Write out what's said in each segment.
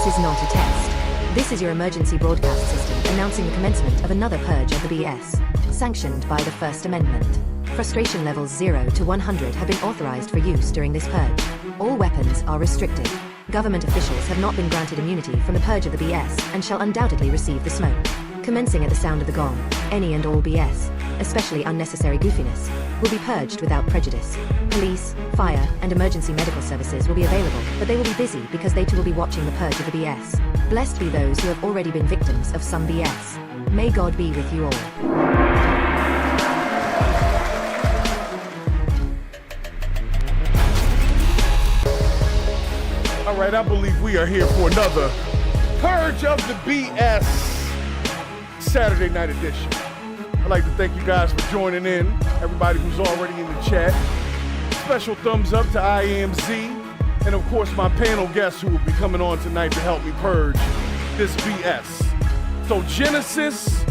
This is not a test. This is your emergency broadcast system announcing the commencement of another purge of the BS, sanctioned by the First Amendment. Frustration levels 0 to 100 have been authorized for use during this purge. All weapons are restricted. Government officials have not been granted immunity from the purge of the BS and shall undoubtedly receive the smoke. Commencing at the sound of the gong, any and all BS, especially unnecessary goofiness, will be purged without prejudice. Police, fire, and emergency medical services will be available, but they will be busy because they too will be watching the purge of the BS. Blessed be those who have already been victims of some BS. May God be with you all. All right, I believe we are here for another Purge of the BS Saturday night edition. I'd like to thank you guys for joining in, everybody who's already in the chat. Special thumbs up to IMZ, and of course my panel guests who will be coming on tonight to help me purge this BS. So Genesis,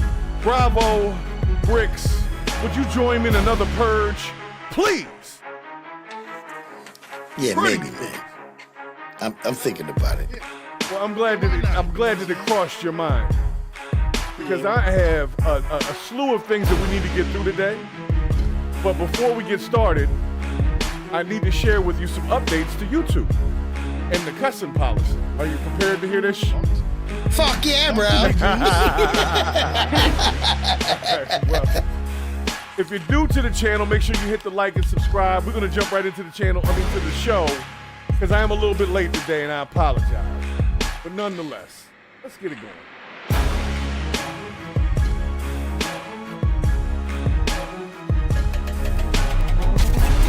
Bravo, Bricks, would you join me in another purge, please? Yeah, maybe, man. I'm thinking about it. Well, I'm glad that it crossed your mind, because I have a slew of things that we need to get through today. But before we get started, I need to share with you some updates to YouTube and the cussing policy. Are you prepared to hear this? Fuck yeah, bro. Well, if you're new to the channel, make sure you hit the like and subscribe. We're gonna jump right into the to the show, because I am a little bit late today and I apologize. But nonetheless, let's get it going.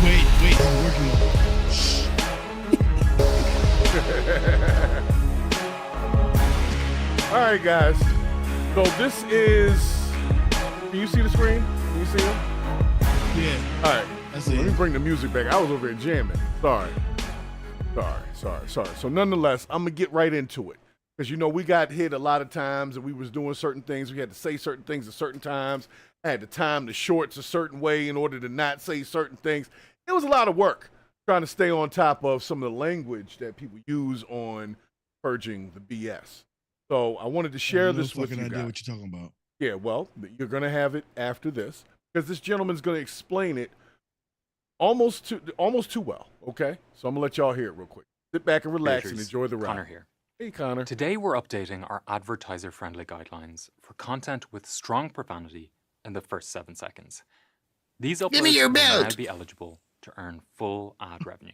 Wait, I'm working on it. All right, guys. So this is, can you see the screen? Can you see him? Yeah. All right. That's Let it. me bring the music back. I was over here jamming. Sorry. So nonetheless, I'm going to get right into it. Because, you know, we got hit a lot of times and we was doing certain things. We had to say certain things at certain times. I had to time the shorts a certain way in order to not say certain things. It was a lot of work trying to stay on top of some of the language that people use on purging the BS. So I wanted to share this with you guys. Idea what you're talking about. Yeah, well, you're going to have it after this, because this gentleman's going to explain it almost too well, okay? So I'm going to let y'all hear it real quick. Sit back and relax and enjoy the ride. Connor here. Hey, Connor. Today we're updating our advertiser-friendly guidelines for content with strong profanity in the first 7 seconds. These Give me uploads your will belt. now be eligible to earn full ad revenue.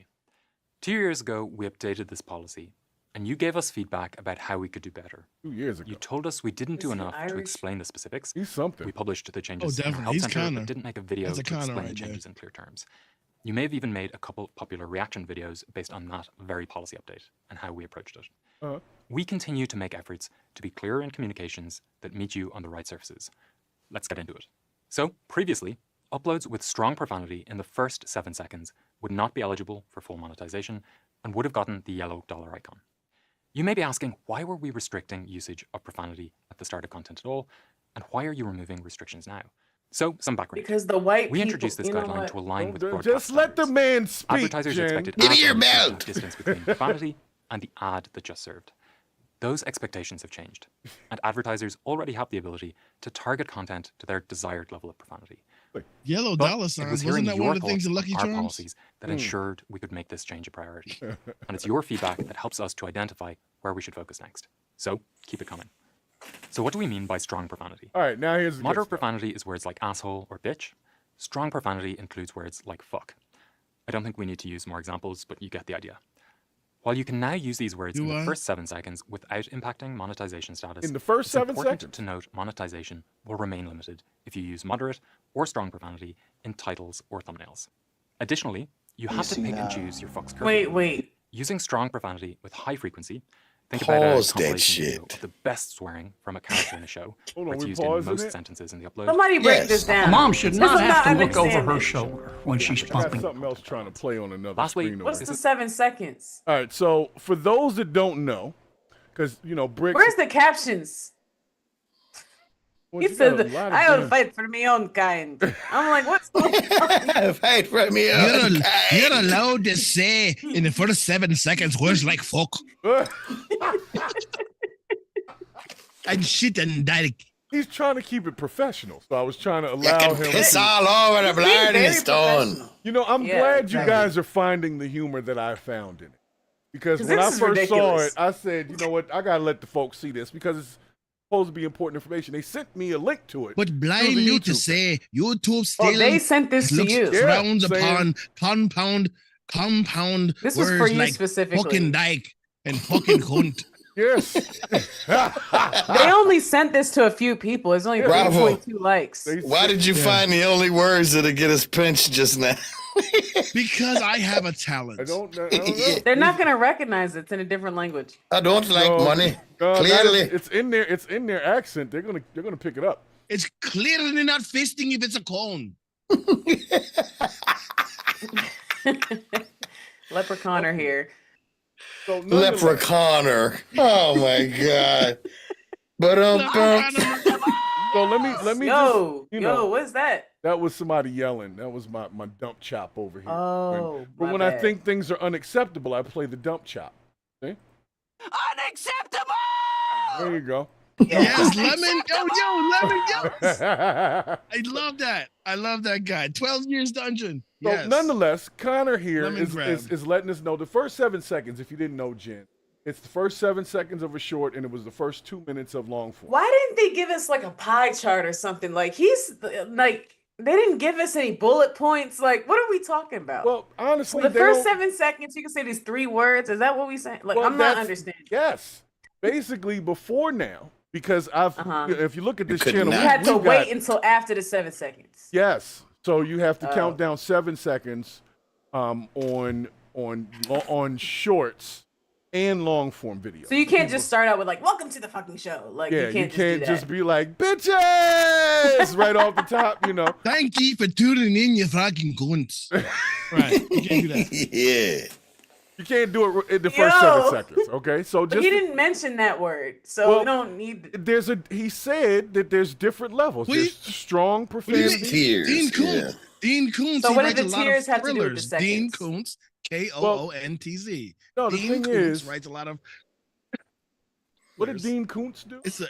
2 years ago, we updated this policy, and you gave us feedback about how we could do better. 2 years ago. You told us we didn't do enough to explain the specifics. He's something. We published the changes in our definitely. help He's center, Connor. but didn't make a video That's a to Connor explain right the changes there. in clear terms. You may have even made a couple popular reaction videos based on that very policy update and how we approached it. Uh-huh. We continue to make efforts to be clearer in communications that meet you on the right surfaces. Let's get into it. So, previously, uploads with strong profanity in the first 7 seconds would not be eligible for full monetization and would have gotten the yellow dollar icon. You may be asking, why were we restricting usage of profanity at the start of content at all, and why are you removing restrictions now? So, some background. Because the white We people, introduced this guideline to align with broadcast Just let the standards. man speak, Advertisers Jen. expected Give me ad your revenue to belt. keep distance between profanity and the ad that just served. Those expectations have changed, and advertisers already have the ability to target content to their desired level of profanity. Yellow But dollar it signs. was hearing Wasn't that your one of the things thoughts in Lucky on our Charms? policies that ensured we could make this change a priority. And it's your feedback that helps us to identify where we should focus next. So, keep it coming. So what do we mean by strong profanity? All right, now here's the Moderate good stuff. profanity is words like asshole or bitch. Strong profanity includes words like fuck. I don't think we need to use more examples, but you get the idea. While you can now use these words in the first 7 seconds without impacting monetization status, In the first it's 7 important seconds? to note monetization will remain limited if you use moderate or strong profanity in titles or thumbnails. Additionally, you have to pick and choose your fucks carefully. Wait. Using strong profanity with high frequency, think about a Pause that compilation video shit. of the best swearing from a character in a show, Hold where on, it's we used in pausing most it? sentences in the upload. Somebody break Yes. this down. A mom should This not is have to look understanding. over her shoulder when she's I got pumping. something else trying to play on another Lastly, screen. What's over the here. 7 seconds? All right, so for those that don't know, because, you know, Bricks... Where's the captions? Well, He you said, got a lot of I will damn- fight for my own kind. I'm like, what's going on? Fight for me. You're allowed to say in the first 7 seconds words like fuck. and shit and dyke. He's trying to keep it professional, so I was trying to You allow can him piss to. all over the He's being Blarney very Stone. professional. You know, I'm Yeah, glad exactly. you guys are finding the humor that I found in it. Because 'Cause when I this is first saw ridiculous. it, I said, you know what, I gotta let the folks see this because it's supposed to be important information. They sent me a link to it. But blind me to YouTube. say YouTube still Well, they sent this to looks you. Yeah, frowns saying- upon compound This was words for you like specifically. fucking dyke and fucking cunt. Yes. They only sent this to a few people. It's only Bravo. 3.2 likes. They Why sent- did you find the only words that'll get us pinched just now? Because I have a talent. I don't know. They're not going to recognize it. It's in a different language. I don't like No, money. no, that Clearly. is- it's in their accent. They're gonna pick it up. It's clearly not fisting if it's a cone. Leprechaun are here. So nonetheless- Leprechaun. Oh my God. But So let me Yo, just, you know, what is that? that was somebody yelling. That was my dump chop over here. Oh, but my when I bad. think things are unacceptable, I play the dump chop. See? unacceptable. There you go. Yes, lemon. Yo, lemon. Yo. I love that. I love that guy. 12 years dungeon. So Yes. nonetheless, Connor here Lemon is grab. letting us know the first 7 seconds, if you didn't know, Jen, it's the first 7 seconds of a short and it was the first 2 minutes of long form. Why didn't they give us like a pie chart or something? Like he's like they didn't give us any bullet points. Like what are we talking about? Well, honestly, the they first don't- 7 seconds you can say these 3 words. Is that what we saying? Like well, I'm not that's- understanding. Yes. Basically, before now, because if you look at this could channel, not. You had to we've wait got- until after the 7 seconds. Yes. So you have to count Oh. down 7 seconds on shorts and long form video. So you can't just start out with like "Welcome to the fucking show." Like yeah, you can't, just, do just that. be like bitches right off the top, you know. Thank you for tuning in, you fucking cunts. Right. You can't do that. Yeah. You can't do it in the first Yo. 7 seconds, okay? So But just he didn't mention that word, so Well, we don't need. he said that there's different levels. What do There's strong What do you profanity. mean? Tears. Dean Koontz. Dean Koontz. So he what writes did a the lot of tears have to do with the thrillers. Dean seconds? Koontz, Koontz. No, the Dean thing Koontz is, writes a lot of. what did Dean Koontz do? It's a.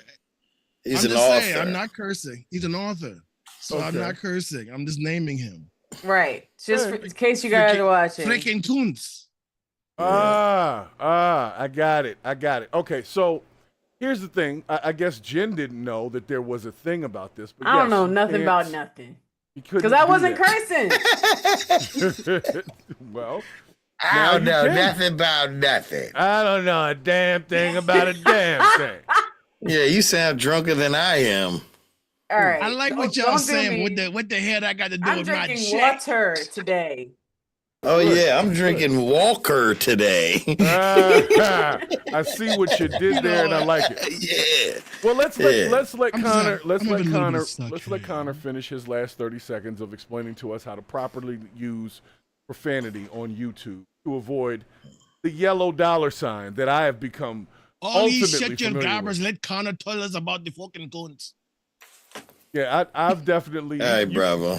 He's I'm an just author. saying, I'm not cursing. He's an author, so I'm Okay. not cursing. I'm just naming him. Right, just Right. in case you guys are watching. Freaking Koontz. I got it. Okay, so here's the thing. I guess Jen didn't know that there was a thing about this. But I don't yes, know you nothing about can't- nothing you couldn't because I do wasn't that. cursing. Well, I don't now you know can. nothing about nothing. I don't know a damn thing about a damn thing. Yeah, you sound drunker than I am. All right, I like what don't- y'all don't do saying. me. What the hell I got to do I'm with my drinking check? water today. Oh yeah, I'm drinking Walker today. I see what you did there, and I like it. Yeah. Well, let's Yeah. let I'm Connor sorry. I'm having a little bit stuck let's let here. Connor finish his last 30 seconds of explaining to us how to properly use profanity on YouTube to avoid the yellow dollar sign that I have become All these ultimately shut your familiar gabbers. with. Let Connor tell us about the fucking Koontz. Yeah, I've definitely. All right, you- bravo.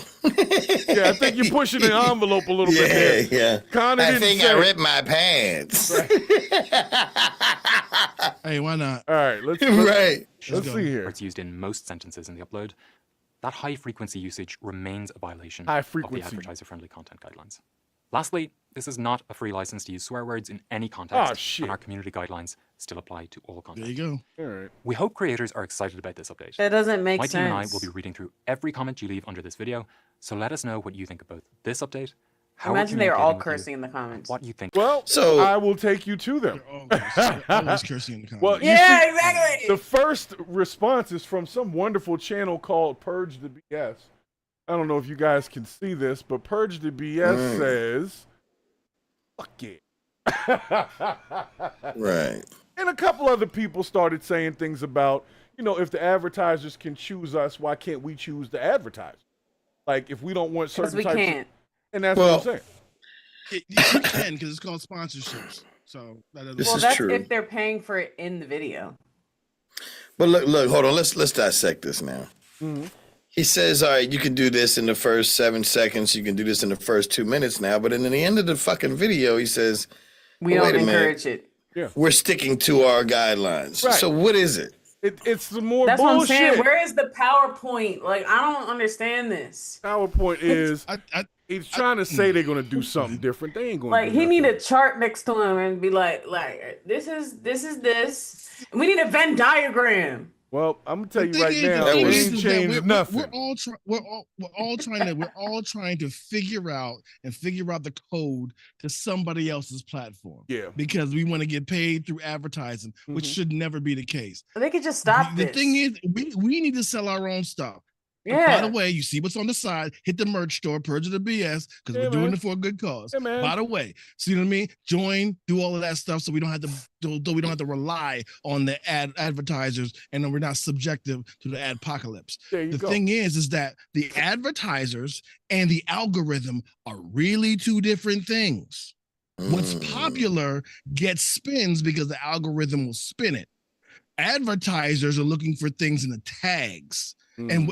Yeah, I think you're pushing the envelope a little bit Yeah, there. yeah. Connor I didn't think say I it. ripped my pants. Hey, why not? All right, let's Right. let's go. see here. It's used in most sentences in the upload. That high frequency usage remains a violation High of the frequency. advertiser friendly content guidelines. Lastly, this is not a free license to use swear words in any context, Ah, shit. and our community guidelines still apply to all There content. you go. All right. We hope creators are excited about this update. That doesn't make My team and I sense. will be reading through every comment you leave under this video, so let us know what you think about this update. How we're Imagine they were all communicating with you, cursing in the comments. What you think. Well, So- I will take you to them. They're always cursing in the comments. Well, you Yeah, see, exactly. the first response is from some wonderful channel called PurgeTheBS. I don't know if you guys can see this, but PurgeTheBS says, "Fuck yeah." Right. And a couple other people started saying things about, if the advertisers can choose us, why can't we choose the advertiser? Like, if we don't want Because certain we types of- can't. and that's Well- what I'm saying. You can because it's called sponsorships. So that doesn't This Well, is that's true. if they're paying for it in the video. But look, hold on. Let's dissect this now. Mm-hmm. He says, all right, you can do this in the first 7 seconds. You can do this in the first 2 minutes now. But in the end of the fucking video, he says, We Well, don't wait a minute. encourage it. we're sticking to our guidelines. Right. So what is it? It's some more That's bullshit. what I'm saying. Where is the PowerPoint? Like, I don't understand this. PowerPoint is he's trying to say they're gonna do something different. They ain't gonna Like, do he need nothing. a chart next to him and be like, this is this. And we need a Venn diagram. Well, I'm gonna tell you The right thing is- now, the thing they is ain't that changed nothing. We're all trying to figure out the code to somebody else's platform. Yeah. Because we want to get paid through advertising, which should never be the case. They could just stop The this. thing is, we need to sell our own stuff. Yeah. By the way, you see what's on the side. Hit the merch store, PurgeTheBS, because we're doing it for a good cause. Hey, man. By the way, see what I mean? Join, do all of that stuff, so we don't have to rely on the advertisers, and then we're not subjective to the ad-pocalypse. The Thing is that the advertisers and the algorithm are really two different things. What's popular gets spins because the algorithm will spin it. Advertisers are looking for things in the tags. And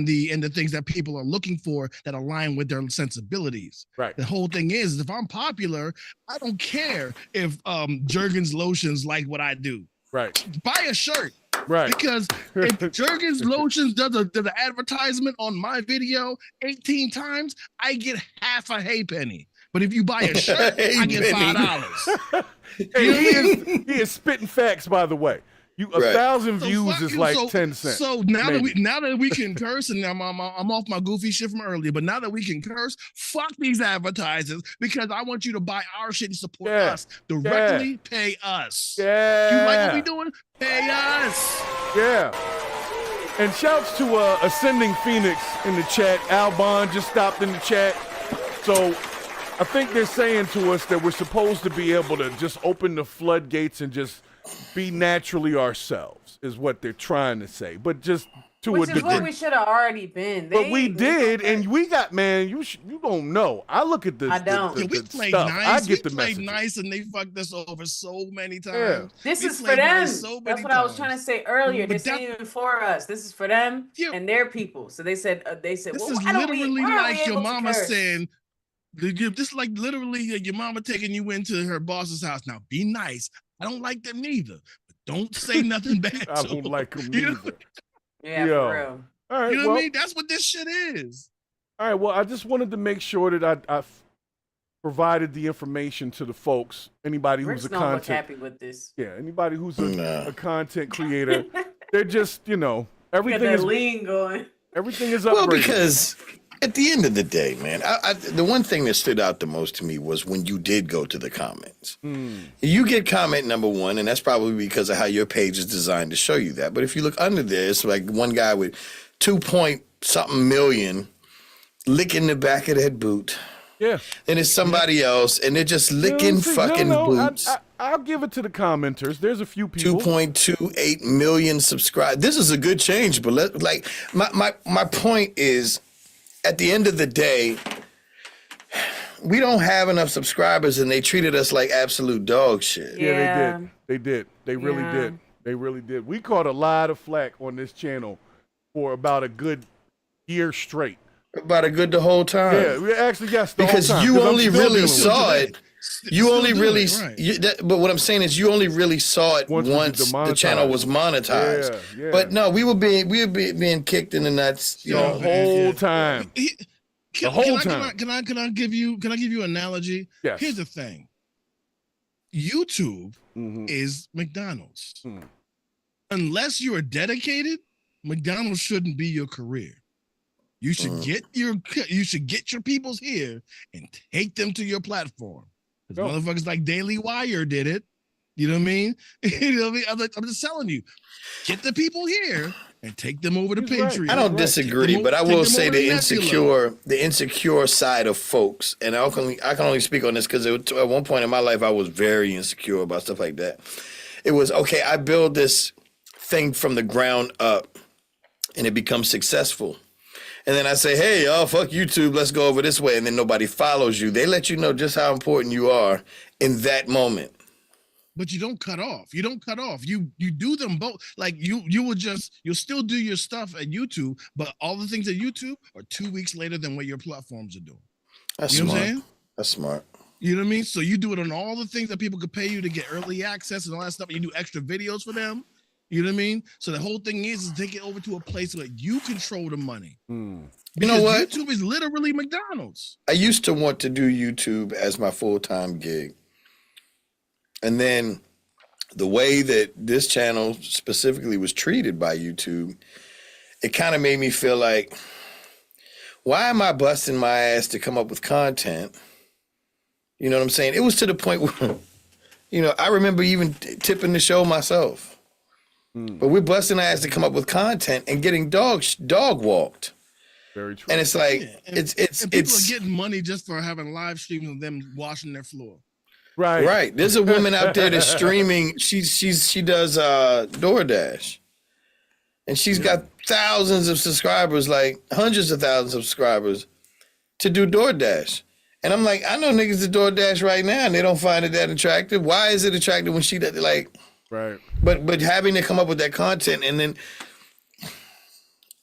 the things that people are looking for that align with their sensibilities. Right. The whole thing is if I'm popular, I don't care if Jergens lotions like what I do. Right. Buy a shirt. Right. Because if Jergens lotions does an advertisement on my video 18 times, I get half a halfpenny. But if you buy a shirt, I get $5. And he is spitting facts, by the way. 1,000 views is like 10 cents. So now that we can curse, and I'm off my goofy shit from earlier, but now that we can curse, fuck these advertisers, because I want you to buy our shit and support us directly. Pay us. Yeah. You like what we doing? Pay us. Yeah. And shouts to Ascending Phoenix in the chat. Albon just stopped in the chat. So I think they're saying to us that we're supposed to be able to just open the floodgates and just be naturally ourselves, is what they're trying to say. But just to Which a is degree. what we should have already been. But we did, and we got, man, you don't know. I look at this. I don't. We played stuff. nice. I get we the played message. nice, and they fucked us over so many times. Yeah. This We is for played them. nice so many That's what I was times. trying to say earlier. But This ain't even for us. This is for them and their people. So they said, This well, is why don't we- literally why aren't like we your able to mama curse? saying, this like literally your mama taking you into her boss's house. Now be nice. I don't like them neither, but don't say nothing bad. I to don't them. like them You know? either. Yeah, Yo. for real. All right, You know well, what I mean? That's what this shit is. all right, well, I just wanted to make sure that I provided the information to the folks. Anybody Rick's who's a don't look content, happy with this. yeah, anybody who's Nah. a content creator, they're just, We got everything that is lean going. everything is upgraded. Well, because at the end of the day, man, the one thing that stood out the most to me was when you did go to the comments. You get comment number one, and that's probably because of how your page is designed to show you that. But if you look under there, it's like one guy with 2-point-something million licking the back of that boot. yeah, And it's somebody else, and they're just licking fucking boots. I'll give it to the commenters. There's a few people. 2.28 million subscribers. This is a good change, but my point is, at the end of the day, we don't have enough subscribers, and they treated us like absolute dog shit. Yeah. They did. They really Yeah. did. They really did. We caught a lot of flack on this channel for about a good year straight. About a good the whole time. Yeah, we actually yes, the Because whole time, you 'cause I'm only still really dealing with saw it. You Still only doing really, it, right. but what I'm saying is, you only really saw it Once once, we the channel was monetized. Yeah, yeah. But no, we were being kicked in the nuts. You the know, whole time. Can, whole can time. Can I give you an analogy? Yes. Here's the thing. YouTube Mhm. is McDonald's. Hmm. Unless you are dedicated, McDonald's shouldn't be your career. You should get your peoples here and take them to your platform. Because Go. motherfuckers like Daily Wire did it. You know what I mean? You know what I mean? I'm just telling you, get the people here and take them over to He's right. Patreon. I don't Right. disagree, but I Take will them say over to the insecure side of folks, and I can only speak on this because at one point in my life I was very insecure about stuff like that. It was okay. I build this thing from the ground up, and it becomes successful. And then I say, hey, fuck YouTube, let's go over this way. And then nobody follows you. They let you know just how important you are in that moment. But you don't cut off. You don't cut off. You do them both. Like you'll still do your stuff at YouTube, but all the things at YouTube are 2 weeks later than what your platforms are doing. That's You know what I'm smart. saying? That's smart. You know what I mean? So you do it on all the things that people could pay you to get early access and all that stuff. You do extra videos for them. You know what I mean? So the whole thing is take it over to a place where you control the money. You Because know what? YouTube is literally McDonald's. I used to want to do YouTube as my full-time gig. And then the way that this channel specifically was treated by YouTube, it kind of made me feel like, why am I busting my ass to come up with content? You know what I'm saying? It was to the point where, you know, I remember even tipping the show myself. But we're busting our ass to come up with content and getting dog walked. Very true. And it's like, And people are getting money just for having live streams of them washing their floor. Right. Right. There's a woman out there that's streaming. She does DoorDash. And she's got thousands of subscribers, like hundreds of thousands of subscribers to do DoorDash. And I'm like, I know niggas that DoorDash right now and they don't find it that attractive. Why is it attractive when she does, like, right. But having to come up with that content and then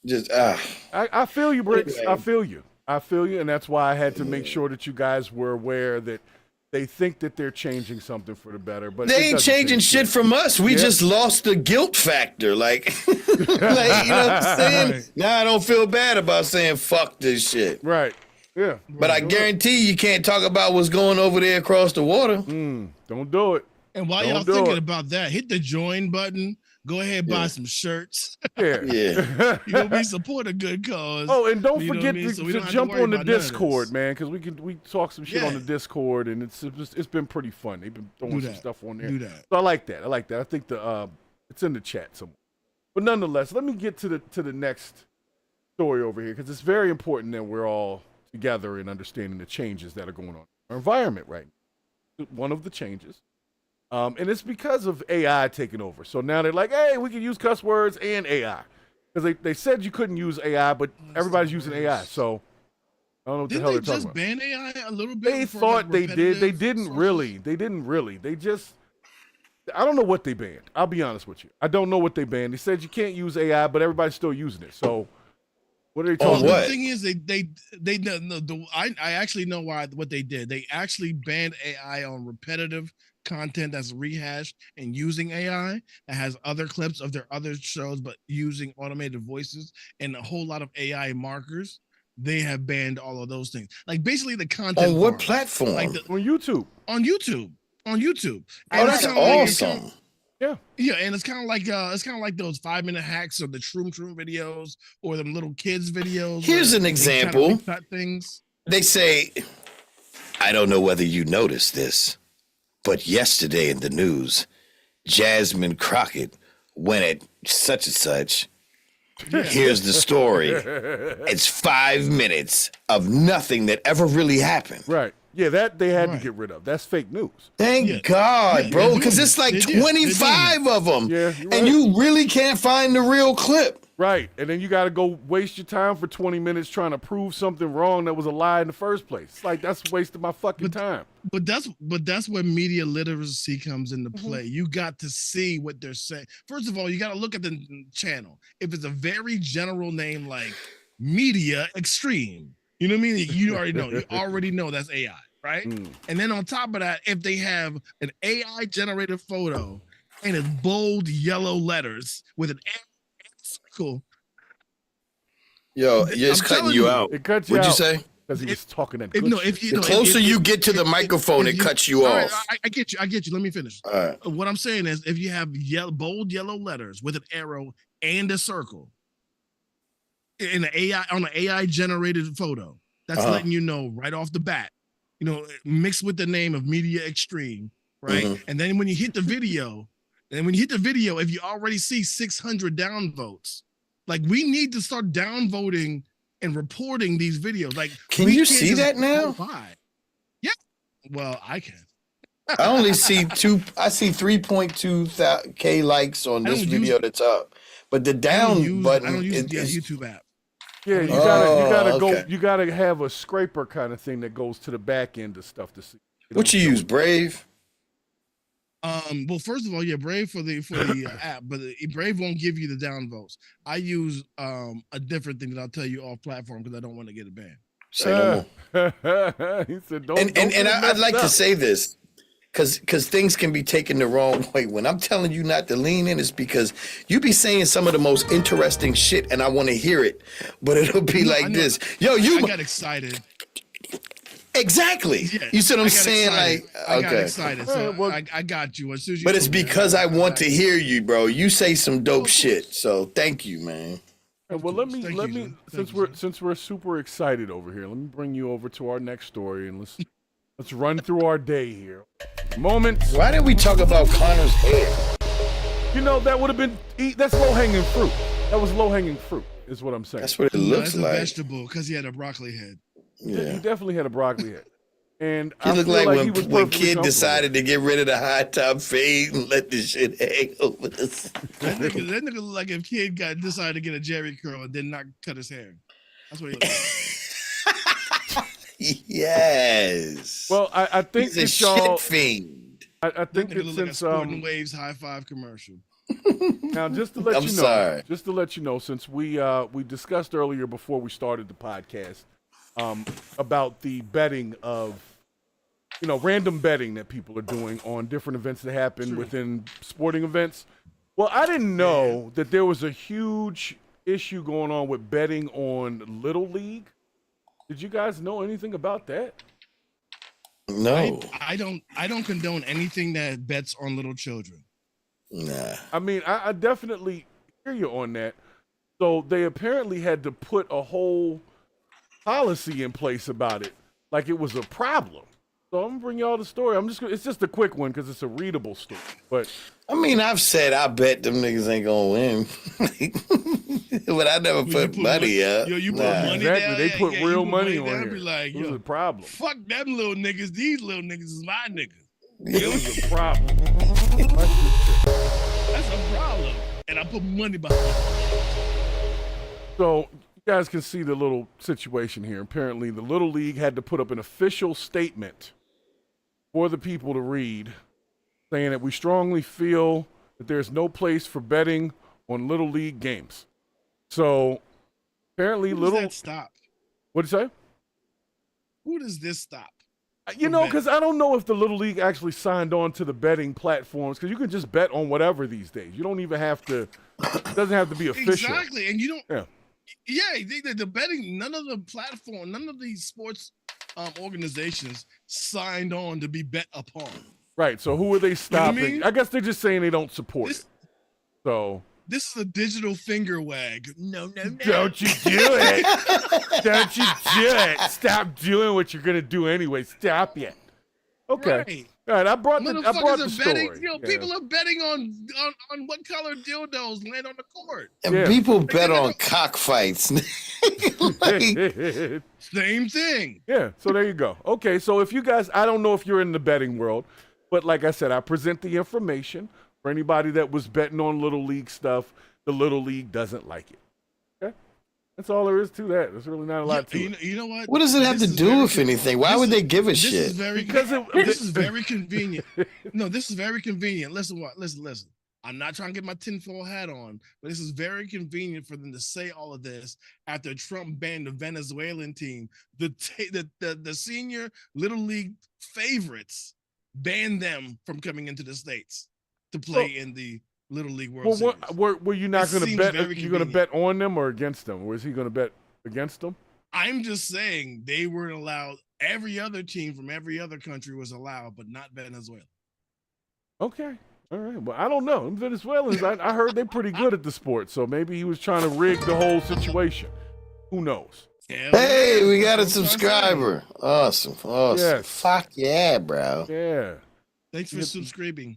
just I feel you, Bricks. I feel you. And that's why I had to make sure that you guys were aware that they think that they're changing something for the better, but they ain't changing shit from us. We just lost the guilt factor. Like, like, you know what I'm saying? Right. Now I don't feel bad about saying fuck this shit. Right. Yeah. But I guarantee you can't talk about what's going over there across the water. Don't do it. And while Don't y'all do thinking it. about that, hit the join button. Go ahead, buy some shirts. Yeah. Yeah. You know, we support a good cause. Oh, and don't You know what forget I mean? So we to don't have to jump worry on the about none of Discord, this. man, because we talk some shit on the Discord, and it's been pretty fun. They've been throwing Do some that. stuff on there. Do that. So I like that. I think it's in the chat somewhere. But nonetheless, let me get to the next story over here, because it's very important that we're all together in understanding the changes that are going on in our environment right now. One of the changes. And it's because of AI taking over. So now they're like, hey, we can use cuss words and AI. Because they said you couldn't use AI, but everybody's using AI. So I don't know what the hell they're talking about. Didn't they just ban AI a little bit? They for, thought like, they did. They repetitive didn't sources? really. They didn't really. They just, I don't know what they banned. I'll be honest with you. I don't know what they banned. They said you can't use AI, but everybody's still using it. So what are they talking what? about? The thing is, I actually know what they did. They actually banned AI on repetitive content that's rehashed and using AI that has other clips of their other shows, but using automated voices and a whole lot of AI markers. They have banned all of those things. Like basically the content. On what farm. platform? Like On YouTube. on YouTube. Oh, And that's it's kinda like- awesome. Yeah. and it's kind of like those 5-minute hacks or the Shroom videos or them little kids videos. Here's where an they example. kinda recut things. They say, I don't know whether you noticed this, but yesterday in the news, Jasmine Crockett went at such and such. Here's the story. It's 5 minutes of nothing that ever really happened. Right. Yeah, that they had to Right. get rid of. That's fake news. Thank God, Yeah, bro, they're because doing it's it. like They did. 25 of them. Yeah, you're and right. you really can't find the real clip. Right. And then you got to go waste your time for 20 minutes trying to prove something wrong that was a lie in the first place. It's like, that's wasting my fucking time. But that's where media literacy comes into play. You got to see what they're saying. First of all, you got to look at the channel. If it's a very general name like Media Extreme, you know what I mean? You already know that's AI, right? And then on top of that, if they have an AI generated photo and it's bold yellow letters with an circle. Yo, it's I'm cutting telling you you. out. It cuts you What'd you out. say? Because he was talking that If good no, shit. if you The know, closer if- you if- get to the microphone, if it cuts you all right, off. I get you. Let me finish. All right. What I'm saying is, if you have bold yellow letters with an arrow and a circle in an AI generated photo, that's Uh-huh. letting you know right off the bat. Mixed with the name of Media Extreme, right? Mhm. And then when you hit the video, if you already see 600 downvotes, like we need to start downvoting and reporting these videos. Like, Can we you can't see just that now? go by. Yeah. Well, I can. I only see 3.2K likes on I this don't video that's up. But the I down button don't use the is YouTube app. Yeah, you Oh, gotta go. okay. You gotta have a scraper kind of thing that goes to the back end of stuff to see. what you use, Brave? Well, first of all, yeah, Brave for the app, but Brave won't give you the downvotes. I use a different thing that I'll tell you off platform because I don't want to get it banned. Say no more. He said, "Don't." And get it I'd messed like to up. say this. because things can be taken the wrong way. When I'm telling you not to lean in, it's because you be saying some of the most interesting shit, and I want to hear it, but it'll be like this. Yo, I got excited. Exactly. Yeah, You see what I'm I got saying? excited. Like, I got okay. excited, so I got you. As soon as you But it's told me, because I want to got hear you, bro. You say some dope Of shit. course. So thank you, man. Well, let me Thank you, since we're super excited over here, let me bring you over to our next story and let's run through our day here. Moments. Why didn't we talk about Connor's hair? You know, that would have been that's low hanging fruit. That was low hanging fruit, is what I'm saying. That's what it No, looks that's a like. vegetable because he had a broccoli head. He Yeah. definitely had a broccoli head. And He I looked feel like he was when perfectly Kid comfortable decided to get rid of the high top fade and let this shit hang over the That nigga look like if Kid decided to get a Jerry curl and then not cut his hair. That's what he looked like. Yes. Well, I think He's a that y'all. shit fiend. I That think nigga that look like a since Sporting Waves high five commercial. now just to let I'm you know, sorry. just to let you know, since we discussed earlier before we started the podcast, about the betting of, random betting that people are doing on different events that happen within sporting events. Well, I didn't know that there was a huge issue going on with betting on Little League. Did you guys know anything about that? No. I don't condone anything that bets on little children. Nah. I mean, I definitely hear you on that. So they apparently had to put a whole policy in place about it, like it was a problem. So I'm gonna bring y'all the story. It's just a quick one because it's a readable story. But I mean, I've said I bet them niggas ain't gonna win, but I never put money up. Yo, you put Nah. money exactly, down. they Yeah, put yeah, you real put money on down, here. Be like, It was yo, a problem. fuck them little niggas. These little niggas is my niggas. It was a problem. That's a problem. And I put money behind it. So you guys can see the little situation here. Apparently, the Little League had to put up an official statement for the people to read, saying that we strongly feel that there's no place for betting on Little League games. So apparently, Who does that stop? What'd you say? Who does this stop? Because I don't know if the Little League actually signed on to the betting platforms, because you can just bet on whatever these days. You don't even have to. It doesn't have to be official. Exactly, and you don't. Yeah. Yeah, the betting. None of the platform, none of these sports organizations signed on to be bet upon. Right. So who are they stopping? You know what I mean? I guess they're just saying they don't support it. So this is a digital finger wag. No. don't you do it. Don't you do it. Stop doing what you're gonna do anyway. Stop it. Okay. Right. All right. I brought the Motherfuckers are story. betting. Yeah. People are betting on what color dildos land on the court. And people bet on cockfights. Like, Same thing. Yeah, so there you go. Okay, so if you guys, I don't know if you're in the betting world, but like I said, I present the information for anybody that was betting on Little League stuff. The Little League doesn't like it. Okay, that's all there is to that. There's really not a lot to it. You know what? what does it have to do with anything? Why would they give a This shit? is very this is very convenient. No, this is very convenient. Listen. I'm not trying to get my tinfoil hat on, but this is very convenient for them to say all of this after Trump banned the Venezuelan team. The senior Little League favorites banned them from coming into the States to play in the Little League World Series. Were you not going to bet? very You're going to convenient. bet on them or against them? Or is he going to bet against them? I'm just saying they weren't allowed. Every other team from every other country was allowed, but not Venezuela. Okay. All right. Well, I don't know. Them Venezuelans, I heard they're pretty good at the sport, so maybe he was trying to rig the whole situation. Who knows? Hey, we got a subscriber. Awesome. Yes. Fuck yeah, bro. Yeah. Thanks for subscribing.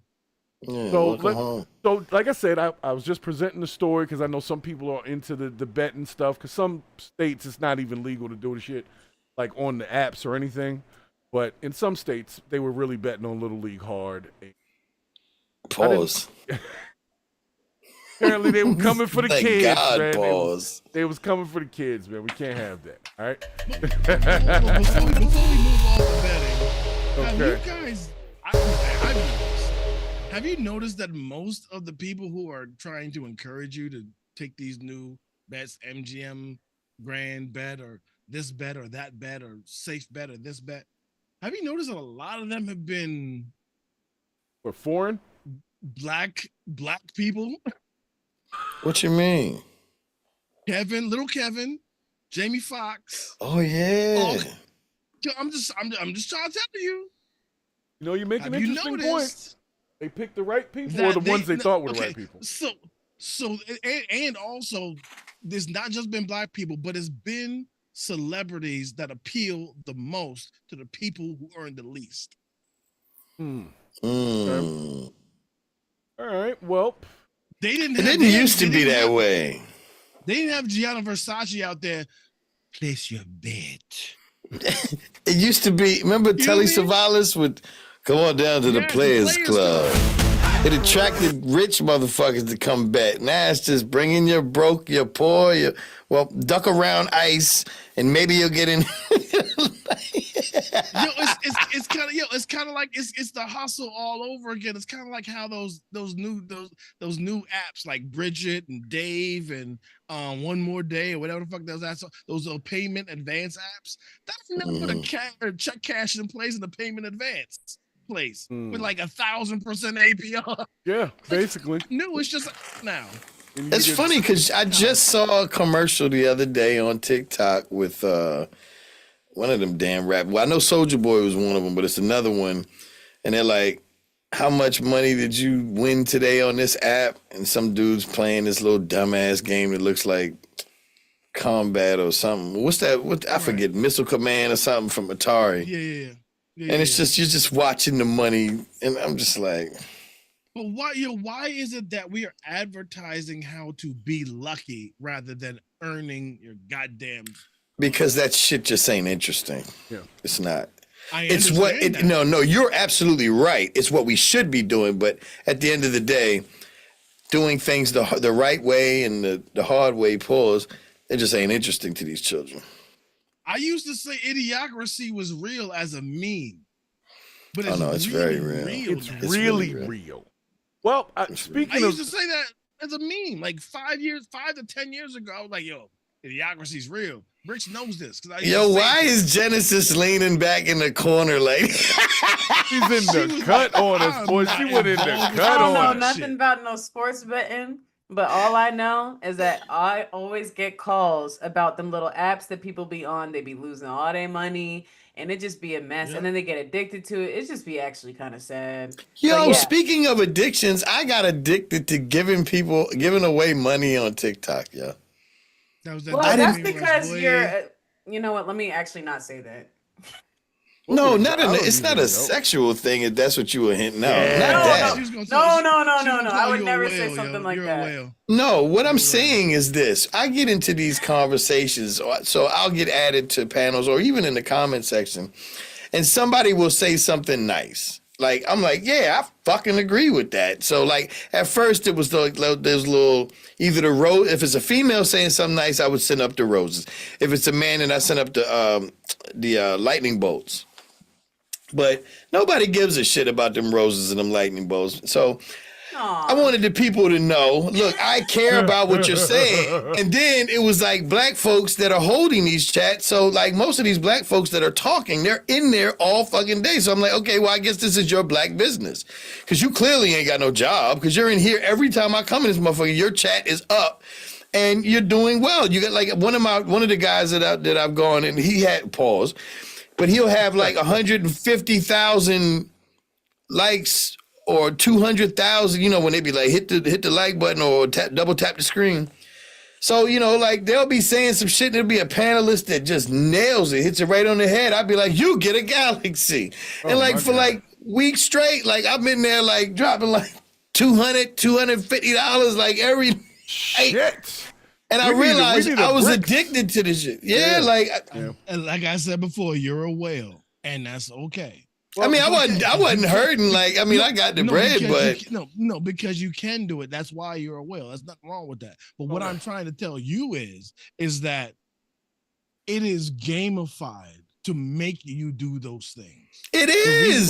Yeah, So, welcome home. So, like I said, I was just presenting the story because I know some people are into the betting stuff. Because some states it's not even legal to do the shit like on the apps or anything. But in some states, they were really betting on Little League hard. Pause. Apparently, they were coming for the Thank kids, God, man. pause. They was coming for the kids, man. We can't have that. All right. Before we move off the betting, have Okay. you guys? I've noticed. Have you noticed that most of the people who are trying to encourage you to take these new bets, MGM grand bet or this bet or that bet or safe bet or this bet, have you noticed that a lot of them have been Or foreign? Black people. What you mean? Little Kevin, Jamie Foxx. Oh yeah. I'm just trying to tell you. You know, you make an interesting point. They picked the right people, or the ones they thought were the right people. So, and also, there's not just been black people, but it's been celebrities that appeal the most to the people who earn the least. Okay. All right. Well, it didn't used to be that way. They didn't have Gianna Versace out there. Place your bet. It used to be. Remember, Telly Savalas would come on down to the Players Club. It attracted rich motherfuckers to come back. Now it's just bring in your broke, your poor, duck around ice, and maybe you'll get in. It's kind of like it's the hustle all over again. It's kind of like how those new apps like Bridget and Dave and One More Day or whatever the fuck those payment advance apps. That's never put a check cash in place in the payment advance place with like 1,000% APR. Yeah, basically. No, it's just now. It's funny because I just saw a commercial the other day on TikTok with one of them damn rap. Well, I know Soulja Boy was one of them, but it's another one. And they're like, how much money did you win today on this app? And some dude's playing this little dumbass game that looks like Combat or something. What's that? I forget, Missile Command or something from Atari. Yeah. And it's just, you're just watching the money. And I'm just like. But why is it that we are advertising how to be lucky rather than earning your goddamn? Because that shit just ain't interesting. Yeah, it's not. It's what it, no, you're absolutely right. It's what we should be doing, but at the end of the day, doing things the right way and the hard way, it just ain't interesting to these children. I used to say idiocracy was real as a meme, but it's really very real. It's really real. Well, speaking I used to say that as a meme, like 5 to 10 years ago. I was like, yo, idiocracy's real. Rich knows this. Why is Genesis leaning back in the corner like she's in the cut on us, boy? She went in the cut on us. I don't know nothing about no sports betting, but all I know is that I always get calls about them little apps that people be on. They be losing all their money, and it just be a mess. Yeah. And then they get addicted to it. It just be actually kind of sad. Speaking of addictions, I got addicted to giving away money on TikTok, yeah. That's because you're. You know what? Let me actually not say that. No, it's not a sexual thing. If that's what you were hinting out. No. I would never say something like that. No, what I'm saying is this: I get into these conversations, so I'll get added to panels or even in the comment section, and somebody will say something nice. Like, I'm like, yeah, I fucking agree with that. So, like, at first it was there's little, either the rose, if it's a female saying something nice, I would send up the roses. If it's a man, then I send up the lightning bolts. But nobody gives a shit about them roses and them lightning bolts. So I wanted the people to know, look, I care about what you're saying. And then it was like black folks that are holding these chats. So like most of these black folks that are talking, they're in there all fucking day. So I'm like, okay, well, I guess this is your black business. Because you clearly ain't got no job. Because you're in here every time I come in this motherfucker, your chat is up. And you're doing well. You got like one of the guys that I've gone and he had pause, but he'll have like 150,000 likes or 200,000, when they be like, hit the like button or double tap the screen. So, like they'll be saying some shit and there'll be a panelist that just nails it, hits it right on the head. I'd be like, you get a galaxy. And like for like weeks straight, like I've been there like dropping like $200, $250 like every shit. And I realized I was addicted to this shit. And like I said before, you're a whale and that's okay. Well, I wasn't hurting. I got the bread, but because you can do it. That's why you're a whale. There's nothing wrong with that. But what I'm trying to tell you is that it is gamified to make you do those things. It is.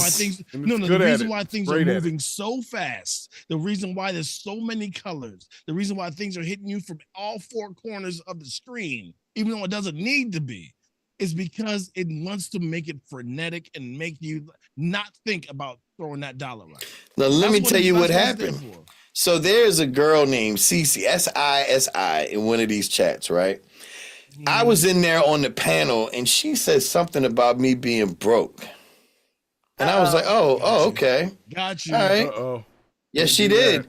The reason why things are moving so fast, the reason why there's so many colors, the reason why things are hitting you from all four corners of the screen, even though it doesn't need to be, is because it wants to make it frenetic and make you not think about throwing that dollar right. Now, let me tell you what that's there happened. for. So there's a girl named Cece, Sisi, in one of these chats, right? I was in there on the panel, and she said something about me being broke. And I was like, oh, okay. Got you. All right. Uh-oh. Yes, she did.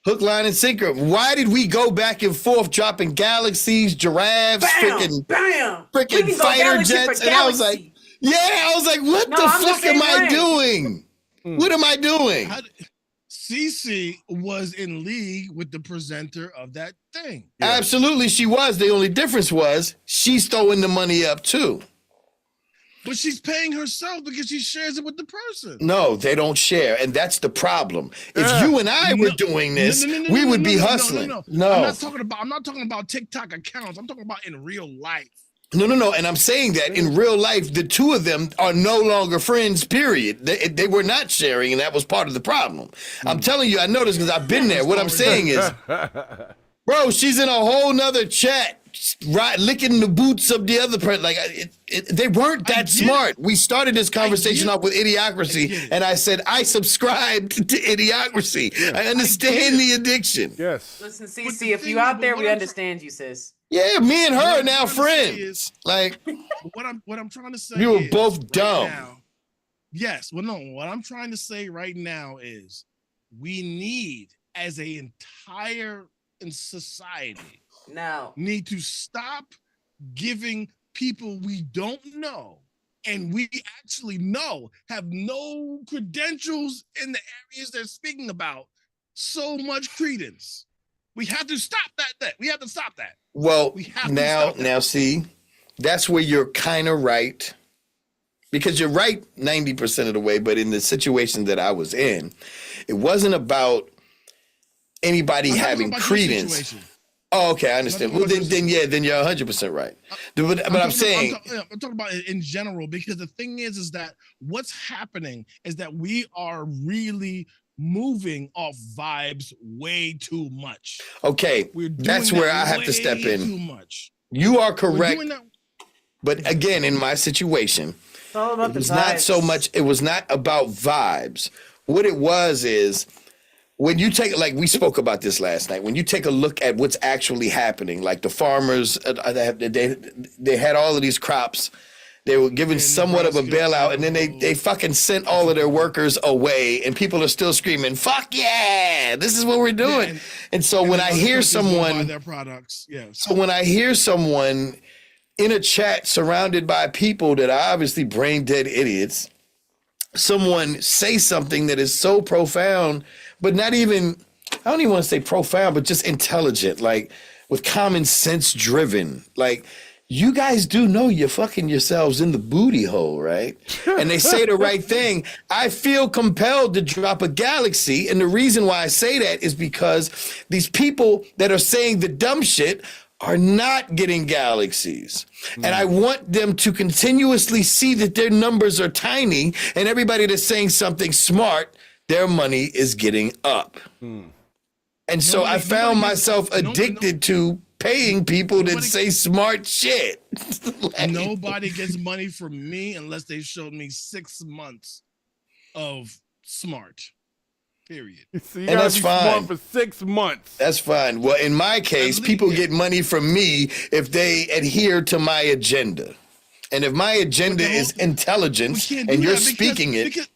Hook, line, and sinker. Why did we go back and forth dropping galaxies, giraffes, freaking fighter jets? And I was like, what the fuck am I doing? What am I doing? Cece was in league with the presenter of that thing. Yeah. Absolutely, she was. The only difference was she's throwing the money up too. But she's paying herself because she shares it with the person. No, they don't share, and that's the problem. If you and I were doing this, we would be hustling. No. I'm not talking about TikTok accounts. I'm talking about in real life. No. And I'm saying that in real life, the two of them are no longer friends, period. They were not sharing, and that was part of the problem. I'm telling you, I know this because I've been there. What I'm saying is, bro, she's in a whole nother chat, right, licking the boots of the other person. Like, they weren't that smart. We started this conversation off with Idiocracy, and I said, I subscribe to Idiocracy. I understand the addiction. Yes. Listen, CC, if you out there, we understand you, sis. Yeah, me and her are now friends. Like, what I'm trying to say, we were both dumb. Yes. Well, no. What I'm trying to say right now is, we need, as a entire society, need to stop giving people we don't know and we actually know have no credentials in the areas they're speaking about so much credence. We have to stop that. We have to stop that. Well, now see, that's where you're kind of right, because you're right 90% of the way. But in the situation that I was in, it wasn't about anybody having credence. Oh, okay, I understand. Well, then you're 100% right. But I'm saying, I'm talking about it in general, because the thing is that what's happening is that we are really moving off vibes way too much. Okay, that's where I have to step in. Too much. You are correct. But again, in my situation, it's all about it was not so much. It was not about vibes. What it was is, when you take, like we spoke about this last night, when you take a look at what's actually happening, like the farmers, they had all of these crops. They were given somewhat of a bailout, and then they fucking sent all of their workers away, and people are still screaming, "Fuck yeah, this is what we're doing." And so when I hear someone, their products, so when I hear someone in a chat surrounded by people that are obviously brain dead idiots, someone say something that is so profound, but not even, I don't even want to say profound, but just intelligent, like with common sense driven, like, you guys do know you're fucking yourselves in the booty hole, right? And they say the right thing. I feel compelled to drop a galaxy. And the reason why I say that is because these people that are saying the dumb shit are not getting galaxies. And I want them to continuously see that their numbers are tiny, and everybody that's saying something smart, their money is getting up. And so I found myself addicted to paying people that say smart shit. Nobody gets money from me unless they showed me 6 months of smart. Period. So and that's fine. For 6 months. That's fine. Well, in my case, people get money from me if they adhere to my agenda. And if my agenda is intelligence and you're speaking it.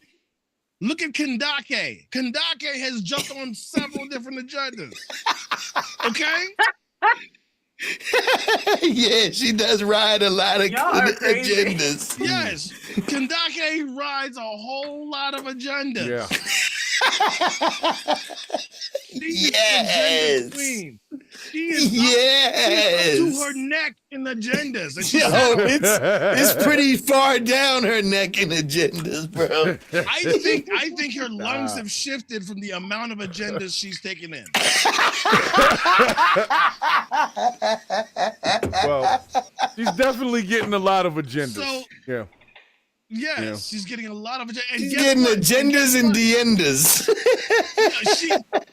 Look at Kandake. Kandake has jumped on several different agendas. Okay? Yeah, she does ride a lot of agendas. Yes, Kandake rides a whole lot of agendas. Yeah. Yes. Queen. She is yes. up to her neck in agendas. And it's pretty far down her neck in agendas, bro. I think her lungs have shifted from the amount of agendas she's taken in. Well, she's definitely getting a lot of agendas. So, yeah. Yes, she's getting a lot of agendas. She's getting agendas and diendas.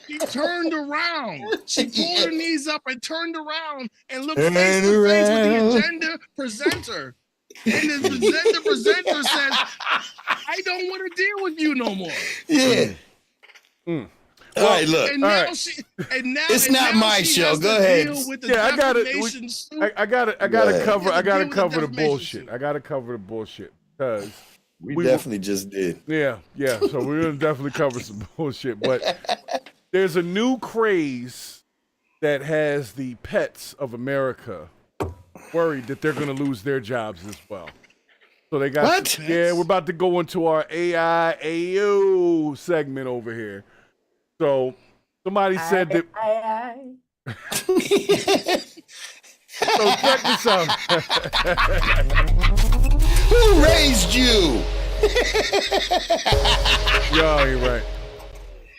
She turned around. She pulled her knees up and turned around and looked face to face with the agenda presenter. And the presenter says, I don't want to deal with you no more. Yeah. All right, look. And now It's not my show. Go ahead. Yeah, I gotta cover the bullshit. I gotta cover the bullshit because we definitely just did. Yeah. So we're gonna definitely cover some bullshit. But there's a new craze that has the pets of America worried that they're gonna lose their jobs as well. So they got what? Yeah, we're about to go into our AI segment over here. So somebody said that. So check this out. Who raised you? Y'all ain't right.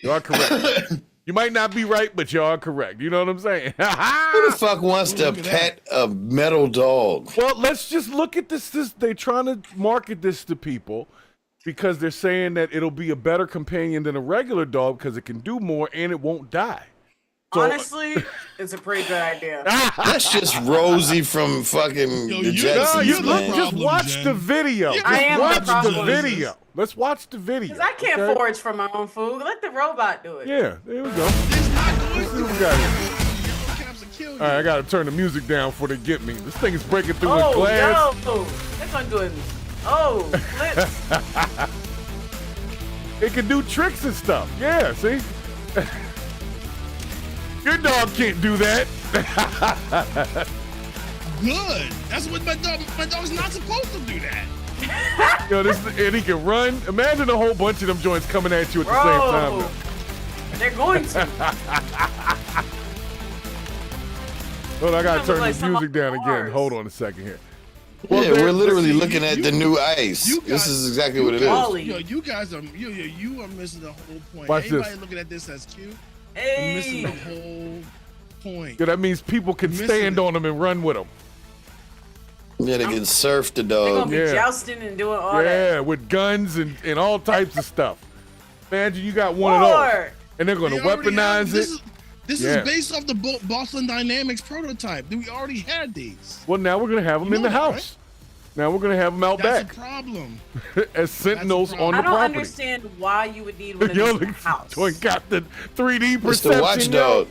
Y'all correct. You might not be right, but y'all correct. You know what I'm saying? Who the fuck wants to pet a metal dog? Well, let's just look at this. They're trying to market this to people because they're saying that it'll be a better companion than a regular dog because it can do more and it won't die. So, honestly, it's a pretty good idea. That's just Rosie from fucking the Jetsons. Just watch the video. Let's watch the video. Because I can't forage for my own food. Let the robot do it. Yeah, there we go. Let's see what we got here. All right, I gotta turn the music down before they get me. This thing is breaking through with glass. Yo, they're gonna do it. Oh, flips. It can do tricks and stuff. Yeah, see? Your dog can't do that. Good. That's what my dog's not supposed to do that. Yo, and he can run. Imagine a whole bunch of them joints coming at you at the same time. Though. They're going to. Hold on, I gotta turn this music down again. Hold on a second here. Well, yeah, we're literally looking at the new ice. This is exactly what it is. Yo, you guys are you are missing the whole point. Watch Anybody this. looking at this as cute? Hey. Missing the whole point. Yeah, that means people can stand on them and run with them. Yeah, they can surf the They're dog. gonna be jousting and doing all that. Yeah, with guns and all types of stuff. Imagine you got one of those, and they're gonna weaponize it. This is based off the Boston Dynamics prototype. We already had these. Well, now we're gonna have them in the house. Right? Now we're gonna have them out back. That's a problem. As sentinels on the property. I don't understand why you would need one of these in the house. Joint got the 3D perception. It's the watchdog.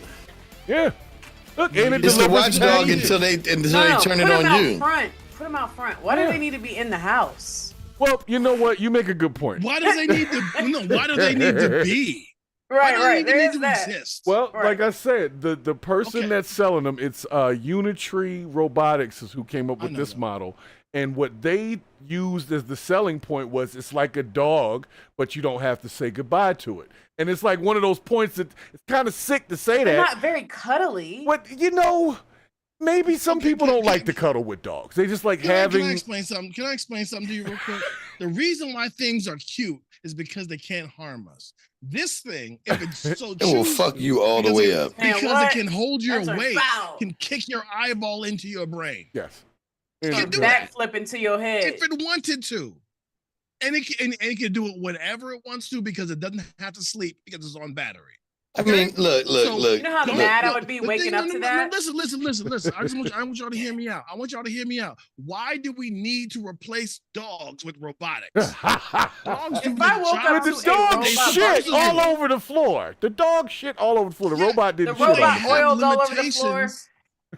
Yeah. Look, and it's the watchdog until they turn it on you. Put them out front. Why do they need to be in the house? Well, you know what? You make a good point. Why do they need to? Why do they need to be? Right. They need to exist. Well, like I said, the person that's selling them, it's Unitree Robotics is who came up with this model. And what they used as the selling point was it's like a dog, but you don't have to say goodbye to it. And it's like one of those points that it's kind of sick to say They're that. not very cuddly. But, maybe some people don't like to cuddle with dogs. They just like having... Can I explain something? Can I explain something to you real quick? The reason why things are cute is because they can't harm us. This thing, if it's so it will fuck you all the way up. Because it can hold your weight, can kick your eyeball into your brain. Yes. Backflip into your head. If it wanted to. And it can do it whenever it wants to because it doesn't have to sleep because it's on battery. I mean, look. You know how mad I would be waking up to that? Listen. I want y'all to hear me out. Why do we need to replace dogs with robotics? If I woke up to the dog shit all over the floor. The dog shit all over the floor. The robot didn't shit. The robot oiled all over the floor.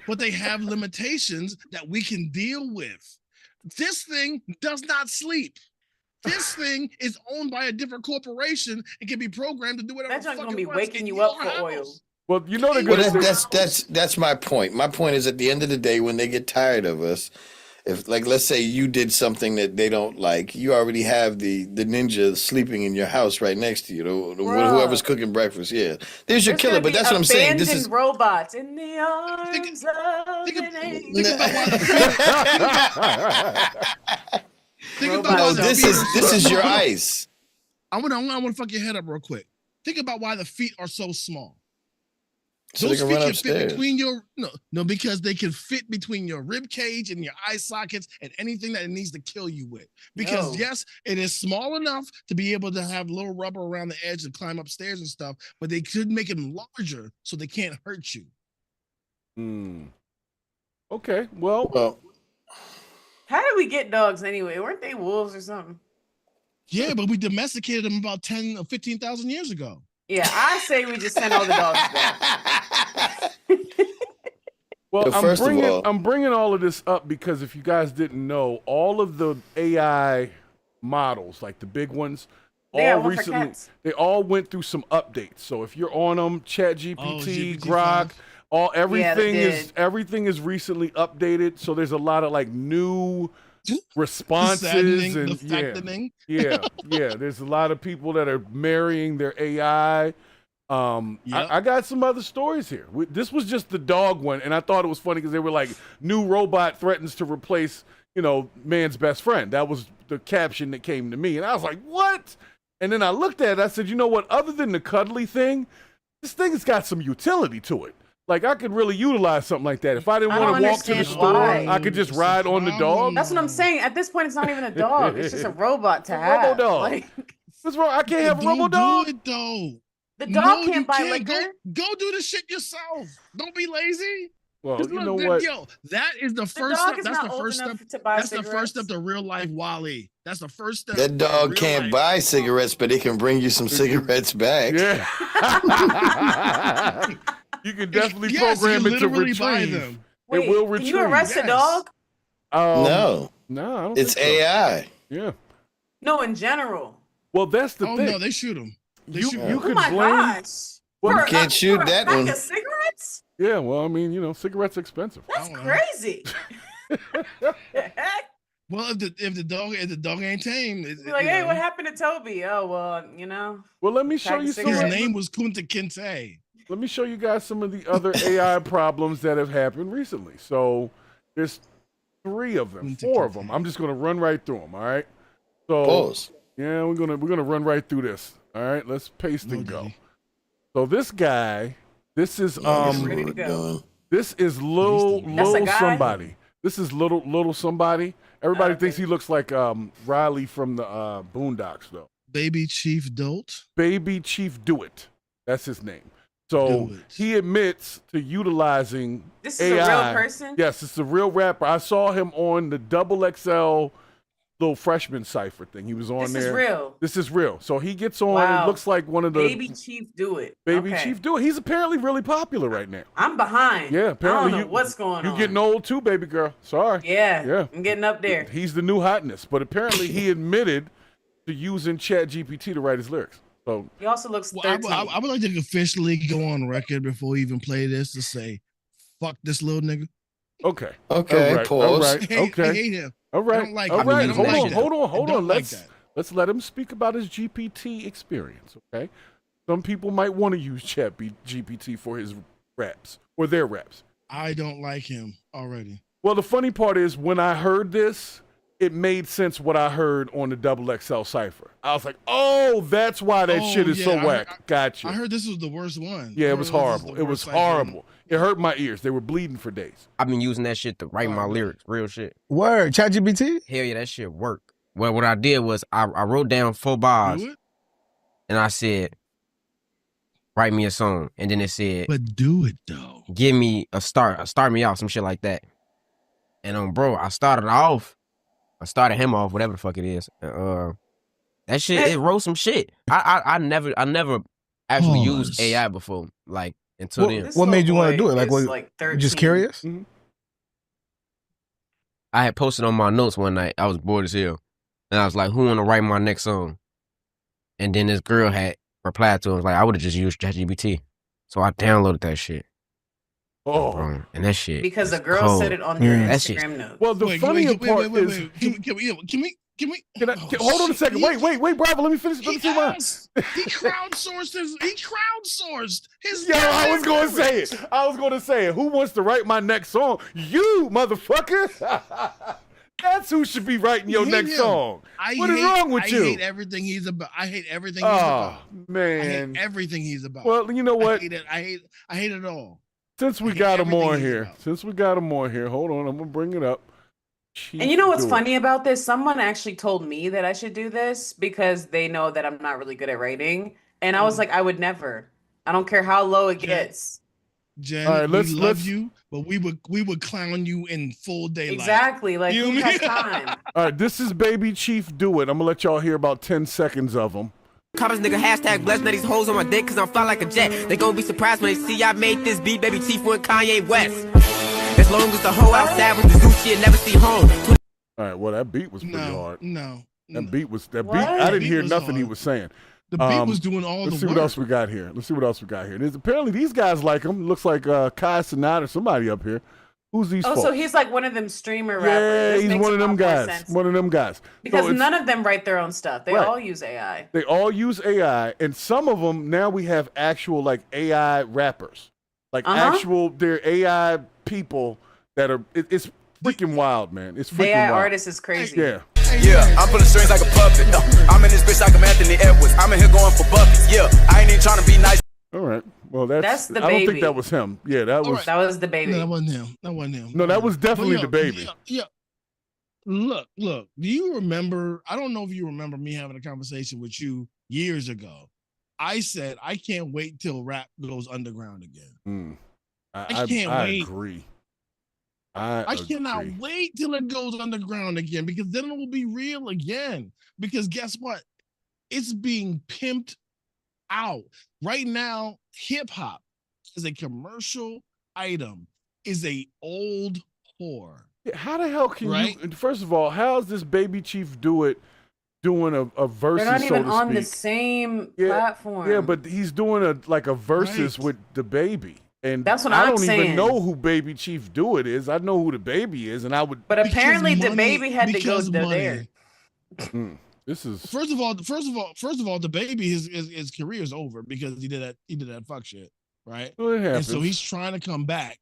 But they have limitations that we can deal with. This thing does not sleep. This thing is owned by a different corporation and can be programmed to do whatever. That's not going to be waking you up for oil. Well, you know they're going to. That's my point. My point is, at the end of the day, when they get tired of us, if let's say you did something that they don't like, you already have the ninja sleeping in your house right next to you. Whoever's cooking breakfast, there's your killer. But that's what I'm saying. This is robots in the arms Think about this is your ice. I want to fuck your head up real quick. Think about why the feet are so small. So those they can feet run can upstairs. fit between your because they can fit between your rib cage and your eye sockets and anything that it needs to kill you with. Because yes, it is small enough to be able to have little rubber around the edge and climb upstairs and stuff, but they could make them larger so they can't hurt you. Okay, well How did we get dogs anyway? Weren't they wolves or something? Yeah, but we domesticated them about 10 or 15,000 years ago. Yeah, I say we just send all the dogs back. Well, Yeah, first of all- I'm bringing all of this up because if you guys didn't know, all of the AI models, like the big ones, They got all one for recently cats. they all went through some updates. So if you're on them, ChatGPT, GPT-5. Grok, everything did. is recently updated. So there's a lot of like new responses Saddening, and the fattening. yeah. There's a lot of people that are marrying their AI. Yep. I got some other stories here. This was just the dog one, and I thought it was funny because they were like, "New robot threatens to replace, man's best friend." That was the caption that came to me, and I was like, "What?" And then I looked at it. I said, "You know what? Other than the cuddly thing, this thing has got some utility to it. Like I could really utilize something like that. If I didn't I want to don't walk to the understand store, why. I could just ride on the dog. That's what I'm saying. At this point, it's not even a dog. It's just a robot to A have. robo-dog. Like, What's wrong? I can't have a Don't robo dog. do it though. the No, dog you can't buy can't. liquor. Go do the shit yourself. Don't be lazy. Well, Just you look know good. what? Yo, that is the The first dog step. is That's not the old first enough step. to buy That's the cigarettes. first step to real life, Wally. That's the first step. That dog to real can't life. buy cigarettes, but it can bring you some cigarettes back. Yeah. You can definitely Yes, program you it to literally buy retrieve. them. It Wait, will can retrieve. you arrest a Yes. dog? No, No, I don't it's think so. AI. Yeah. No, in general. Well, that's the Oh thing. no, they shoot them. you Oh could my blame. gosh. Well, You For can't shoot for a that pack one. of cigarettes? Yeah. Well, I mean, cigarettes are expensive. That's don't know. crazy. The heck? Well, if the dog ain't tame, Be like, hey, what happened to Toby? Oh, well, Well, let me show Pack of you some. His Of, cigarettes. name was Kunta Kinte. let me show you guys some of the other AI problems that have happened recently. So there's 3 of them, 4 of them. I'm just gonna run right through them. All right. So Pause. yeah, we're gonna run right through this. All right. Let's paste and go. Diddy. So this guy, this is This is ready what to we're go. doing. this is little That's a guy? somebody. This is little somebody. Everybody thinks he looks like Riley from the Boondocks though. Baby Chief Dolt. Baby Chief Do It. That's his name. So Do It. he admits to utilizing This is a AI. real person? Yes, it's a real rapper. I saw him on the XXL little freshman cipher thing. He was on This there. is real. This is real. So he gets on. Wow. It looks like one of the Baby Chief Do It. Baby Okay. Chief Do It. He's apparently really popular right now. I'm behind. Yeah, apparently I don't know what's going on. You getting old too, baby girl. Sorry. Yeah, Yeah. I'm getting up there. He's the new hotness. But apparently he admitted to using ChatGPT to write his lyrics. So He also looks Well, 13. I would like to officially go on record before we even play this to say, fuck this little nigga. okay. Okay, All right. pause. All right. I Okay. hate him. All right. don't like All it. right. I don't Hold like on. that. Hold on. I Hold don't on. like Let's that. let him speak about his GPT experience. Okay. Some people might want to use ChatGPT for his raps or their raps. I don't like him already. Well, the funny part is when I heard this, it made sense what I heard on the XXL cipher. I was like, oh, that's why that Oh, shit is yeah, so I whack. heard- Gotcha. I heard this was the worst one. Yeah, I it was heard this horrible. the It was worst cipher. horrible. It hurt my ears. They were bleeding for days. I've been using that shit to write my Oh, lyrics, real shit. Word, ChatGPT? Hell yeah, that shit worked. Well, what I did was I wrote down 4 bars Do it, and I said, write me a song. And then it said, but do it though. give me a start me off, some shit like that. And bro, I started him off, whatever the fuck it is. That shit, it wrote some shit. I never actually used Pause. AI before, like until then. This What made little you wanna boy do it? Like, is, what- like You 13. just curious? I had posted on my notes one night. I was bored as hell. And I was like, who want to write my next song? And then this girl had replied to it, was like, I would have just used ChatGPT. So I downloaded that shit. Oh. Bro, and that shit. Because is the girl cold. said it on their That shit- Instagram notes. Well, the funnier part wait, is Can we? Can I, hold on a second. Wait, Bravo. Let me finish. Let me say mine. He crowdsourced his. Yo, I was going to say it. Who wants to write my next song? You, motherfucker. That's who should be writing your hate next him. song. What is wrong with you? I hate everything he's about. I hate everything he's Oh, about. I man. hate everything he's about. Well, you know what? I hate it all. Since we I hate got him everything on he's here, hold on. I'm going to bring it up. And you know what's Do it. funny about this? Someone actually told me that I should do this because they know that I'm not really good at writing. And I was like, I would never. I don't care how low it gets. Jen, All right, we let's love you, but we would clown you in full daylight. Exactly. Like, You who know what has I mean? time? All right, this is Baby Chief Do It. I'm gonna let y'all hear about 10 seconds of him. Comments, nigga, hashtag blessed these hoes on my dick cause I'm fly like a jet. They gon' be surprised when they see I made this beat, Baby Chief went Kanye West. As long as the hoe outside with the zoo shit never see home. All right, well, that beat was pretty hard. That beat, I didn't hear nothing he was saying. The beat was doing all the work. Let's see what else we got here. There's apparently these guys like him. Looks like Kai Cenat or somebody up here. Who's these folks? So he's like one of them streamer rappers. Yeah, This he's makes one of a them lot more guys. sense. One of them guys. Because So none of them write their own stuff. They all use AI. They all use AI, and some of them now we have actual like AI rappers, like actual they're AI people that are. It's freaking wild, man. It's freaking AI wild. artist is crazy. Yeah. Yeah, I'm pulling strings like a puppet. I'm in this bitch like I'm Anthony Edwards. I'm in here going for buckets. Yeah, I ain't even trying to be nice. All right. Well, that's the I don't think baby. that was him. Yeah, that was. That was the baby. No, that wasn't him. No, that was definitely the baby. Yeah. Look. Do you remember? I don't know if you remember me having a conversation with you years ago. I said I can't wait till rap goes underground again. I can't wait. Agree. I cannot wait till it goes underground again because then it will be real again. Because guess what? It's being pimped out. Right now, hip hop is a commercial item, is a old whore. How the hell can you? First of all, how is this Baby Chief Do It doing a versus? They're not even so to on speak? the same platform. Yeah, but he's doing a versus with the baby. And that's what I I'm don't saying. even know who Baby Chief Do It is. I know who the baby is, and I would. But apparently, the baby had to go there. This is first of all, the baby his career is over because he did that fuck shit, right? Well, it happens. And so he's trying to come back.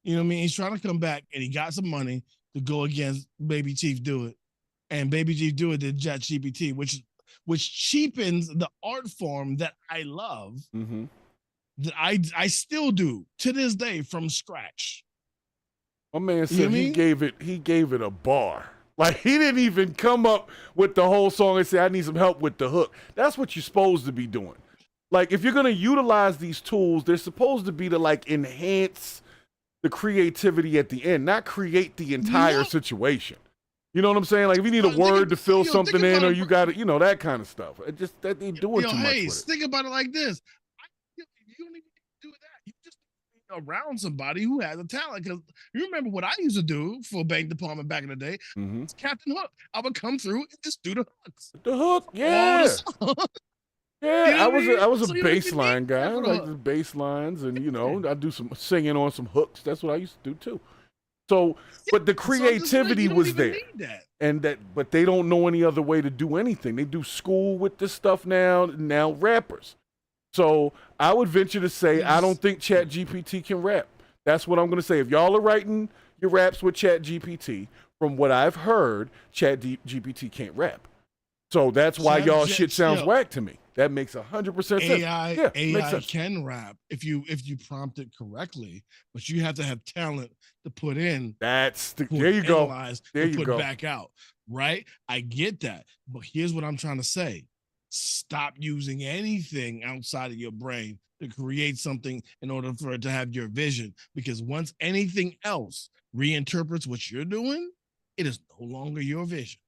You know what I mean? He's trying to come back, and he got some money to go against Baby Chief Do It, and Baby Chief Do It did ChatGPT, which cheapens the art form that I love. Mm-hmm. That I still do to this day from scratch. My man said he gave it a bar. Like he didn't even come up with the whole song and say, I need some help with the hook. That's what you're supposed to be doing. Like if you're gonna utilize these tools, they're supposed to be to like enhance the creativity at the end, not create the entire situation. You know what I'm saying? Like if you need a word to fill something in, or you got it, that kind of stuff. It just that they doing too much with it. Think about it like this. You don't even do that. You just around somebody who has a talent. Because you remember what I used to do for a bank department back in the day? It's Captain Hook. I would come through and just do the hooks. The hook, yeah. Yeah, I was a bass line guy. I like the bass lines, and I do some singing on some hooks. That's what I used to do too. So, but the creativity was there, but they don't know any other way to do anything. They do school with this stuff now rappers. So I would venture to say I don't think ChatGPT can rap. That's what I'm going to say. If y'all are writing your raps with ChatGPT, from what I've heard, ChatGPT can't rap. So that's why y'all shit sounds whack to me. That makes 100% sense. AI can rap if you prompt it correctly, but you have to have talent to put in. There you go. There you go. Back out, right? I get that, but here's what I'm trying to say. Stop using anything outside of your brain to create something in order for it to have your vision. Because once anything else reinterprets what you're doing, it is no longer your vision.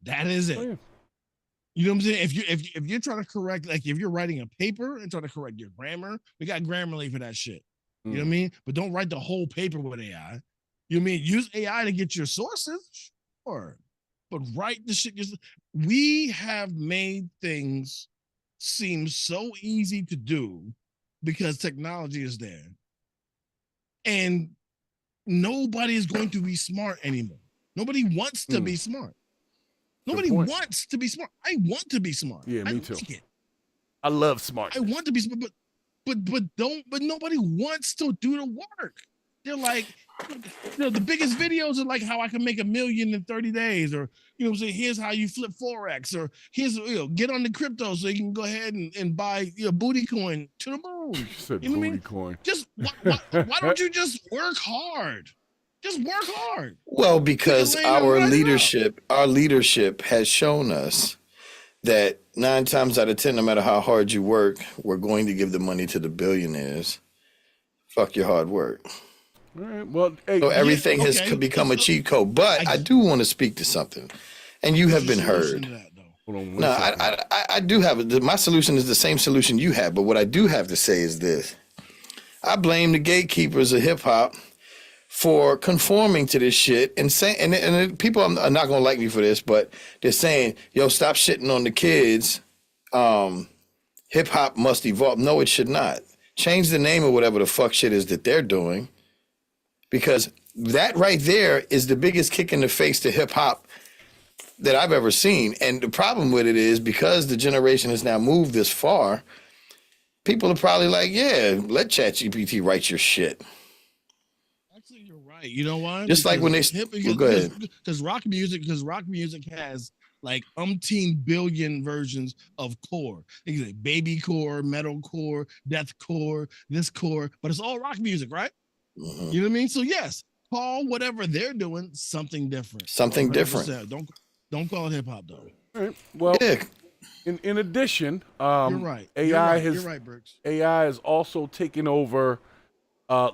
That is it. Oh, yeah. You know what I'm saying? If you're trying to correct, like if you're writing a paper and trying to correct your grammar, we got Grammarly for that shit. You know what I mean? But don't write the whole paper with AI. You know what I mean? Use AI to get your sources, sure. But write the shit. We have made things seem so easy to do because technology is there. And nobody is going to be smart anymore. Nobody wants to be smart. Nobody wants to be smart. I want to be smart. Yeah, me too. I love smart. I want to be smart, but nobody wants to do the work. They're like, the biggest videos are like how I can make $1 million in 30 days, or say here's how you flip Forex, or here's get on the crypto so you can go ahead and buy booty coin to the moon. You said booty coin. Just why don't you just work hard? Just work hard. Well, because our leadership has shown us that 9 times out of 10, no matter how hard you work, we're going to give the money to the billionaires Fuck your hard work. All right. Well, hey, So everything has okay. become a cheat code. But I do want to speak to something, and you have been heard. hold on one No, second. I do have my solution is the same solution you have, but what I do have to say is this: I blame the gatekeepers of hip hop for conforming to this shit and saying, and people are not gonna like me for this, but they're saying, "Yo, stop shitting on the kids. Hip hop must evolve." No, it should not. Change the name of whatever the fuck shit is that they're doing, because that right there is the biggest kick in the face to hip hop that I've ever seen. And the problem with it is because the generation has now moved this far, people are probably like, yeah, let ChatGPT write your shit. Actually, you're right. You know why? Just like when they go ahead. Because rock music has like umpteen billion versions of core. You can say baby core, metal core, death core, this core, but it's all rock music, right? Mm-hmm. You know what I mean? So yes, call whatever they're doing something different. Something 100%. different. Don't call it hip hop though. All right. Well, Yeah. in addition, You're right. AI You're right, Brooks. AI has also taken over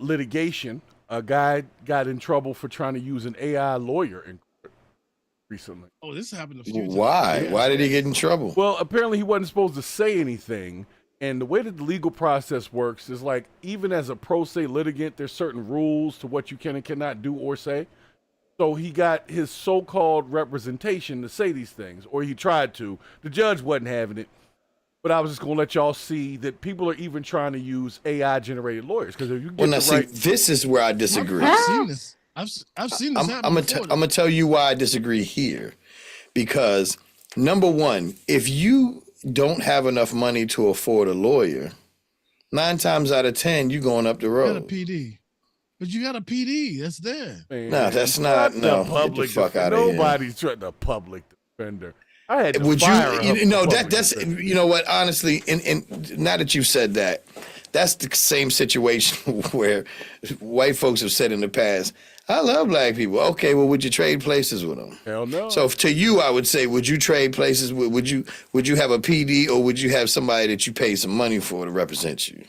litigation. A guy got in trouble for trying to use an AI lawyer in court recently. Oh, this happened a few times. Why? Yeah. Why did he get in trouble? Well, apparently he wasn't supposed to say anything. And the way that the legal process works is like, even as a pro se litigant, there's certain rules to what you can and cannot do or say. So he got his so-called representation to say these things, or he tried to. The judge wasn't having it. But I was just going to let y'all see that people are even trying to use AI-generated lawyers. Because if you get this is where I disagree. I've seen this. I've seen this happen before. I'm gonna tell you why I disagree here, because number one, if you don't have enough money to afford a lawyer, 9 times out of 10 you going up the You road. got a PD, but you got a PD that's there. No, that's not. No, get the fuck out of here. Nobody's trying to public defender. I had to Would fire you? her You know for that. public That's defender. you know what? Honestly, and now that you've said that, that's the same situation where white folks have said in the past, "I love black people." Okay, well, would you trade places with them? Hell no. So to you, I would say, would you trade places? Would you have a PD, or would you have somebody that you pay some money for to represent you?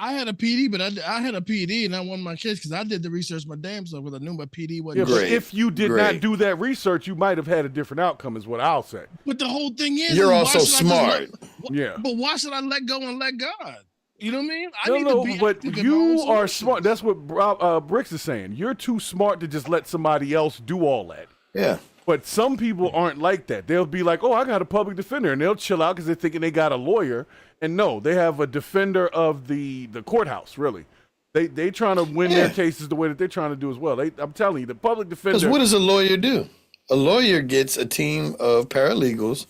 I had a PD, but I had a PD and I won my case because I did the research my damn self because I knew my PD Yeah, wasn't. but Great. if you did not do that research, you might have had a different outcome, is what I'll say. But the whole thing is, You're why also should I just smart. Yeah. But why should I let go and let God? You know what I mean? I need No, to be but active in my you own are solutions. smart. That's what Bricks is saying. You're too smart to just let somebody else do all that. Yeah. But some people aren't like that. They'll be like, oh, I got a public defender. And they'll chill out because they're thinking they got a lawyer. And no, they have a defender of the courthouse, really. They trying to win their cases the way that they're trying to do as well. I'm telling you, the public defender. Because what does a lawyer do? A lawyer gets a team of paralegals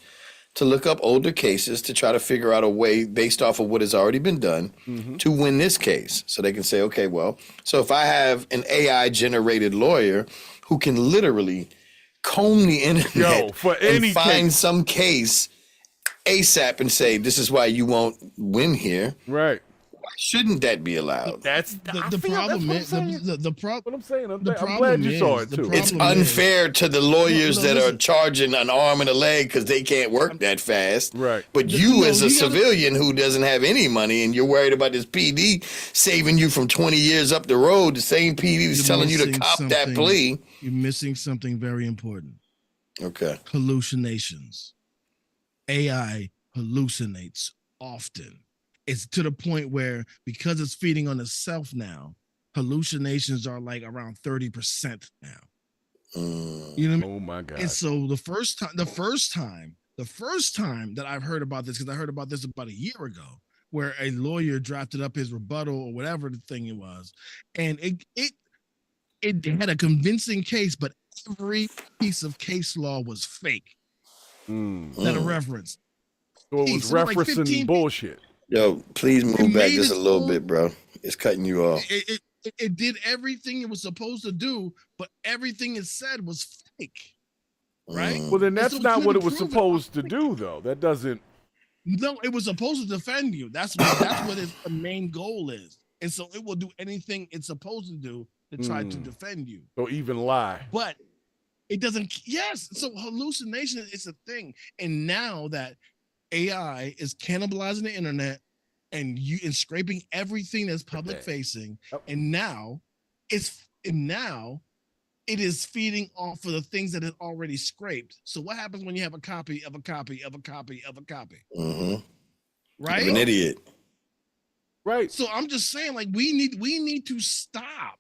to look up older cases to try to figure out a way based off of what has already been done to win this case. So they can say, okay, well, so if I have an AI generated lawyer who can literally comb the internet for and any find case. some case ASAP and say, this is why you won't win here. Right. Why shouldn't that be allowed? That's The problem is the problem. What I'm saying. I'm The glad you saw problem it is- too. the It's problem is- unfair to the lawyers No, that are listen. charging an arm and a leg because they can't work that fast. Right. But you, No, as a you gotta- civilian who doesn't have any money and you're worried about this PD saving you from 20 years up the road, the same PD is You're telling you to missing cop that something. plea. You're missing something very important. Okay. Hallucinations. AI hallucinates often. It's to the point where because it's feeding on itself now, hallucinations are like around 30% now. You know what I mean? Oh my God. And so the first time that I've heard about this, because I heard about this about a year ago, where a lawyer drafted up his rebuttal or whatever the thing it was, and it had a convincing case, but every piece of case law was fake that it referenced. So it was So like referencing 15 bullshit. Yo, please move It back made just a its little own- bit, bro. It's cutting you off. It did everything it was supposed to do, but everything it said was fake. Right? Mm. Well, then And that's so we not what it couldn't was prove it. supposed to do, though. That doesn't. No, it was supposed to defend you. That's what its the main goal is. And so it will do anything it's supposed to do to try to defend you. So even lie. But it doesn't. Yes. So hallucination is a thing. And now that AI is cannibalizing the internet, and scraping everything that's public facing, and now it is feeding off of the things that it already scraped. So what happens when you have a copy of a copy of a copy of a copy? Right? You're an idiot. Right. So I'm just saying, like, we need to stop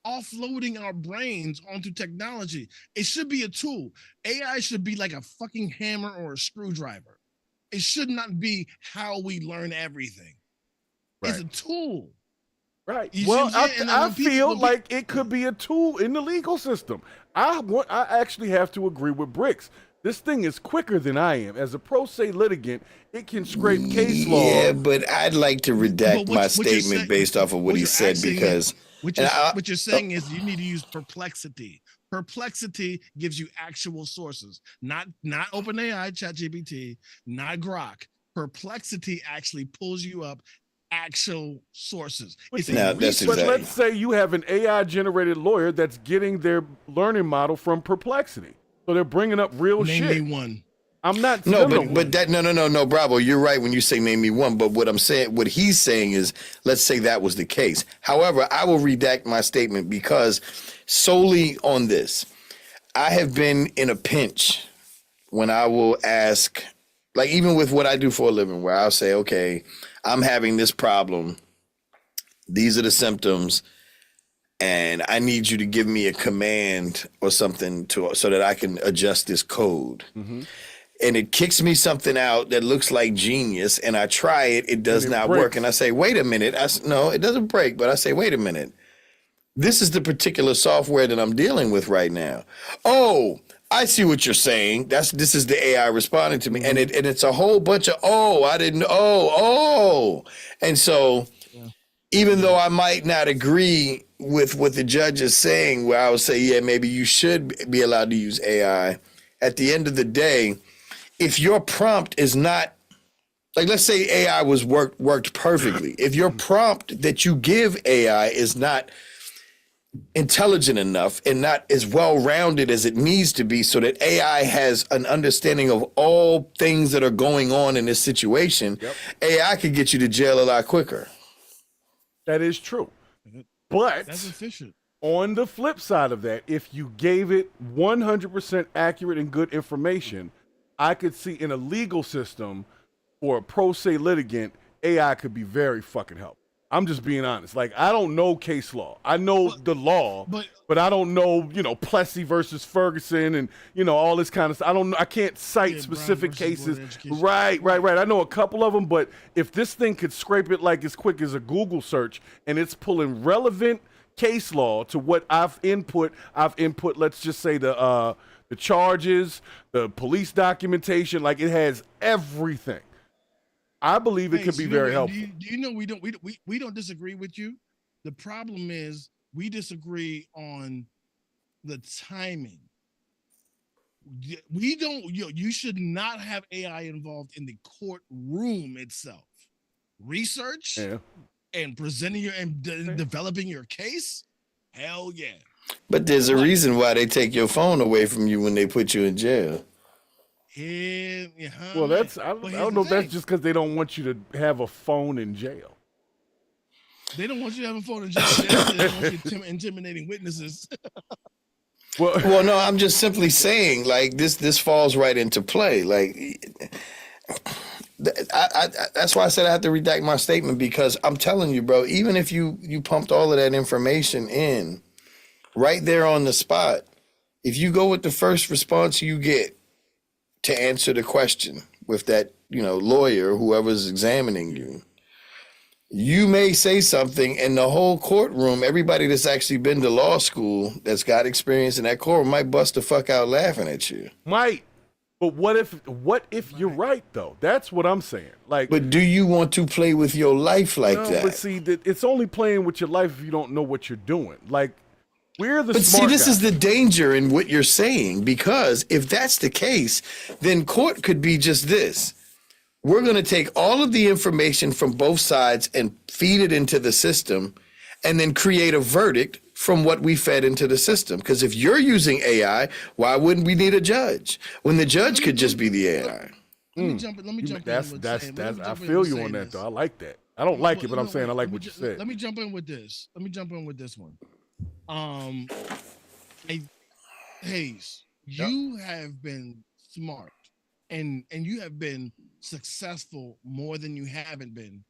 offloading our brains onto technology. It should be a tool. AI should be like a fucking hammer or a screwdriver. It should not be how we learn everything. It's a tool. Right. You Well, I people feel like it could be a tool in the legal system. I actually have to agree with Bricks. This thing is quicker than I am. As a pro se litigant, it can scrape case law. Yeah, but I'd like to redact my statement based off of what he said, because what you're saying is you need to use Perplexity. Perplexity gives you actual sources, not OpenAI, ChatGPT, not Grok. Perplexity actually pulls you up actual sources. But let's say you have an AI generated lawyer that's getting their learning model from Perplexity. So they're bringing up real shit. Name me one. I'm not. No, but that no, Bravo. You're right when you say name me one. But what he's saying is, let's say that was the case. However, I will redact my statement because solely on this, I have been in a pinch when I will ask, like even with what I do for a living, where I'll say, okay, I'm having this problem. These are the symptoms. And I need you to give me a command or something so that I can adjust this code. And it kicks me something out that looks like genius, and I try it, it does not work. And I say, wait a minute. No, it doesn't break, but I say, wait a minute. This is the particular software that I'm dealing with right now. Oh, I see what you're saying. This is the AI responding to me. And it's a whole bunch of, I didn't, And so even though I might not agree with what the judge is saying, where I would say, yeah, maybe you should be allowed to use AI, at the end of the day, if your prompt is not, like, let's say AI was worked perfectly. If your prompt that you give AI is not intelligent enough and not as well-rounded as it needs to be, so that AI has an understanding of all things that are going on in this situation, AI could get you to jail a lot quicker. That is true. But that's efficient. On the flip side of that, if you gave it 100% accurate and good information, I could see in a legal system for a pro se litigant, AI could be very fucking helpful. I'm just being honest. Like, I don't know case law. I know the law, but I don't know, Plessy versus Ferguson and, all this kind of stuff. I can't cite specific cases. Right. I know a couple of them, but if this thing could scrape it like as quick as a Google search and it's pulling relevant case law to what I've input, let's just say the charges, the police documentation, like it has everything. I believe it could be very helpful. Do you know we don't disagree with you? The problem is we disagree on the timing. We don't. You should not have AI involved in the courtroom itself. Research and presenting developing your case. Hell yeah. But there's a reason why they take your phone away from you when they put you in jail. Well, I don't know if that's just because they don't want you to have a phone in jail. They don't want you to have a phone in jail. They don't want you intimidating witnesses. Well, no, I'm just simply saying, like, this falls right into play. Like, that's why I said I have to redact my statement, because I'm telling you, bro, even if you pumped all of that information in right there on the spot, if you go with the first response you get to answer the question with that, lawyer, whoever's examining you, you may say something and the whole courtroom, everybody that's actually been to law school, that's got experience in that courtroom, might bust the fuck out laughing at you. Might. But what if you're right, though? That's what I'm saying. Like, but do you want to play with your life like that? But see, it's only playing with your life if you don't know what you're doing. Like, But see, this is the danger in what you're saying, because if that's the case, then court could be just this. We're going to take all of the information from both sides and feed it into the system and then create a verdict from what we fed into the system. Because if you're using AI, why wouldn't we need a judge when the judge could just be the AI? let me jump in. Let me jump in. With That's saying, let me I jump in feel with you on saying that this. though. I like that. I don't like it, but I'm saying I like let me what you said. Let me jump in with this. Let me jump in with this one. Hayes, you have been smart and you have been successful more than you haven't been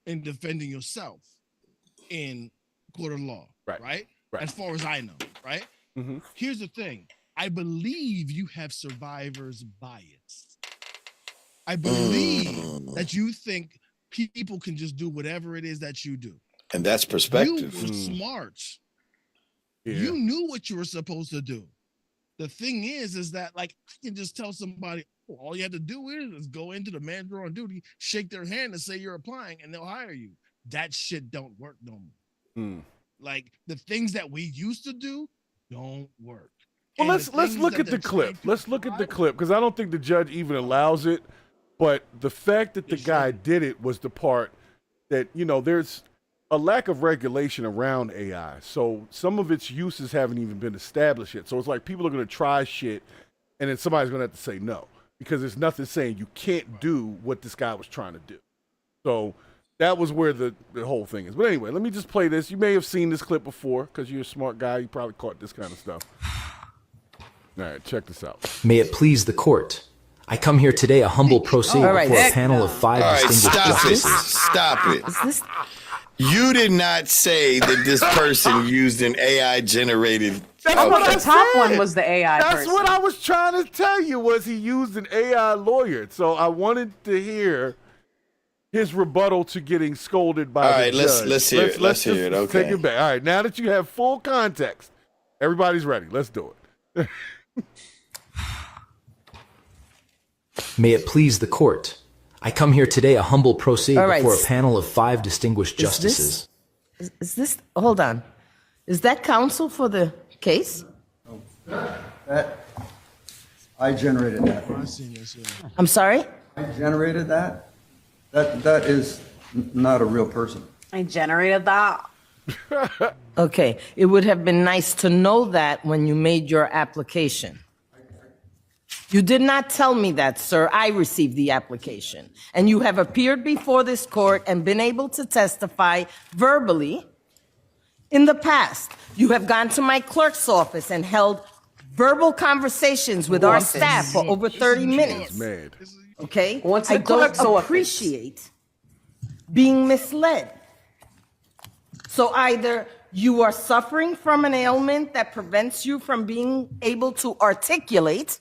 in defending yourself in court of law, right? As far as I know, right? Mm-hmm. Here's the thing. I believe you have survivor's bias. I believe that you think people can just do whatever it is that you do. And that's perspective. You were smart. Yeah. You knew what you were supposed to do. The thing is that like I can just tell somebody, oh, all you have to do is go into the manager on duty, shake their hand and say you're applying and they'll hire you. That shit don't work no more. Like the things that we used to do don't work. Well, let's look at the clip. Let's look at the clip because I don't think the judge even allows it. But the fact that the guy did it was the part that, you know, there's a lack of regulation around AI. So some of its uses haven't even been established yet. So it's like people are going to try shit and then somebody's going to have to say no because there's nothing saying you can't do what this guy was trying to do. So that was where the whole thing is. But anyway, let me just play this. You may have seen this clip before because you're a smart guy. You probably caught this kind of stuff. All right, check this out. May it please the court. I come here today a humble pro se before a panel of 5 distinguished justices. Stop it. You did not say that this person used an AI generated. The top one was the AI That's person. what I was trying to tell you was he used an AI lawyer. So I wanted to hear his rebuttal to getting scolded by the judge. Let's hear it. Let's hear it. Okay. Take it back. All right, now that you have full context, everybody's ready. Let's do it. May it please the court. I come here today a humble pro se before a panel of 5 distinguished justices. Is this, hold on. Is that counsel for the case? I generated that. I'm sorry? I generated that. That is not a real person. I generated that. Okay, it would have been nice to know that when you made your application. You did not tell me that, sir. I received the application. And you have appeared before this court and been able to testify verbally in the past. You have gone to my clerk's office and held verbal conversations with our staff for over 30 minutes. Okay? I don't appreciate being misled. So either you are suffering from an ailment that prevents you from being able to articulate,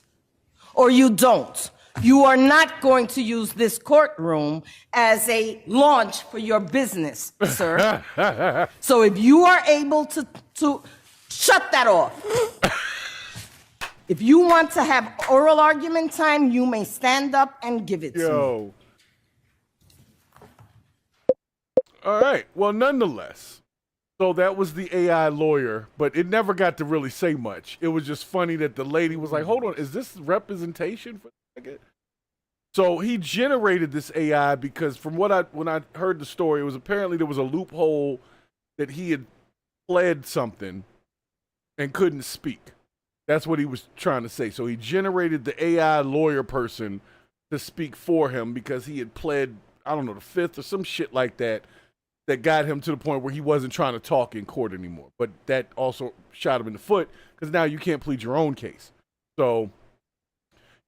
or you don't. You are not going to use this courtroom as a launch for your business, sir. So if you are able to shut that off. If you want to have oral argument time, you may stand up and give it to me. All right. Well, nonetheless, so that was the AI lawyer, but it never got to really say much. It was just funny that the lady was like, hold on, is this representation for a So he generated this AI because from when I heard the story, it was apparently there was a loophole that he had pled something and couldn't speak. That's what he was trying to say. So he generated the AI lawyer person to speak for him because he had pled, I don't know, the 5th or some shit like that got him to the point where he wasn't trying to talk in court anymore. But that also shot him in the foot because now you can't plead your own case. So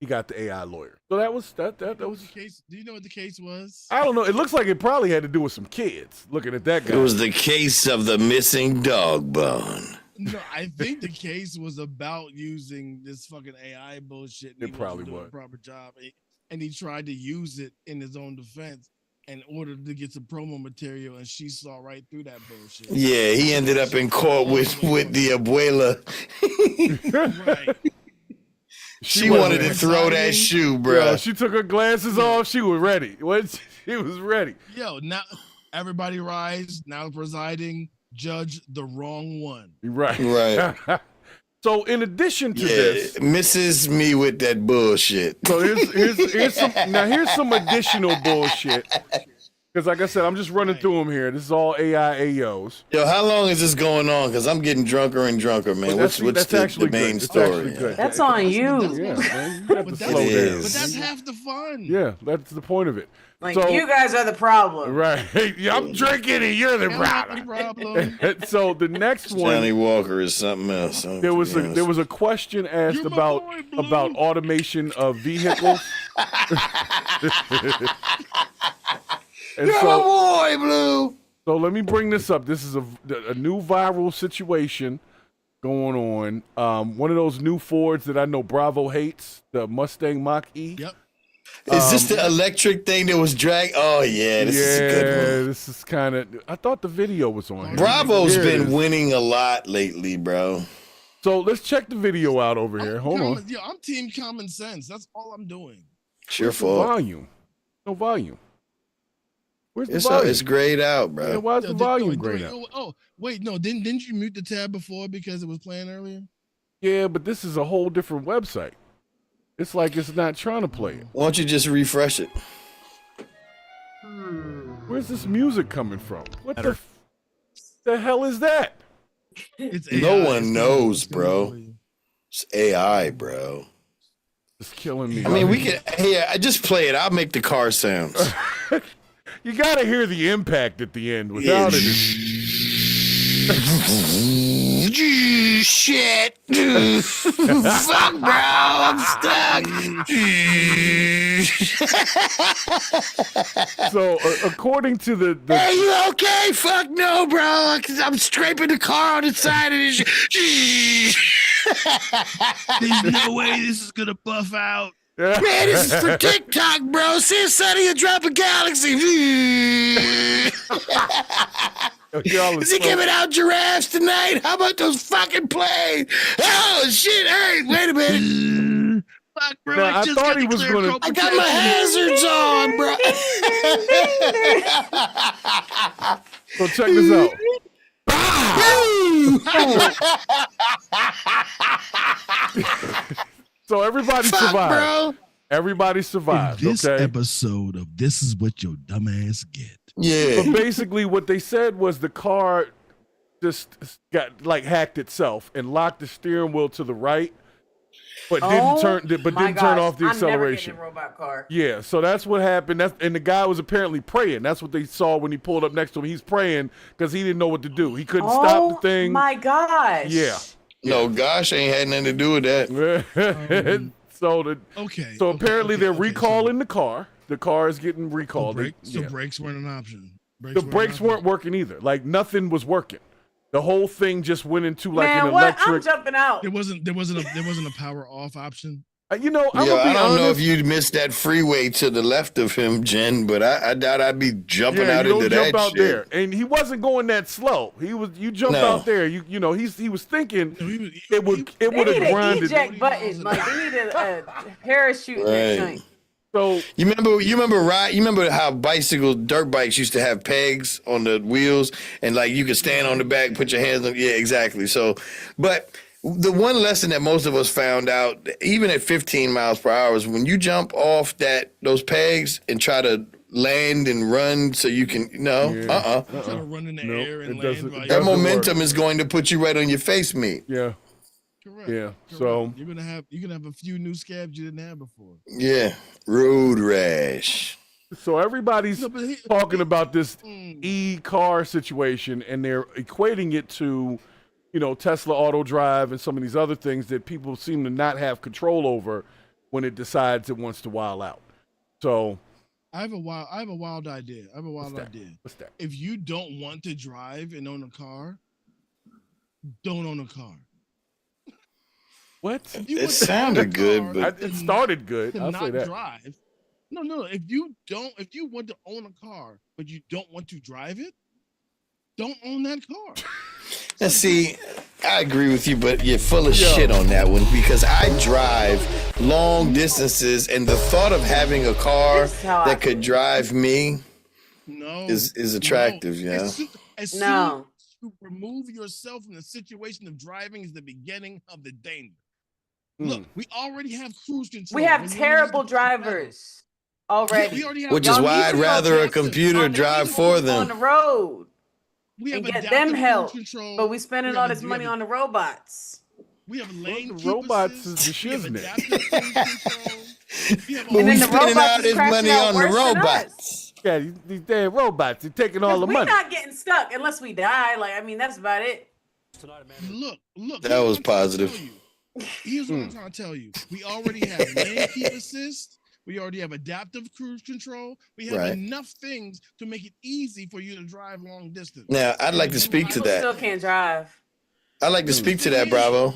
he got the AI lawyer. So that was that was the case. Do you know what the case was? I don't know. It looks like it probably had to do with some kids. Looking at that guy. It was the case of the missing dog bone. No, I think the case was about using this fucking AI bullshit. And it probably was a proper job, and he tried to use it in his own defense in order to get some promo material, and she saw right through that bullshit. Yeah, he ended up in court with the abuela. Right. She wanted to throw that shoe, bro. Yo, she took her glasses off. She was ready. She was ready. Yo, now everybody rise. Now presiding judge, the wrong one. Right. So in addition to this, misses me with that bullshit. So here's some additional bullshit. Because like I said, I'm just running through them here. This is all AI AOs. Yo, how long is this going on? Because I'm getting drunker and drunker, man. What's the main story? That's on you. Yeah, man. You got to slow down. But that's half the fun. Yeah, that's the point of it. Like, so, you guys are the problem. Right. Yeah, I'm drinking and you're the problem. So the next one, Johnny Walker is something else. There was a question asked about automation of vehicles. And you're my boy, Blue. So let me bring this up. This is a new viral situation going on. One of those new Fords that I know Bravo hates, the Mustang Mach-E. Yep. Is this the electric thing that was dragged? Oh, yeah. This is a good one. This is kind of... I thought the video was on here. Bravo's been winning a lot lately, bro. So let's check the video out over here. Hold on. Yo, I'm team common sense. That's all I'm doing. It's your fault. Volume. No volume. Where's the volume? It's grayed out, bro. Yeah, why is the volume grayed out? Oh, wait, no. Didn't you mute the tab before because it was playing earlier? Yeah, but this is a whole different website. It's like it's not trying to play it. Why don't you just refresh it? Where's this music coming from? What the hell is that? It's no one knows, bro. It's AI, bro. It's killing me. I mean, we can. Hey, I just play it. I'll make the car sounds. You gotta hear the impact at the end. Without it. Shit. Fuck, bro. I'm stuck. So, according to the Hey, you okay? Fuck no, bro. I'm scraping the car on the side of this. There's no way this is gonna buff out. Man, this is for TikTok, bro. See a Sunny and drop a galaxy. Is he giving out giraffes tonight? How about those fucking planes? Oh, shit. Hey, wait a minute. Fuck, bro. Now, I thought he was going to... I got my hazards on, bro. So check this out. So everybody survived. Bro. Everybody survived. In this episode of This Is What Your Dumbass Get. Yeah. But basically what they said was the car just got like hacked itself and locked the steering wheel to the right, but didn't turn off the acceleration. I'm never getting a robot car. Yeah, so that's what happened. And the guy was apparently praying. That's what they saw when he pulled up next to him. He's praying because he didn't know what to do. He couldn't stop the thing. Oh my gosh. Yeah. No, gosh, ain't had nothing to do with that. So apparently they're recalling the car. The car is getting recalled. Brakes weren't an option. The brakes weren't working either. Like nothing was working. The whole thing just went into like Man, an electric. I'm jumping out. There wasn't a power off option. You know, I don't know if you'd missed that freeway to the left of him, Jen, but I doubt I'd be jumping out into that jump out shit. there. And he wasn't going that slow. You jumped out there. You know, he was thinking it would have grinded. Eject button. Like they needed a parachute in that joint. So you remember how dirt bikes used to have pegs on the wheels and like you could stand on the back, put your hands on. Yeah, exactly. So, but the one lesson that most of us found out, even at 15 miles per hour, is when you jump off those pegs and try to land and run so you can Try to run in the air and land. That momentum is going to put you right on your face, meat. Yeah. Correct. Yeah. Correct. So you're gonna have a few new scabs you didn't have before. Yeah. Road rash. So everybody's talking about this e-car situation, and they're equating it to, Tesla Auto Drive and some of these other things that people seem to not have control over when it decides it wants to wild out. So I have a wild idea. What's that? If you don't want to drive and own a car, don't own a car. What? It sounded good, but it started good. I'll say that. Drive. No. If you want to own a car, but you don't want to drive it, don't own that car. Now, see, I agree with you, but you're full of shit on that one because I drive long distances, and the thought of having a car that could drive me is attractive. As soon as you remove yourself from the situation of driving is the beginning of the danger. Look, we already have cruise control. We have terrible drivers. already. Which is why I'd rather a computer drive for on the them. road We have and get adaptive them help. cruise control. But we spending all this money on the robots. We have lane robots is the we have shiznit. adaptive cruise control. We have But And we then the spending robots all is this crashing money out on the worse than robots. Yeah, these damn robots, they're taking all the We're money. not getting stuck unless we die. Like, I mean, that's about it. Look. That was positive. Here's what I'm trying to tell you. We already have lane keep assist. We already have adaptive cruise control. We have enough things to make it easy for you to drive long distance. Now, I'd like to speak to People that. still can't drive. I'd like to speak to that, Bravo.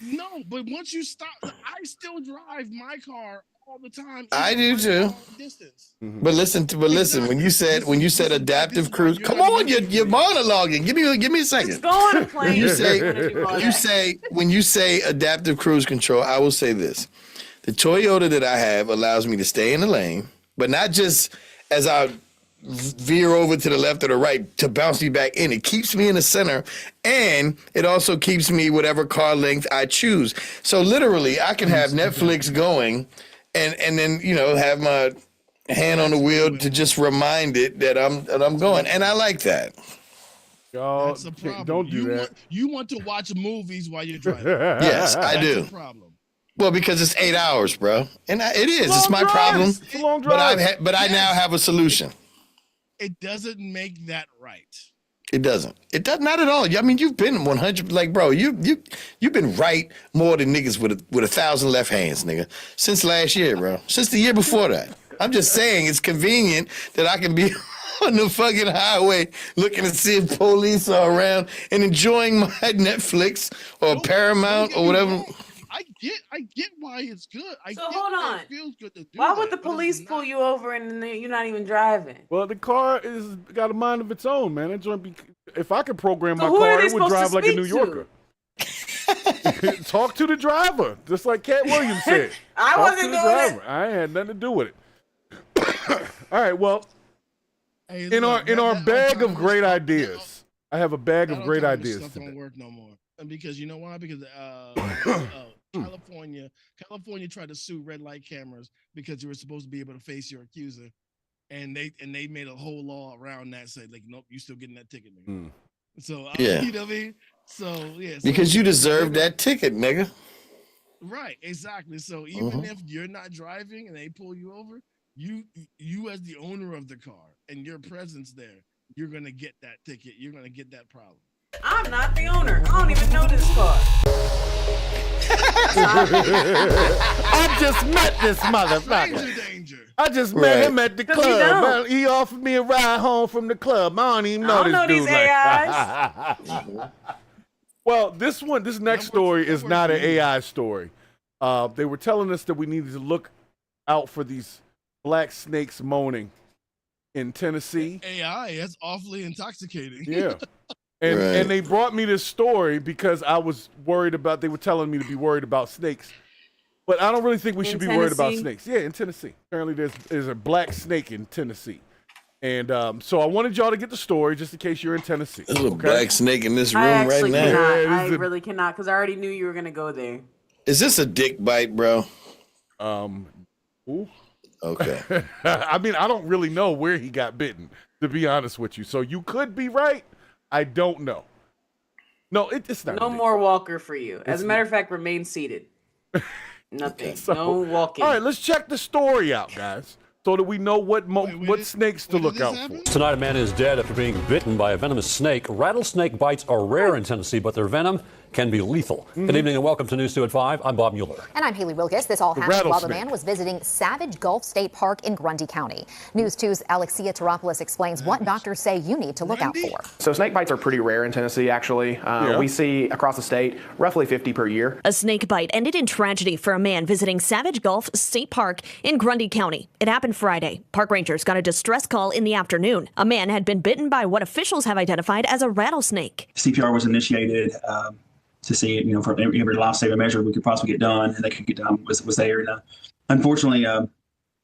No, but once you stop, I still drive my car all the time. I do too. Distance. But listen, when you said adaptive cruise, come on, you're monologuing. Give me a second. Just go on a plane. When you say adaptive cruise control, I will say this: the Toyota that I have allows me to stay in the lane, but not just as I veer over to the left or the right to bounce me back in. It keeps me in the center, and it also keeps me whatever car length I choose. So literally, I can have Netflix going, and then have my hand on the wheel to just remind it that I'm going, and I like that. Y'all, That's a problem. don't do that. You want to watch movies while you're driving. Yes, I do. That's a problem. Well, because it's 8 hours, bro, and it is. It's my drive. problem. It's a long drive. But I now have a solution. It doesn't make that right. It doesn't. It does not at all. I mean, you've been 100. Like, bro, you've been right more than niggas with 1,000 left hands, nigga, since last year, bro. Since the year before that. I'm just saying it's convenient that I can be on the fucking highway looking to see if police are around and enjoying my Netflix or Paramount or whatever. I get why it's good. So hold on. It feels good to do Why would that, the but police pull you over and you're not even driving? Well, the car is got a mind of its own, man. That joint if I could program So my who are car, they it would supposed to drive like a speak New to? Yorker. Talk to the driver, just like Cat Williams said. I Talk wasn't to the doing driver. I ain't had nothing to do with it. All right, well, Hey, in look, our that bag of autonomous great stuff- ideas, I have a bag that of great autonomous ideas Stuff today. don't work no more. And because you know why? Because California tried to sue red light cameras because you were supposed to be able to face your accuser, and they made a whole law around that, said like, nope, you still getting that ticket, nigga. So Yeah. you know what I mean? So yeah, so, Because you deserve that ticket, nigga. right, exactly. So even if you're not driving and they pull you over, you as the owner of the car and your presence there, you're gonna get that ticket. You're gonna get that problem. I'm not the owner. I don't even know this car. I just met this motherfucker. Stranger danger. I just met him at the 'Cause you club. don't. Man, he offered me a ride home from the club. I don't even know I don't know this these dude. AIs. Well, this next story is not an AI story. They were telling us that we needed to look out for these black snakes moaning in Tennessee. AI, that's awfully intoxicating. Yeah. And they brought me this story because I was worried about, they were telling me to be worried about snakes. But I don't really think we should be worried about snakes. Yeah, in Tennessee. Apparently there's a black snake in Tennessee. And so I wanted y'all to get the story just in case you're in Tennessee. There's a black snake in this room I right actually now. cannot. Yeah, I really cannot because I already knew you were gonna go there. Is this a dick bite, bro? Ooh. Okay. I mean, I don't really know where he got bitten, to be honest with you. So you could be right. I don't know. No, it's not. No more walker for you. As a matter of fact, remain seated. Nothing. So, no walking. All right, let's check the story out, guys, so that we know what snakes to look out for. Tonight, a man is dead after being bitten by a venomous snake. Rattlesnake bites are rare in Tennessee, but their venom can be lethal. Good evening and welcome to News 2 at 5. I'm Bob Mueller. And I'm Haley Wilkes. This all happened while the man was visiting Savage Gulf State Park in Grundy County. News 2's Alexia Teropoulos explains what doctors say you need to look out for. So snake bites are pretty rare in Tennessee, actually. We see across the state roughly 50 per year. A snake bite ended in tragedy for a man visiting Savage Gulf State Park in Grundy County. It happened Friday. Park rangers got a distress call in the afternoon. A man had been bitten by what officials have identified as a rattlesnake. CPR was initiated to see, for every life-saving measure we could possibly get done, and they could get done was there. And unfortunately,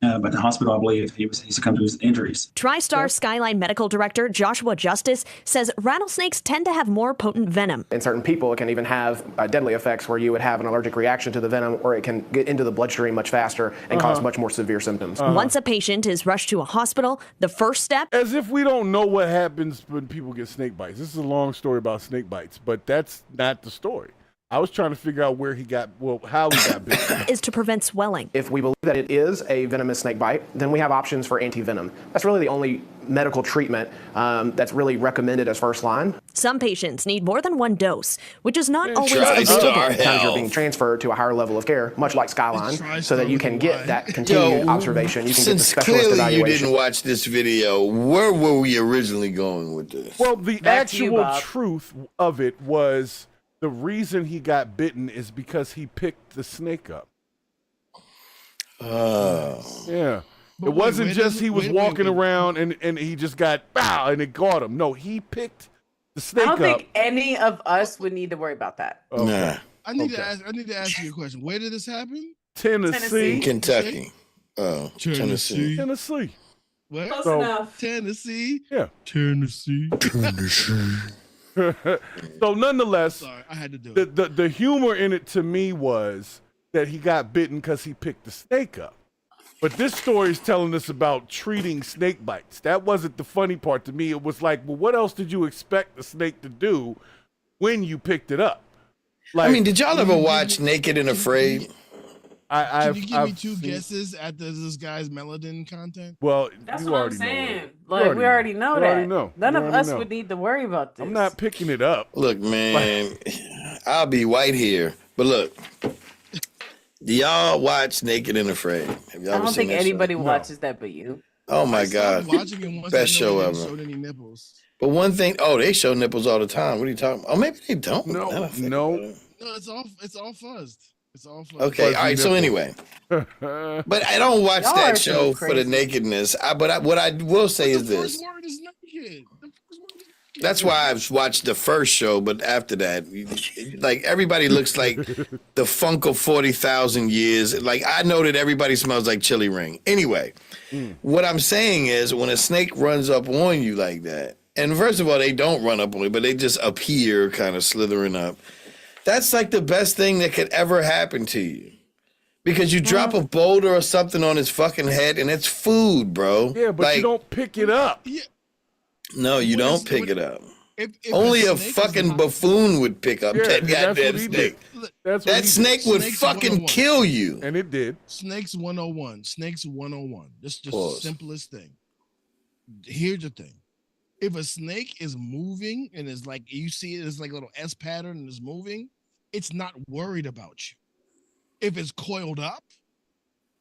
But the hospital, I believe, he succumbed to his injuries. TriStar Skyline Medical Director Joshua Justice says rattlesnakes tend to have more potent venom. In certain people, it can even have deadly effects where you would have an allergic reaction to the venom, or it can get into the bloodstream much faster and cause much more severe symptoms. Once a patient is rushed to a hospital, the first step... As if we don't know what happens when people get snake bites. This is a long story about snake bites, but that's not the story. I was trying to figure out how he got bitten. ...is to prevent swelling. If we believe that it is a venomous snake bite, then we have options for anti-venom. That's really the only medical treatment that's really recommended as first line. Some patients need more than one dose, which is not always Sometimes available. you're being transferred to a higher level of care, much like Skyline, so that you can get that continued observation. You can get the specialist clearly evaluation. you didn't watch this video, where were we originally going with this? Well, the actual truth of it was the reason he got bitten is because he picked the snake up. Oh. Yeah. It wasn't just he was walking around and he just got bow and it got him. No, he picked the snake I up. don't think any of us would need to worry about that. Okay. I need to ask you a question. Where did this happen? Tennessee. Kentucky. Oh, Tennessee. Tennessee. What? Close enough. Tennessee. Yeah. Tennessee. So nonetheless, Sorry, I had to do it. the humor in it to me was that he got bitten because he picked the snake up. But this story is telling us about treating snake bites. That wasn't the funny part to me. It was like, well, what else did you expect the snake to do when you picked it up? I mean, did y'all ever watch Naked and Afraid? Can you give me two guesses at this guy's Meladin content? Well, That's you what I'm already know saying. it. Like, we already know You that. already know. None You of already us know. would need to worry about this. I'm not picking it up. Look, man, I'll be white here. But look, do y'all watch Naked and Afraid? Have y'all I ever don't seen think that anybody show? watches that but you. Oh my God. Watching it once Best I know show they ever. didn't show any nipples. But one thing, they show nipples all the time. What are you talking about? Oh, maybe they don't. No. No, it's all fuzzed. It's all fuzzed. Okay, all right. So anyway, but I don't watch Y'all that are so show for the crazy. nakedness. What I will say is this. First word is naked. That's why I've watched the first show, but after that, like everybody looks like the funk of 40,000 years. Like I know that everybody smells like chili ring. Anyway, what I'm saying is when a snake runs up on you like that, and first of all, they don't run up on you, but they just appear kind of slithering up. That's like the best thing that could ever happen to you. Because you drop a boulder or something on his fucking head and it's food, bro. Yeah, but you don't pick it up. No, you don't pick it up. If Only a snake is fucking not- buffoon would pick up that that's goddamn what he snake. did. That's what That he snake did. would Snakes fucking 101. kill you. And it did. Snakes 101. Snakes 101. This is just Pause. the simplest thing. Here's the thing. If a snake is moving and is like you see it, it's like a little S pattern and is moving, it's not worried about you. If it's coiled up,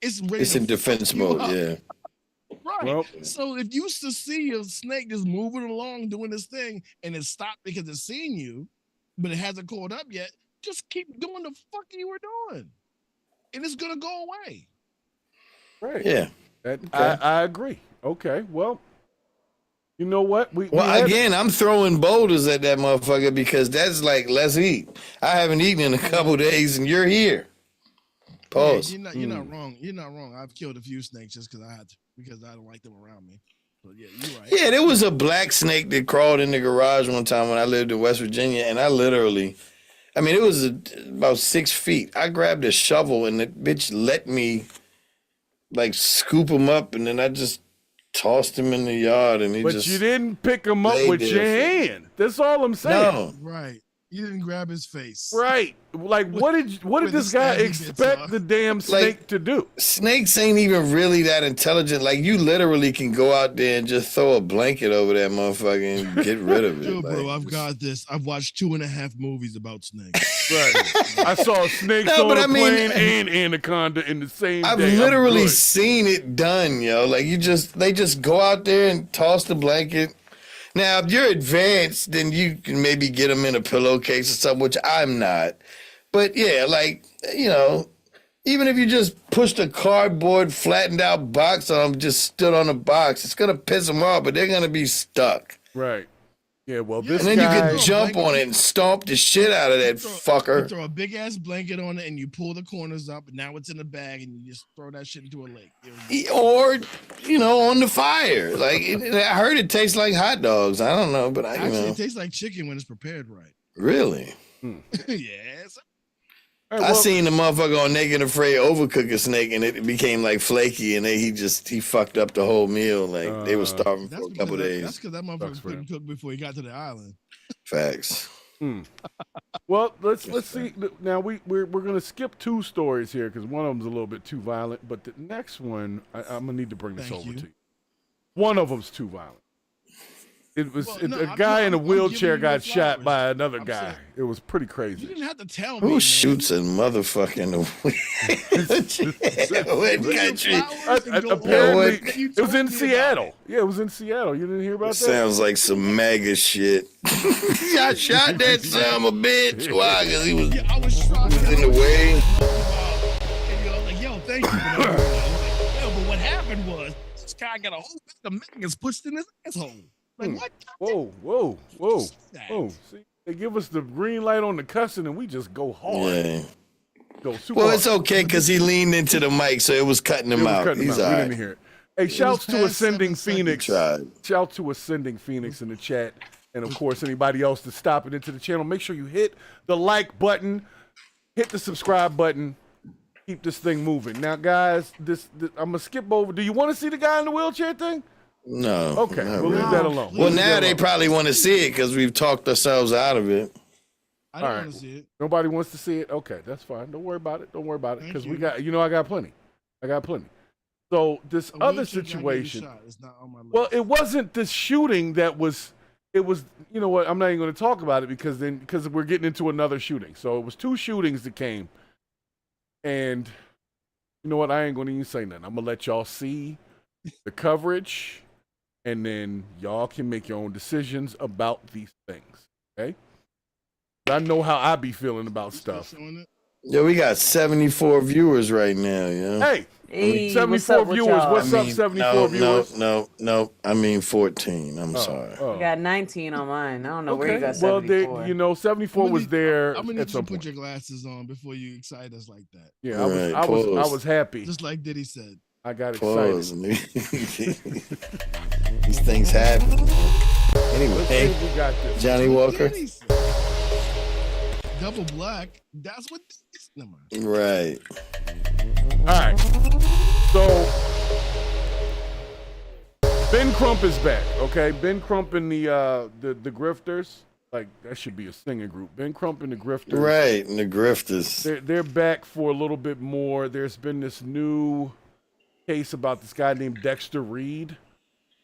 it's ready It's to in defense fuck you mode, up. yeah. Right. Well- So if you used to see a snake just moving along doing this thing and it stopped because it's seen you, but it hasn't coiled up yet, just keep doing the fuck you were doing. And it's gonna go away. Right. Yeah. I agree. Okay. Well, you know what? Again, I'm throwing boulders at that motherfucker because that's like, let's eat. I haven't eaten in a couple days and you're here. Pause. Yeah, you're not wrong. You're not wrong. I've killed a few snakes just because I had to, because I don't like them around me. So yeah, you're right. Yeah, there was a black snake that crawled in the garage one time when I lived in West Virginia, and I literally, it was about 6 feet. I grabbed a shovel, and the bitch let me, like, scoop him up, and then I just tossed him in the yard, and he But just... you didn't pick him up laid with there your for- hand. That's all I'm saying. No. Right. You didn't grab his face. Right. Like, what did where this the guy stabby bits expect are. the damn snake to do? Snakes ain't even really that intelligent. Like, you literally can go out there and just throw a blanket over that motherfucker and get rid of it. Yo, bro, Like, I've got this. I've watched 2.5 movies about snakes. Right. I saw snakes No, on but a I mean- plane and anaconda in the same I've day. I'm literally good. seen it done, yo. Like they just go out there and toss the blanket. Now, if you're advanced, then you can maybe get them in a pillowcase or something, which I'm not. But yeah, like, even if you just pushed a cardboard flattened out box on them, just stood on a box, it's gonna piss them off, but they're gonna be stuck. Right. Yeah, well, this and then guy, you could jump on it and stomp the shit out of that You fucker. throw a big ass blanket on it and you pull the corners up, and now it's in the bag, and you just throw that shit into a lake. Or, on the fire. Like, I heard it tastes like hot dogs. I don't know, but Actually, it tastes like chicken when it's prepared right. Really? Yes. I seen the motherfucker on Naked and Afraid overcook a snake, and it became like flaky, and he fucked up the whole meal. Like they were starving for a couple days. That's because that motherfucker couldn't cook before he got to the island. Facts. Well, let's see. Now we're gonna skip 2 stories here because one of them's a little bit too violent, but the next one I'm gonna need to bring this over to you. One of them's too violent. It was a guy in a wheelchair got shot by another guy. It was pretty crazy. You didn't have to tell me. Who shoots a motherfucking what country? Apparently, it was in Seattle. Yeah, it was in Seattle. You didn't hear about that? Sounds like some MAGA shit. I shot that son of a bitch. Why? Because he was in the way. And you're like, yo, thank you for that. Yo, but what happened was this guy got a whole bag of maggots pushed in his asshole. Like, what? Whoa. See, they give us the green light on the cussing, and we just go hard. Yeah. Go super Well, hard. it's okay because he leaned into the mic, so it was cutting him out. He's all We right. didn't hear it. Hey, shouts to Ascending Phoenix. Shout to Ascending Phoenix in the chat. And, of course, anybody else that's stopping into the channel, make sure you hit the like button, hit the subscribe button, keep this thing moving. Now, guys, this I'm going to skip over. Do you want to see the guy in the wheelchair thing? No. Okay, not we'll leave really. that alone. Well, now they probably want to see it because we've talked ourselves out of it. I don't want to see it. Nobody wants to see it? Okay, that's fine. Don't worry about it. Because we got, I got plenty. So this other situation, well, it wasn't the shooting that was, it was, you know what, I'm not even going to talk about it because we're getting into another shooting. So it was 2 shootings that came. And you know what, I ain't going to even say nothing. I'm going to let y'all see the coverage. And then y'all can make your own decisions about these things, okay? I know how I be feeling about stuff. Yeah, we got 74 viewers right now, yeah. Hey, 74 viewers. What's up, 74 viewers? No. I mean 14. I'm sorry. I got 19 on mine. I don't know where you got well, 74. 74 was there. I'm gonna at need you some to put point. your glasses on before you excite us like that. Yeah, I was happy. Just like Diddy said. I got Pause. excited. These things happen. Anyway, we got this. Johnny Walker. Double black. That's what this number. Right. All right. So Ben Crump is back. Okay, Ben Crump and the Grifters. Like that should be a singing group. Ben Crump and the Grifters. Right, and the Grifters. They're back for a little bit more. There's been this new case about this guy named Dexter Reed,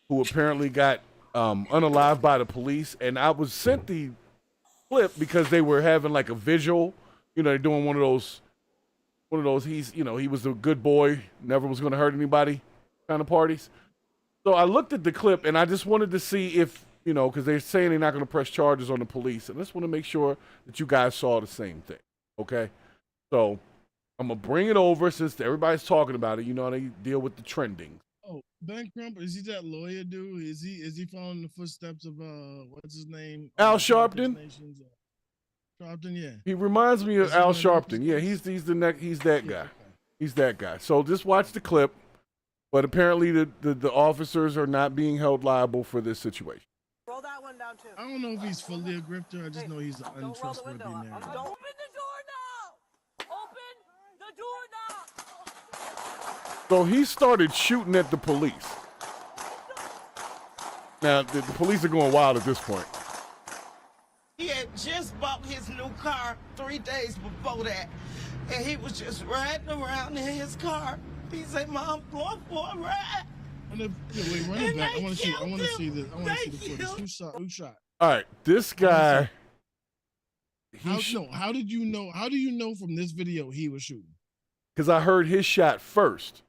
who apparently got unalived by the police. And I was sent the clip because they were having like a vigil. They're doing one of those. He was a good boy, never was going to hurt anybody kind of parties. So I looked at the clip and I just wanted to see if, because they're saying they're not going to press charges on the police. And I just want to make sure that you guys saw the same thing. Okay. So I'm going to bring it over since everybody's talking about it. You know how they deal with the trending. Oh, Ben Crump, is he that lawyer dude? Is he following the footsteps of what's his name? Al Sharpton? Sharpton, yeah. He reminds me of Al Sharpton. Yeah, he's that guy. He's that guy. So just watch the clip. But apparently the officers are not being held liable for this situation. Roll that one down too. I don't know if he's fully a grifter. I just know he's an untrustworthy man. Open the door now! Open the door now! So he started shooting at the police. Now the police are going wild at this point. He had just bought his new car 3 days before that, and he was just riding around in his car. He said, "Mom, I'm going for a ride." Wait, run it back. I want to see this. I want to see the footage. Who shot? All right, this guy. How did you know? How do you know from this video he was shooting? Because I heard his shot first.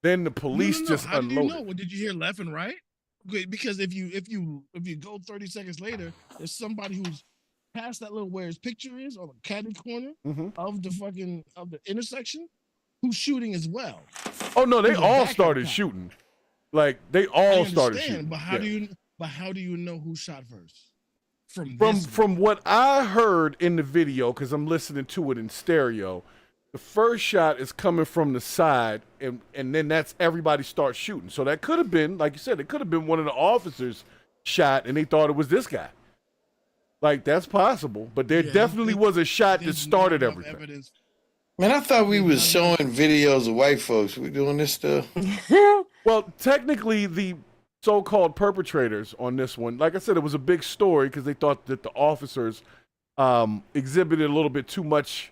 Then the police just How unloaded. did you know? Well, did you hear left and right? Because if you go 30 seconds later, there's somebody who's past that little where his picture is on the caddy corner of the intersection who's shooting as well. Oh no, they all started shooting. Like they all started shooting. But how do you know who shot first? From what I heard in the video, because I'm listening to it in stereo, the first shot is coming from the side, and then that's everybody starts shooting. So that could have been, like you said, it could have been one of the officers shot, and they thought it was this guy. Like, that's possible, but there definitely was a shot that started everything. Man, I thought we was showing videos of white folks. We doing this stuff? Well, technically, the so-called perpetrators on this one, like I said, it was a big story because they thought that the officers exhibited a little bit too much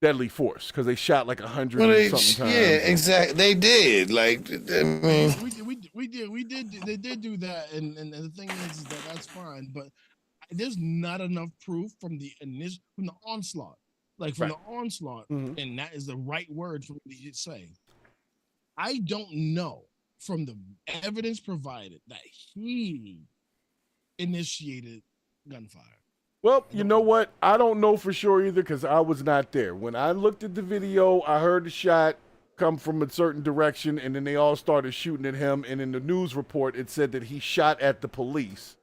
deadly force because they shot like 100 and something times. Yeah, exactly. They did. Like, I mean, they did do that, and the thing is that that's fine, but there's not enough proof from the onslaught, the onslaught, and that is the right word for me to say. I don't know from the evidence provided that he initiated gunfire. Well, you know what? I don't know for sure either because I was not there. When I looked at the video, I heard the shot come from a certain direction, and then they all started shooting at him. And in the news report, it said that he shot at the police,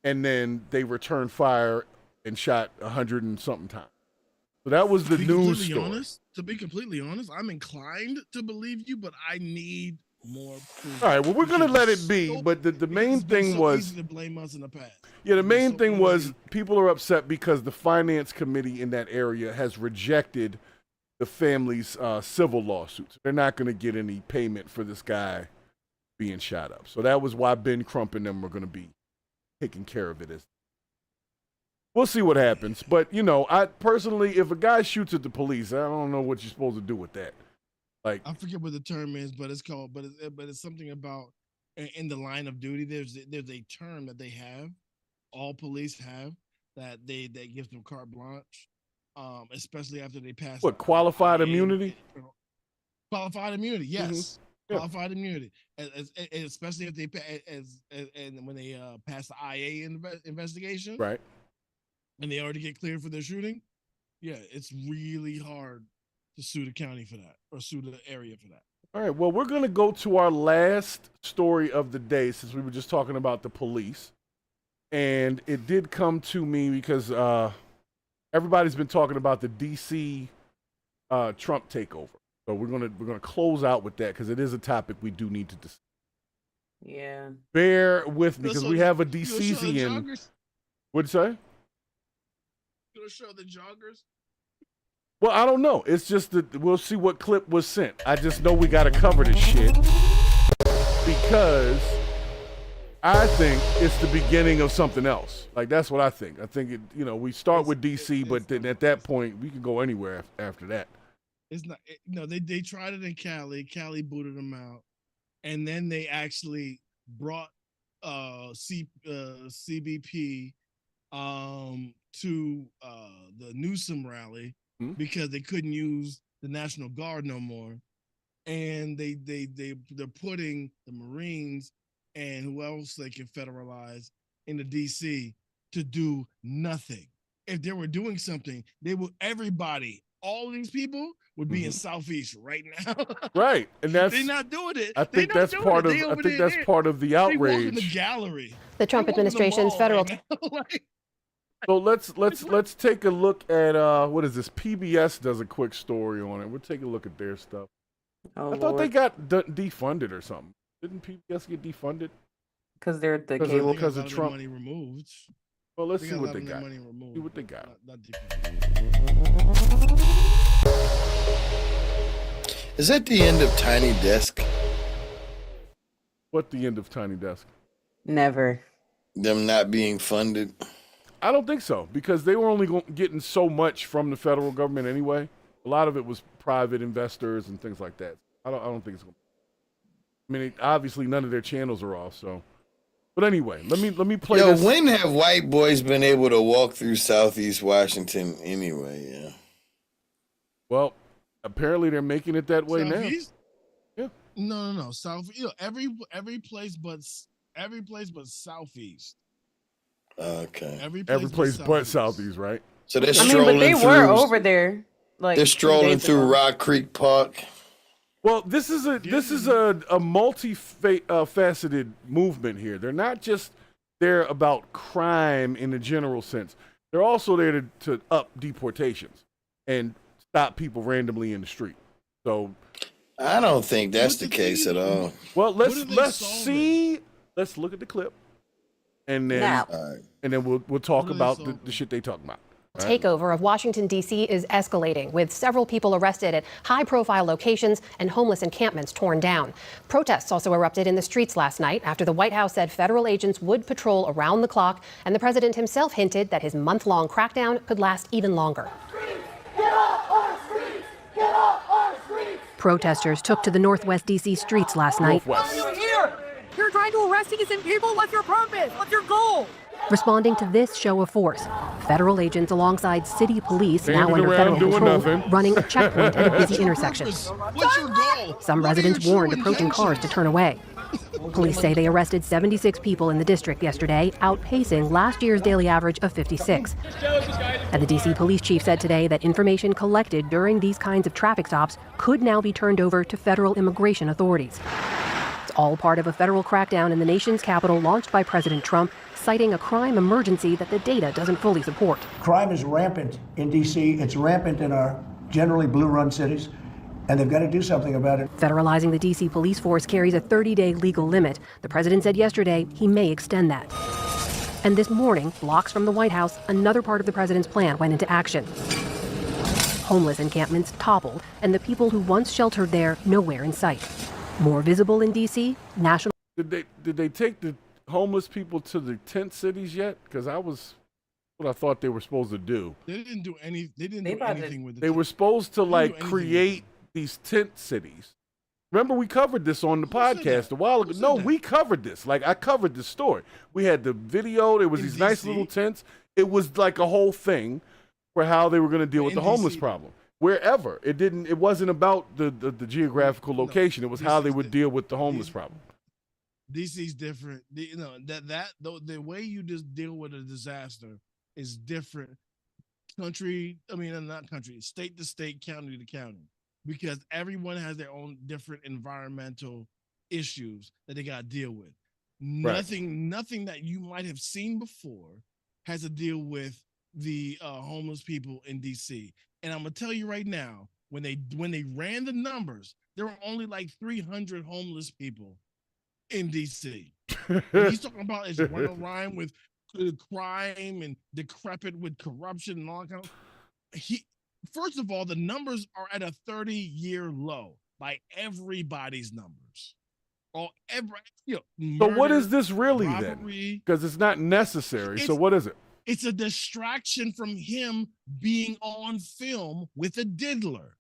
and then they returned fire and shot 100 and something times. So that was the news story. To be completely honest, I'm inclined to believe you, but I need more proof. All right, well, we're going to let it be, but the main thing was easy to blame us in the past. Yeah, the main thing was people are upset because the finance committee in that area has rejected the family's civil lawsuits. They're not going to get any payment for this guy being shot up. So that was why Ben Crump and them are going to be taking care of it. We'll see what happens. But, you know, I personally, if a guy shoots at the police, I don't know what you're supposed to do with that. Like, I forget what the term is, but it's called, but it's something about in the line of duty. There's a term that they have, all police have, that gives them carte blanche, especially after they pass. What, qualified immunity? Qualified immunity, yes. Qualified immunity, especially if they and when they pass the IA investigation, right? And they already get cleared for their shooting. Yeah, it's really hard to sue the county for that or sue the area for that. All right, well, we're going to go to our last story of the day since we were just talking about the police. And it did come to me because everybody's been talking about the DC Trump takeover. So we're gonna close out with that because it is a topic we do need to discuss. Yeah. Bear with me because we have a DCian. What'd you say? Gonna show the joggers? Well, I don't know. It's just that we'll see what clip was sent. I just know we got to cover this shit because I think it's the beginning of something else. Like, that's what I think. I think it. You know, we start with DC, but then at that point we can go anywhere after that. It's not. No, they tried it in Cali. Cali booted them out, and then they actually brought CBP to the Newsom rally because they couldn't use the National Guard no more, and they're putting the Marines and who else they can federalize into DC to do nothing. If they were doing something, all these people would be in Southeast right now. Right, and they're not doing it. I think that's part of. I think that's part of the outrage. They walk in the gallery. The Trump administration's federal. So let's take a look at what is this? PBS does a quick story on it. We'll take a look at their stuff. Oh, I thought they got defunded or something. Didn't PBS get defunded? Because they're the cable. Because of Trump. Money removed. Well, let's see what they got. See what they got. Is that the end of Tiny Desk? What the end of Tiny Desk? Never. Them not being funded? I don't think so, because they were only getting so much from the federal government anyway. A lot of it was private investors and things like that. I don't think it's going to. I mean, obviously none of their channels are off, so. But anyway, let me play this. When have white boys been able to walk through Southeast Washington anyway? Yeah. Well, apparently they're making it that way Southeast? now. Yeah. No. South. Every place but Southeast. Okay. Every place but Southeast, right? So they're but they were over there. Like, they're strolling through Rock Creek Park. Well, this is a multi-faceted movement here. They're not just they're about crime in the general sense. They're also there to up deportations and stop people randomly in the street. So I don't think that's the case at all. well, let's see. Let's look at the clip, and then we'll talk about the shit they talking about. Takeover of Washington, D.C. is escalating, with several people arrested at high-profile locations and homeless encampments torn down. Protests also erupted in the streets last night after the White House said federal agents would patrol around the clock, and the president himself hinted that his month-long crackdown could last even longer. Get off our streets! Get off our streets! Protesters took to the Northwest D.C. streets last night. Why are you here? You're trying to arrest innocent people? What's your purpose? What's your goal? Responding to this show of force, federal agents alongside city police, now Standing under around federal doing control, nothing. running a checkpoint at a busy intersection. What's your goal? Some residents warned approaching cars to turn away. Police say they arrested 76 people in the district yesterday, outpacing last year's daily average of 56. And the D.C. police chief said today that information collected during these kinds of traffic stops could now be turned over to federal immigration authorities. It's all part of a federal crackdown in the nation's capital launched by President Trump, citing a crime emergency that the data doesn't fully support. Crime is rampant in D.C. It's rampant in our generally blue-run cities, and they've got to do something about it. Federalizing the D.C. police force carries a 30-day legal limit. The president said yesterday he may extend that. And this morning, blocks from the White House, another part of the president's plan went into action. Homeless encampments toppled, and the people who once sheltered there nowhere in sight. More visible in D.C., national... Did they take the homeless people to the tent cities yet? Because what I thought they were supposed to do. They didn't do anything with it. They were supposed to like create these tent cities. Remember, we covered this on the podcast a while ago. No, we covered this. Like, I covered this story. We had the video. There was these nice little tents. It was like a whole thing for how they were going to deal with the homeless problem. Wherever. It wasn't about the geographical location. It was how they would deal with the homeless problem. DC's different. The way you just deal with a disaster is different. Not country, state to state, county to county, because everyone has their own different environmental issues that they got to deal with. Nothing that you might have seen before has to deal with the homeless people in DC. And I'm gonna tell you right now, when they ran the numbers, there were only like 300 homeless people in DC. He's talking about is run a rhyme with crime and decrepit with corruption and all that kind of. First of all, the numbers are at a 30-year low by everybody's numbers. So what is this really then? Because it's not necessary. So what is it? It's a distraction from him being on film with a diddler.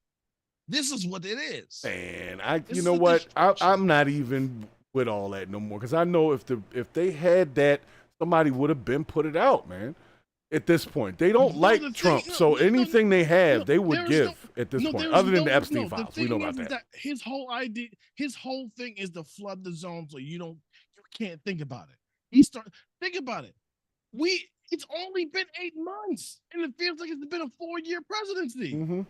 This is what it is. And I'm not even with all that no more, because I know if they had that, somebody would have been put it out, man. At this point, they don't like Trump, so anything they have, they would give at this point. Other than the Epstein files, we know about that. His whole thing is to flood the zone, so you can't think about it. Think about it. It's only been 8 months, and it feels like it's been a 4-year presidency. Mm-hmm.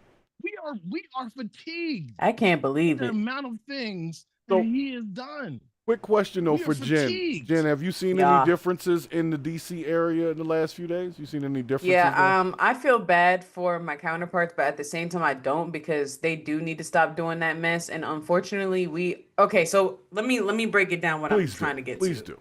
We are fatigued. I can't believe the it. amount of things that he has done. Quick question though for Jen. Fatigued. Jen, have you seen any differences in the DC area in the last few days? You seen any differences? Yeah, I feel bad for my counterparts, but at the same time I don't, because they do need to stop doing that mess. And unfortunately, so let me break it down what I'm trying to get to. Please do.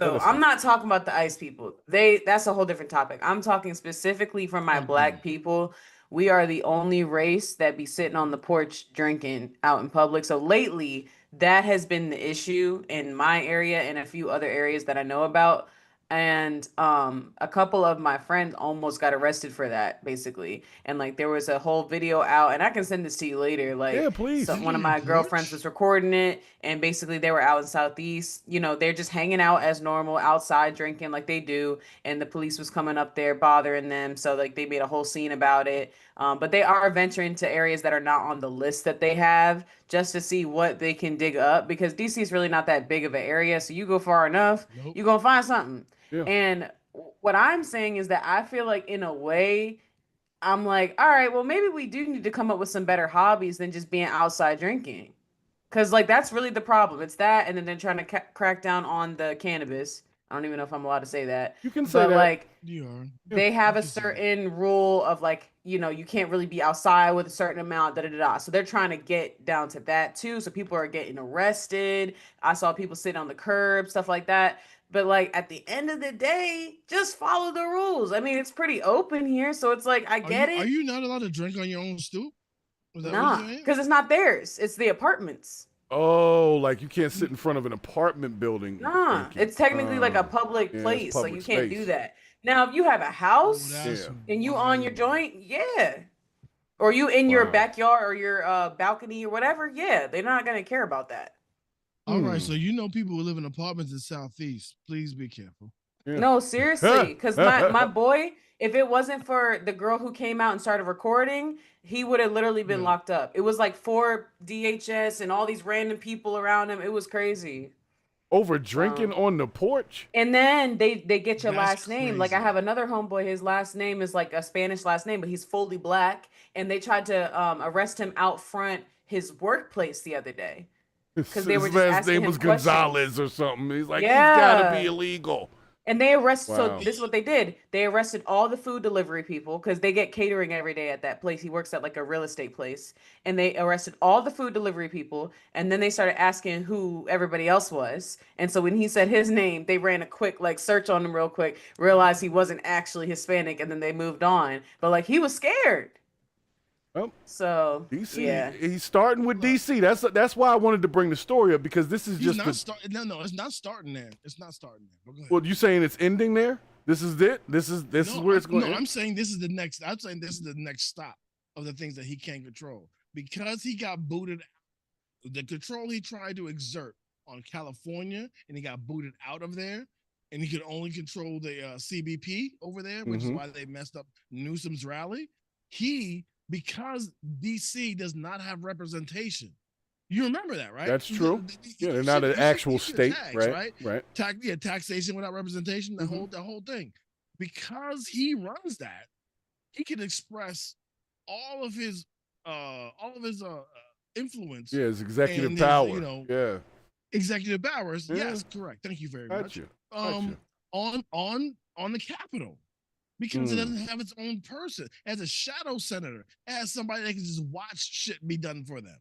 So I'm not talking about the ICE people. That's a whole different topic. I'm talking specifically for my Black people. We are the only race that be sitting on the porch drinking out in public. So lately, that has been the issue in my area and a few other areas that I know about. And a couple of my friends almost got arrested for that, basically. And like there was a whole video out, and I can send this to you later. Like, yeah, please. One of my girlfriends was recording it, and basically they were out in Southeast. They're just hanging out as normal, outside drinking like they do. And the police was coming up there bothering them, so like they made a whole scene about it. But they are venturing to areas that are not on the list that they have, just to see what they can dig up, because DC is really not that big of an area. So you go far enough, you're gonna find something. Yeah. And what I'm saying is that I feel like in a way, I'm like, all right, well, maybe we do need to come up with some better hobbies than just being outside drinking. Because like that's really the problem. It's that, and then they're trying to crack down on the cannabis. I don't even know if I'm allowed to say that. You can say but that. like You are. they have a certain rule of like, you know, you can't really be outside with a certain amount, da da da. So they're trying to get down to that too. So people are getting arrested. I saw people sit on the curb, stuff like that. But like at the end of the day, just follow the rules. I mean, it's pretty open here, so it's like I get it. Are you not allowed to drink on your own stoop? Nah, because it's not theirs. It's the apartments. Oh, like you can't sit in front of an apartment building. Nah, it's technically like a public yeah, place, so public you can't space. do that. Now, if you have a house Yeah. and you on your joint, yeah, or you in your backyard or your balcony or whatever, yeah, they're not gonna care about that. All right, so you know people who live in apartments in Southeast. Please be careful. No, seriously, because my boy, if it wasn't for the girl who came out and started recording, he would have literally been locked up. It was like 4 DHS and all these random people around him. It was crazy. Over drinking on the porch? And then they get your last name. Like I have another homeboy, his last name is like a Spanish last name, but he's fully black. And they tried to arrest him out front his workplace the other day. Because they were His just last asking name him was questions. Gonzalez or something. He's like, he's gotta be illegal. And they arrested, Wow. so this is what they did. They arrested all the food delivery people because they get catering every day at that place. He works at like a real estate place. And they arrested all the food delivery people. And then they started asking who everybody else was. And so when he said his name, they ran a quick like search on him real quick, realized he wasn't actually Hispanic, and then they moved on. But like he was scared. Well, so DC, yeah. he's starting with DC. That's why I wanted to bring the story up, because this is He's just not no, it's not starting there. It's not starting there. But go ahead. Well, you saying it's ending there? This is it? This is where it's going to No, end? I'm saying this is the next. I'm saying this is the next stop of the things that he can't control because he got booted. The control he tried to exert on California, and he got booted out of there, and he could only control the CBP over there, which is why they messed up Newsom's rally. Because DC does not have representation. You remember that, right? That's true. Yeah, they're not an actual state, right? Right. Taxation without representation, the whole thing. Because he runs that, he can express all of his influence. Yeah, his executive and power. his, executive powers. Yeah. Yes, correct. Thank you very much. Gotcha. On the Capitol. Because it doesn't have its own person. As a shadow senator, as somebody that can just watch shit be done for them.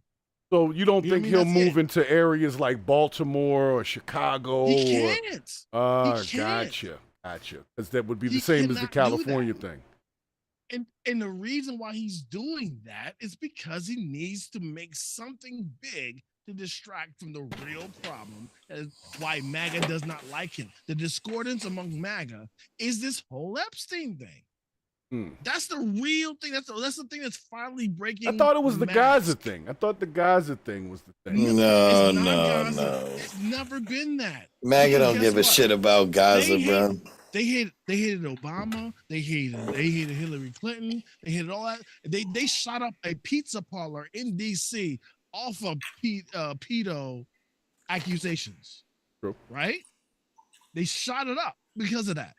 So you don't think he'll That's move into areas like Baltimore or Chicago? He can't. He can't. Gotcha. Because that would be the same as the California thing. And the reason why he's doing that is because he needs to make something big to distract from the real problem. That's why MAGA does not like him. The discordance among MAGA is this whole Epstein thing. That's the real thing. That's the thing that's finally breaking. I thought it was the mask. Gaza thing. I thought the Gaza thing was the thing. No. It's never been that. MAGA Because don't give a shit about Gaza, bro. They hated Obama. They hated Hillary Clinton. They hated all that. They shot up a pizza parlor in D.C. off of pedo accusations. True. Right? They shot it up because of that.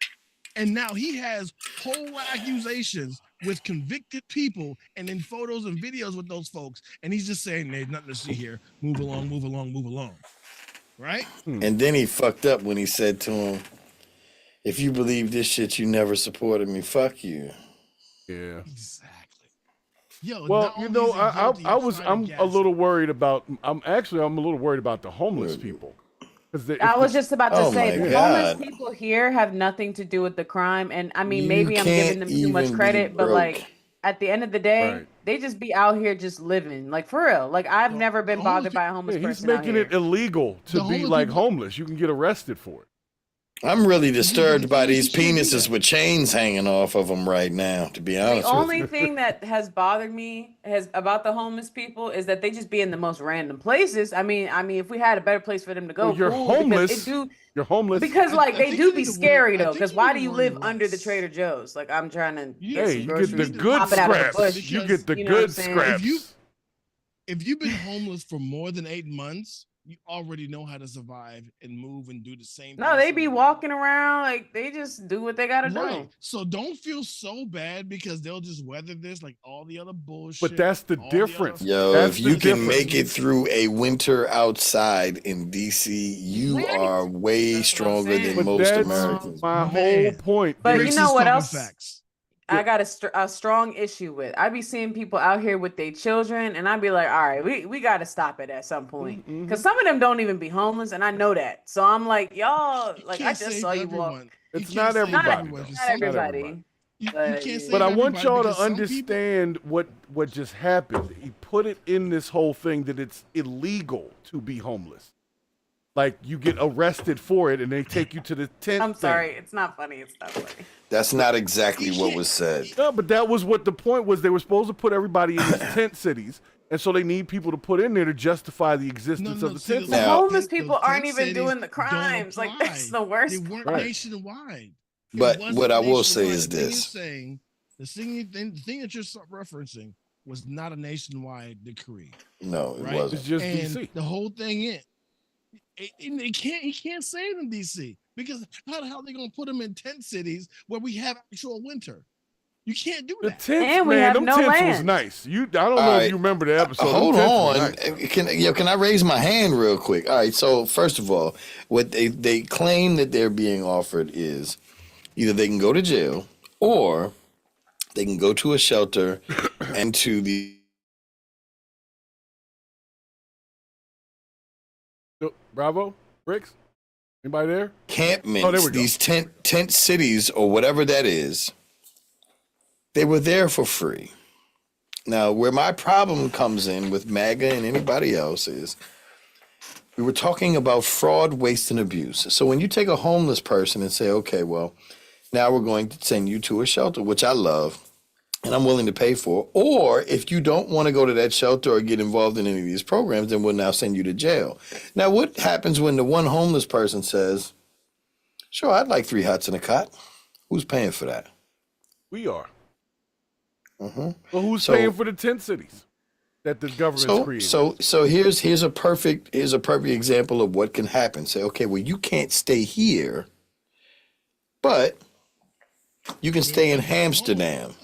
And now he has whole accusations with convicted people and in photos and videos with those folks. And he's just saying, there's nothing to see here. Move along, move along, move along. Right? And then he fucked up when he said to him, if you believe this shit, you never supported me. Fuck you. Yeah. Exactly. Yo, well, I'm a little worried about. I'm a little worried about the homeless people. I was just about to say the God. homeless people here have nothing to do with the crime, and I mean maybe I'm giving them too much credit, but like at the end of the day, they just be out here just living, like for real. Like I've never been bothered by a homeless person. He's making it illegal to be like homeless. You can get arrested for it. I'm really disturbed by these penises with chains hanging off of them right now, to be honest The with only you. thing that has bothered me about the homeless people is that they just be in the most random places. I mean, if we had a better place for them to go, Well, you're cool, homeless. You're homeless. Because like they do be scary though. Because why do you live under the Trader Joe's? Like I'm trying to get some you get groceries, the good pop it out of the scraps. bush, You get the you know what I'm good saying? scraps. If you've been homeless for more than 8 months, you already know how to survive and move and do the same No, thing. they be walking around like they just do what they gotta Right. do. So don't feel so bad because they'll just weather this like all the other bullshit. But that's the difference. Yo, That's if you the can make it through a winter outside in DC, you are way stronger than But most that's Americans. my whole point. But dude. you know what else? I got a strong issue with. I be seeing people out here with their children, and I be like, all right, we got to stop it at some point, because some of them don't even be homeless, and I know that. So I'm like, y'all, like I just saw you walk. It's not everybody. Not though. everybody. But I want y'all to understand what just happened. He put it in this whole thing that it's illegal to be homeless. Like you get arrested for it, and they take you to the tent. I'm sorry, it's not funny. It's not funny. That's not exactly what was said. No, but that was what the point was. They were supposed to put everybody in these tent cities, and so they need people to put in there to justify the existence of the tent. The homeless people aren't even doing the crimes. Like that's the worst. They weren't Right. nationwide. But what I will say is this. The thing that you're referencing was not a nationwide decree. No, it right? wasn't. It's just And DC. the whole thing is, he can't say it in DC because how the hell are they gonna put them in tent cities where we have actual winter? You can't do that. The tents, man, them tents was nice. I don't know if you remember the episode. Hold Them on. tents were nice. Can I raise my hand real quick? All right. So first of all, what they claim that they're being offered is either they can go to jail or they can go to a shelter and to the Bravo, Bricks. Anybody there? encampments, Oh, there we go. these tent cities or whatever that is. They were there for free. Now, where my problem comes in with MAGA and anybody else is we were talking about fraud, waste, and abuse. So when you take a homeless person and say, okay, well, now we're going to send you to a shelter, which I love and I'm willing to pay for. Or if you don't want to go to that shelter or get involved in any of these programs, then we'll now send you to jail. Now, what happens when the one homeless person says, sure, I'd like 3 huts and a cot? Who's paying for that? We are. Mm-hmm. Well, who's paying for the tent cities that the government's created? So here's a perfect example of what can happen. Say, okay, well, you can't stay here, but you can stay in Amsterdam.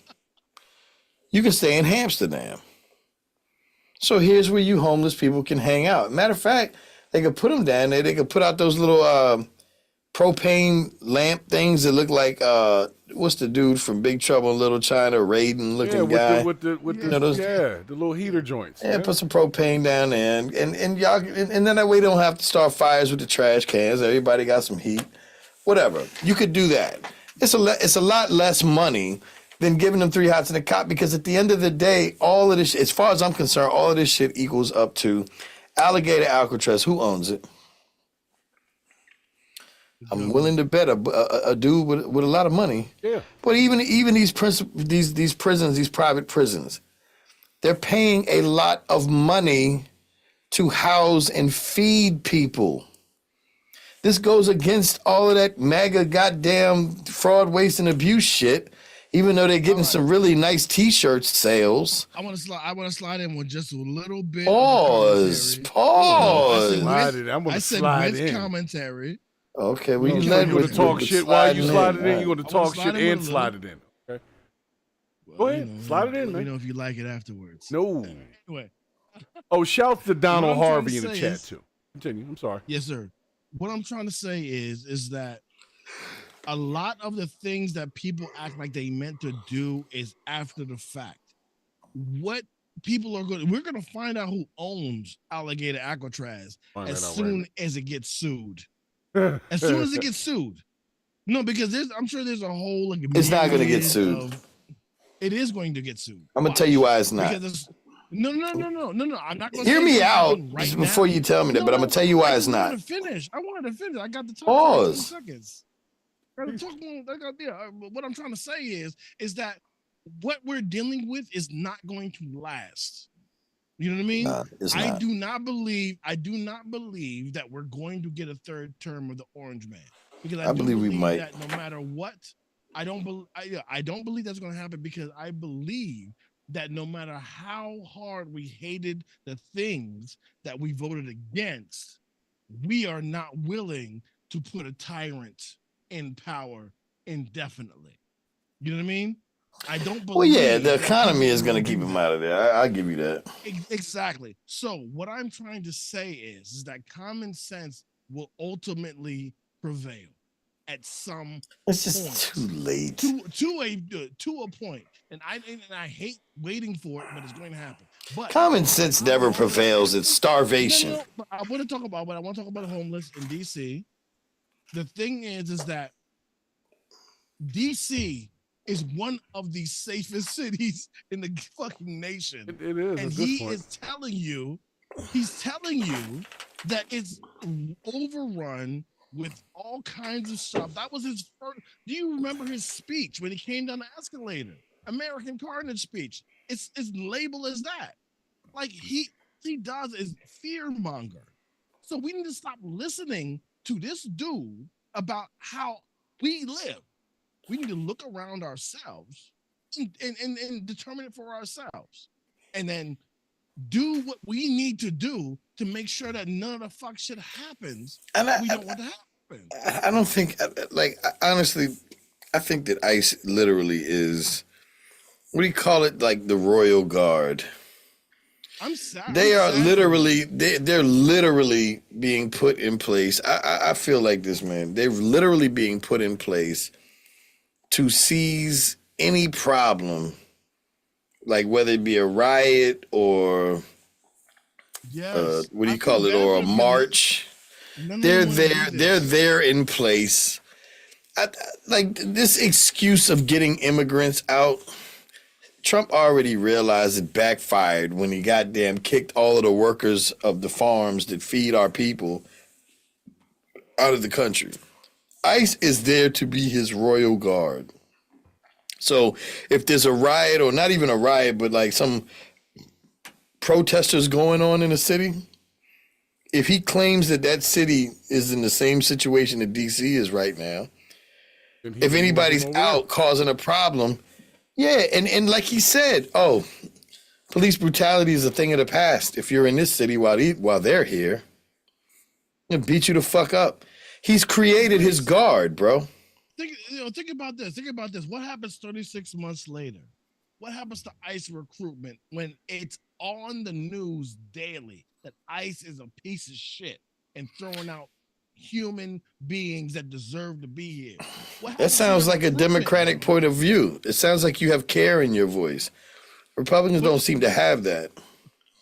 You can stay in Amsterdam. So here's where you homeless people can hang out. Matter of fact, they could put them down there. They could put out those little propane lamp things that look like what's the dude from Big Trouble in Little China, Raiden looking guy. With the the little heater joints. Yeah, put some propane down there, and y'all, and then that way they don't have to start fires with the trash cans. Everybody got some heat, whatever. You could do that. It's a lot less money than giving them 3 hots and a cot, because at the end of the day, all of this, as far as I'm concerned, all of this shit equals up to alligator Alcatraz. Who owns it? I'm willing to bet a dude with a lot of money. Yeah. But even these prisons, these private prisons, they're paying a lot of money to house and feed people. This goes against all of that MAGA goddamn fraud, waste, and abuse shit. Even though they're getting some really nice T-shirt sales. I want to slide in with just a little bit. Pause. I'm gonna slide in. Commentary. Okay, well, you going to talk shit while you slide it in. You're going to talk shit and slide it in. Okay. Go ahead, slide it in, man. Let me know if you like it afterwards. No. Anyway. Oh, shouts to Donald What I'm Harvey in trying the to chat say too. Continue. I'm sorry. Yes, sir. What I'm trying to say is that a lot of the things that people act like they meant to do is after the fact. What people are we're going to find out who owns Alligator Alcatraz as soon as it gets sued. As soon as it gets sued. No, because I'm sure there's a whole like. It's not going to get sued. It is going to get sued. I'm going to tell you why it's not. No. I'm not going to hear me out before you tell me that, but I'm going to tell you why it's not. I wanted to finish. I got the time. Pause. 2 seconds. What I'm trying to say is that what we're dealing with is not going to last. You know what I mean? It's I not. do not believe that we're going to get a 3rd term of the Orange Man, because I believe we might. That no matter what, I don't believe that's going to happen, because I believe that no matter how hard we hated the things that we voted against, we are not willing to put a tyrant in power indefinitely. You know what I mean? I don't believe. Well, yeah, the that economy people is going to will keep do him that. out of there. I'll give you that. Exactly. So what I'm trying to say is that common sense will ultimately prevail at some It's just point. too late. To a point. And I hate waiting for it, but it's going to happen. But Common sense never prevails. It's starvation. No, but I want to talk about homeless in DC. The thing is that DC is one of the safest cities in the fucking nation. It is. And he's telling you that it's overrun with all kinds of stuff. That was his first. Do you remember his speech when he came down the escalator? American Carnage speech. It's labeled as that. Like he does is fear monger. So we need to stop listening to this dude about how we live. We need to look around ourselves and determine it for ourselves. And then do what we need to do to make sure that none of the fuck shit happens. And we don't want to happen. I don't think, honestly, I think that ICE literally is, what do you call it? Like the Royal Guard. I'm sorry. They're literally being put in place. I feel like this, man. They're literally being put in place to seize any problem, like whether it be a riot or what do you call it, or a march. They're there in place. Like this excuse of getting immigrants out, Trump already realized it backfired when he goddamn kicked all of the workers of the farms that feed our people out of the country. ICE is there to be his royal guard. So if there's a riot, or not even a riot, but like some protesters going on in a city, if he claims that that city is in the same situation that DC is right now, if anybody's out causing a problem, yeah, and like he said, oh, police brutality is a thing of the past. If you're in this city while they're here, they'll beat you the fuck up. He's created his guard, bro. Think about this. What happens 36 months later? What happens to ICE recruitment when it's on the news daily that ICE is a piece of shit and throwing out human beings that deserve to be here? That sounds like a Democratic point of view. It sounds like you have care in your voice. Republicans don't seem to have that.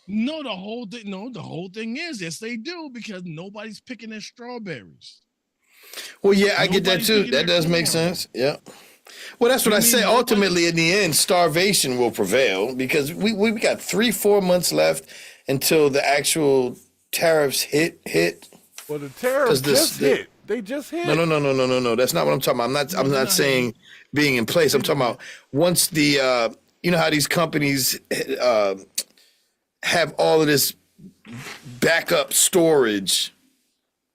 No, the whole thing is, yes, they do, because nobody's picking their strawberries. Well, yeah, I get that too. That does make sense. Yeah. Well, that's what I say. Ultimately, in the end, starvation will prevail because we got 3-4 months left until the actual tariffs hit. Well, the tariffs just hit. They just hit. No. That's not what I'm talking about. I'm not saying being in place. I'm talking about once the you know how these companies have all of this backup storage.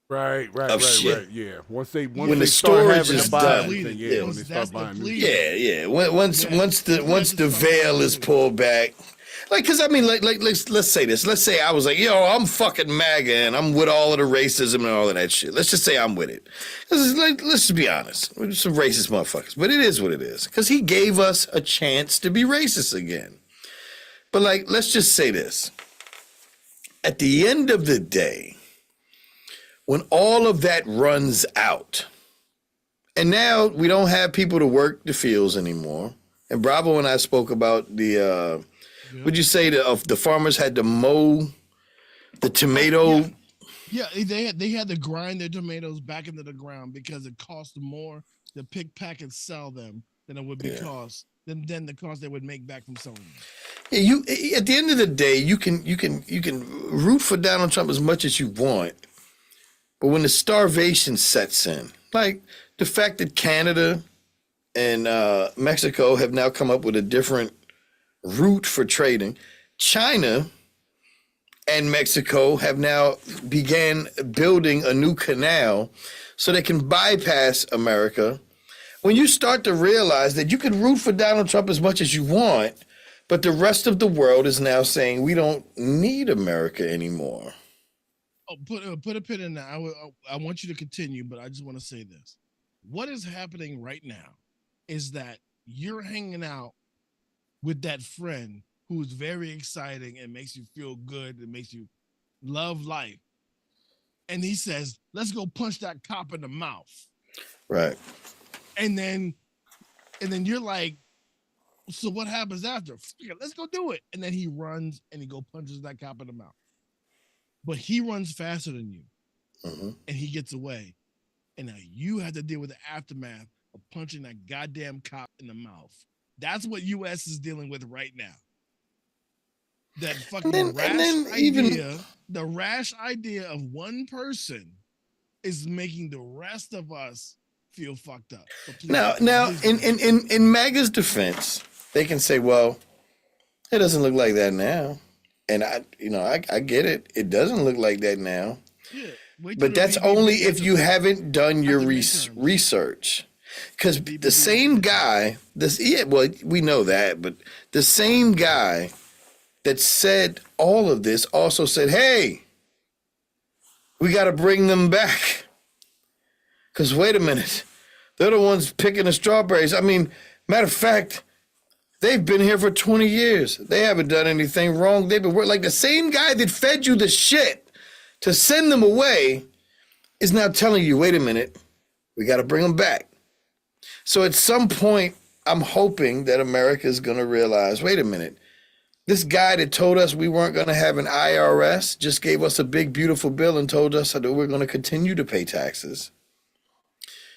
Right. Yeah. Once when they the storage is done, when they start buying new. Yeah. Once the veil is pulled back, like, cause I mean, like let's say this. Let's say I was like, yo, I'm fucking MAGA and I'm with all of the racism and all of that shit. Let's just say I'm with it. Let's just be honest. We're some racist motherfuckers, but it is what it is. Cause he gave us a chance to be racist again. But like, let's just say this. At the end of the day, when all of that runs out, and now we don't have people to work the fields anymore. And Bravo and I spoke about the, would you say the farmers had to mow the tomato? Yeah, they had to grind their tomatoes back into the ground because it cost more to pick, pack, and sell them than it would be cost than the cost they would make back from selling them. Yeah, you at the end of the day, you can root for Donald Trump as much as you want. But when the starvation sets in, like the fact that Canada and Mexico have now come up with a different route for trading, China and Mexico have now began building a new canal so they can bypass America. When you start to realize that you can root for Donald Trump as much as you want, But the rest of the world is now saying we don't need America anymore. Oh, put a pin in that. I want you to continue, but I just want to say this. What is happening right now is that you're hanging out with that friend who's very exciting and makes you feel good and makes you love life. And he says, let's go punch that cop in the mouth. Right. And then you're like, so what happens after? Let's go do it. And then he runs and he go punches that cop in the mouth. But he runs faster than you. And he gets away. And now you have to deal with the aftermath of punching that goddamn cop in the mouth. That's what US is dealing with right now. That fucking the rash idea of one person is making the rest of us feel fucked up. So now, in MAGA's defense, they can say, well, it doesn't look like that now. And I get it. It doesn't look like that now. Yeah, but that's only if you haven't done your research. Because the same guy, we know that, but the same guy that said all of this also said, hey, we got to bring them back. Because wait a minute, they're the ones picking the strawberries. I mean, matter of fact, they've been here for 20 years. They haven't done anything wrong. They've been like the same guy that fed you the shit to send them away is now telling you, wait a minute, we got to bring them back. So at some point, I'm hoping that America is going to realize, wait a minute, this guy that told us we weren't going to have an IRS just gave us a big, beautiful bill and told us that we're going to continue to pay taxes.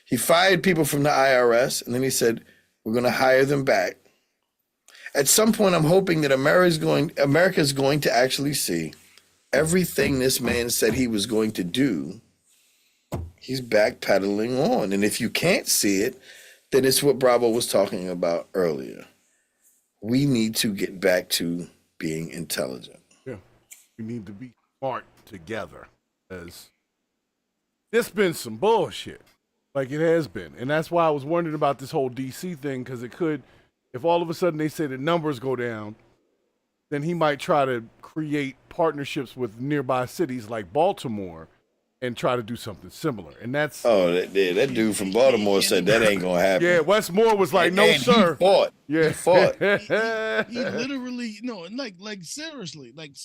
He fired people from the IRS, and then he said, we're going to hire them back. At some point, I'm hoping that America's going to actually see everything this man said he was going to do. He's backpedaling on. And if you can't see it, then it's what Bravo was talking about earlier. We need to get back to being intelligent. Yeah, we need to be smart together. As it's been some bullshit, like it has been. And that's why I was wondering about this whole DC thing, because it could, if all of a sudden they say the numbers go down, then he might try to create partnerships with nearby cities like Baltimore and try to do something similar. And that's... Oh, that dude from Baltimore said that ain't going to happen. Yeah, Westmore was like, no, sir. He fought. Yeah. He fought. he literally, no, like seriously, like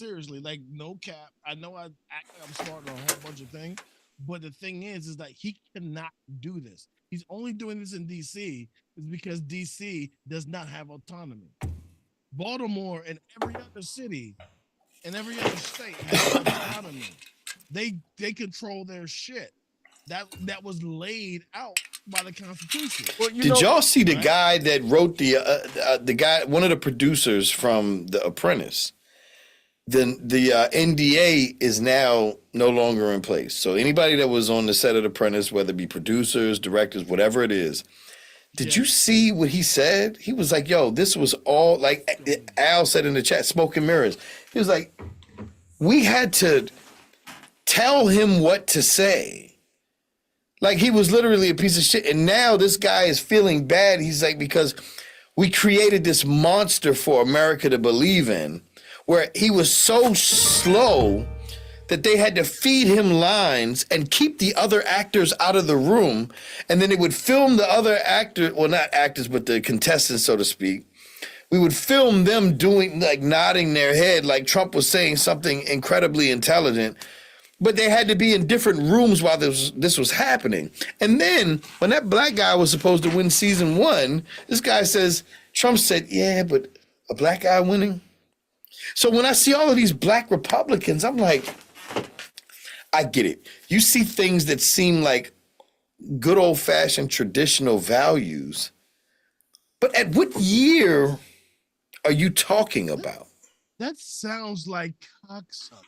no cap. I know I act like I'm smart on a whole bunch of things, but the thing is that he cannot do this. He's only doing this in DC is because DC does not have autonomy. Baltimore and every other city and every other state has autonomy. They control their shit. That was laid out by the Constitution. Well, Did y'all see the guy that wrote the guy, one of the producers from The Apprentice? The NDA is now no longer in place. So anybody that was on the set of The Apprentice, whether it be producers, directors, whatever it is, did you see what he said? He was like, yo, this was all, like Al said in the chat, smoke and mirrors. He was like, we had to tell him what to say. Like he was literally a piece of shit. And now this guy is feeling bad. He's like, because we created this monster for America to believe in, where he was so slow that they had to feed him lines and keep the other actors out of the room. And then they would film the other actors, well, not actors, but the contestants, so to speak. We would film them doing, like nodding their head like Trump was saying something incredibly intelligent. But they had to be in different rooms while this was happening. And then when that black guy was supposed to win season 1, this guy says, Trump said, yeah, but a black guy winning? So when I see all of these black Republicans, I'm like, I get it. You see things that seem like good old-fashioned traditional values, but at what year are you talking about? That sounds like cocksucker.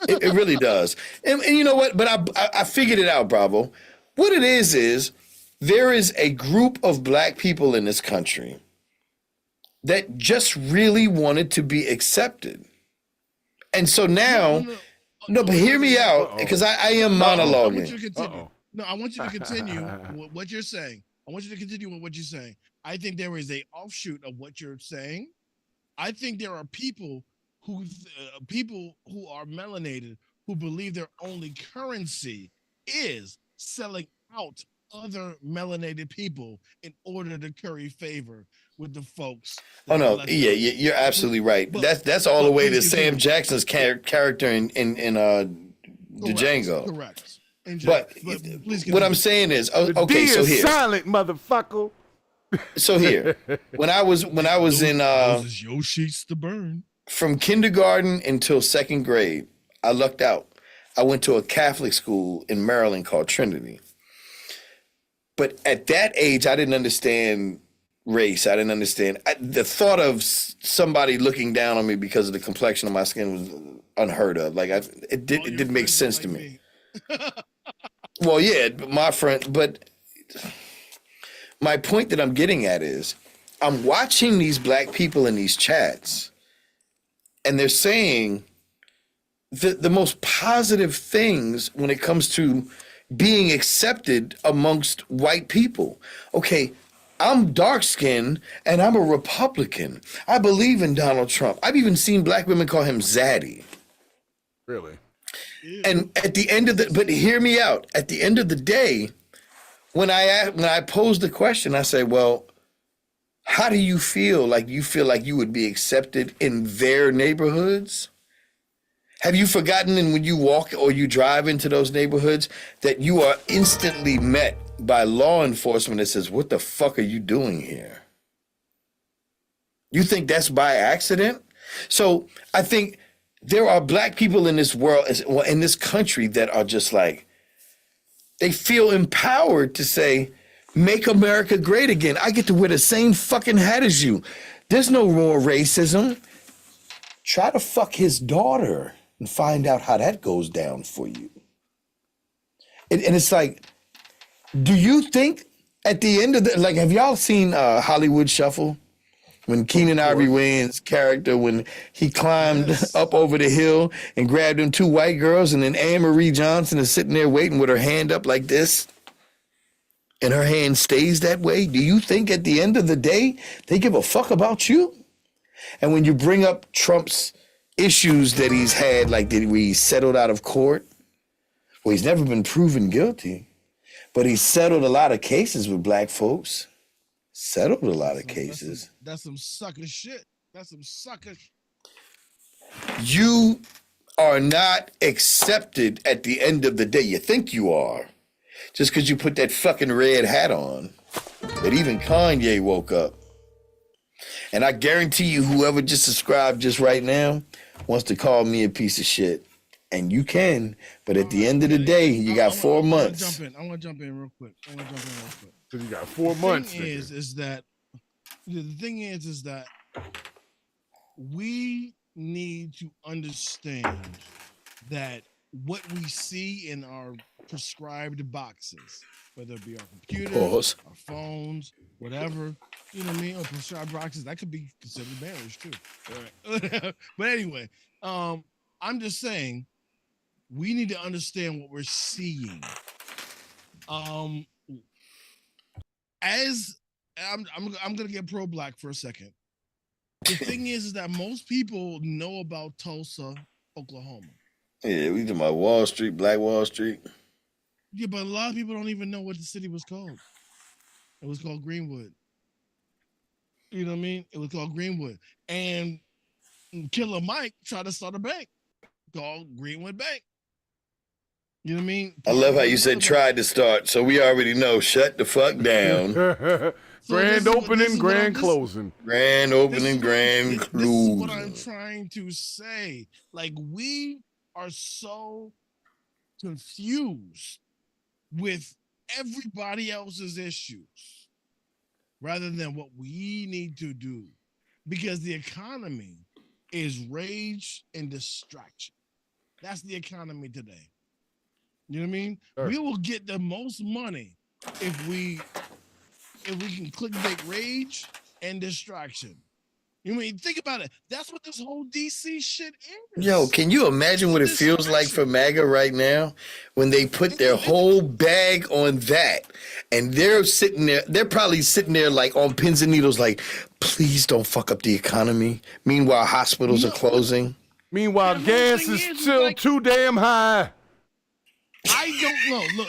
It really does. And you know what? But I figured it out, Bravo. What it is there is a group of black people in this country that just really wanted to be accepted. And so now, no, but hear me out, because I am monologuing. I want you to continue what you're saying. I want you to continue with what you're saying. I think there is a offshoot of what you're saying I think there are people who are melanated who believe their only currency is selling out other melanated people in order to curry favor with the folks. Oh no, yeah, you're absolutely right. That's all the way to Sam Jackson's character in Django. Correct. But what I'm saying is, okay, so here, silent motherfucker. So here, when I was in your sheets to burn. From kindergarten until second grade, I lucked out. I went to a Catholic school in Maryland called Trinity. But at that age, I didn't understand race. I didn't understand the thought of somebody looking down on me because of the complexion of my skin was unheard of. Like it didn't make sense to me. Well, yeah, my friend, but my point that I'm getting at is I'm watching these black people in these chats and they're saying the most positive things when it comes to being accepted amongst white people. Okay, I'm dark-skinned and I'm a Republican. I believe in Donald Trump. I've even seen black women call him Zaddy. Really? And at the end of but hear me out. At the end of the day, when I pose the question, I say, well, how do you feel? Like you feel like you would be accepted in their neighborhoods? Have you forgotten when you walk or you drive into those neighborhoods that you are instantly met by law enforcement that says, what the fuck are you doing here? You think that's by accident? So I think there are black people in this world, in this country, that are just like, they feel empowered to say, make America great again. I get to wear the same fucking hat as you. There's no more racism. Try to fuck his daughter and find out how that goes down for you. And it's like, do you think at the end of have y'all seen Hollywood Shuffle? When Keenan Ivory Wayans' character, when he climbed up over the hill and grabbed them two white girls, and then Anne Marie Johnson is sitting there waiting with her hand up like this, and her hand stays that way. Do you think at the end of the day, they give a fuck about you? And when you bring up Trump's issues that he's had, like that he settled out of court, well, he's never been proven guilty, but he's settled a lot of cases with black folks. Settled a lot of cases. That's some sucker shit. That's some sucker. You are not accepted at the end of the day. You think you are, just because you put that fucking red hat on. But even Kanye woke up. And I guarantee you, whoever just subscribed just right now wants to call me a piece of shit. And you can, but at the end of the day, you got 4 months. I want to jump in real quick. Because you got 4 months. The thing is that we need to understand that what we see in our prescribed boxes, whether it be our computers, our phones, whatever, you know what I mean, or prescribed boxes, that could be considered marriage too. Right. But anyway, I'm just saying we need to understand what we're seeing. As I'm gonna get pro-black for a second. The thing is that most people know about Tulsa, Oklahoma. Yeah, we talking about Wall Street, Black Wall Street. Yeah, but a lot of people don't even know what the city was called. It was called Greenwood. You know what I mean? It was called Greenwood. And Killer Mike tried to start a bank called Greenwood Bank. You know what I mean? I love how you said tried to start, so we already know. Shut the fuck down. Grand opening, grand closing. Grand opening, grand closing. This is what I'm trying to say. Like, we are so confused with everybody else's issues rather than what we need to do, because the economy is rage and distraction. That's the economy today. You know what I mean? Sure. We will get the most money if we can clickbait rage and distraction. You mean think about it? That's what this whole DC shit is. Yo, can you imagine what it feels like for MAGA right now when they put their whole bag on that and they're sitting there, they're probably sitting there like on pins and needles, like, please don't fuck up the economy. Meanwhile, hospitals are closing. Meanwhile, gas is still too damn high. I don't know. Look,